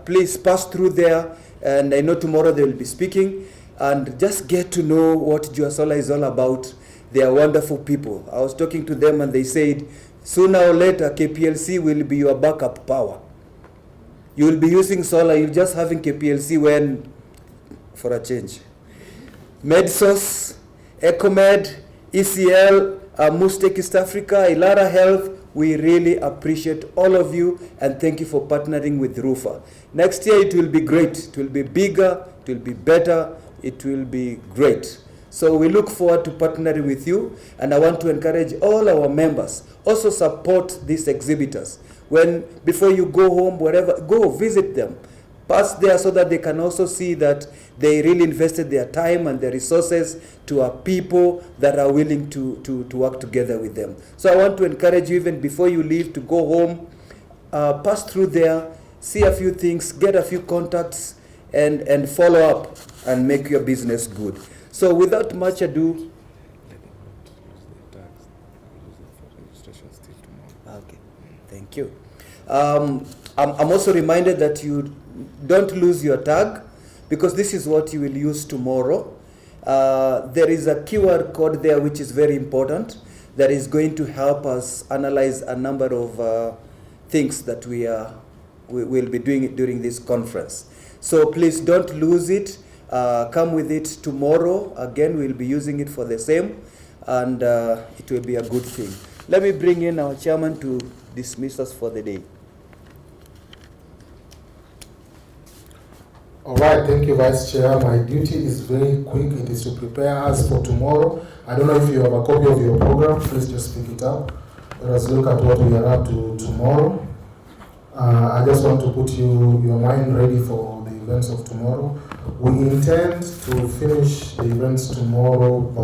please pass through there, and I know tomorrow they will be speaking, and just get to know what Jua Solar is all about. They are wonderful people. I was talking to them and they said, sooner or later KPLC will be your backup power. You will be using solar, you're just having KPLC when, for a change. MedSource, EcoMed, ECL, Mustec East Africa, Ilara Health, we really appreciate all of you and thank you for partnering with RUPHA. Next year it will be great, it will be bigger, it will be better, it will be great. So we look forward to partnering with you, and I want to encourage all our members, also support these exhibitors. Before you go home, wherever, go visit them. Pass there so that they can also see that they really invested their time and their resources to our people that are willing to work together with them. So I want to encourage you, even before you leave, to go home, pass through there, see a few things, get a few contacts, and follow up and make your business good. So without much ado, okay, thank you. I'm also reminded that you don't lose your tag, because this is what you will use tomorrow. There is a QR code there which is very important, that is going to help us analyze a number of things that we will be doing during this conference. So please don't lose it. Come with it tomorrow. Again, we'll be using it for the same, and it will be a good thing. Let me bring in our chairman to dismiss us for the day. All right, thank you, Vice Chair. My duty is very quick. It is to prepare us for tomorrow. I don't know if you have a copy of your program. Please just pick it up. Let us look at what we are up to tomorrow. I just want to put your mind ready for the events of tomorrow. We intend to finish the events tomorrow by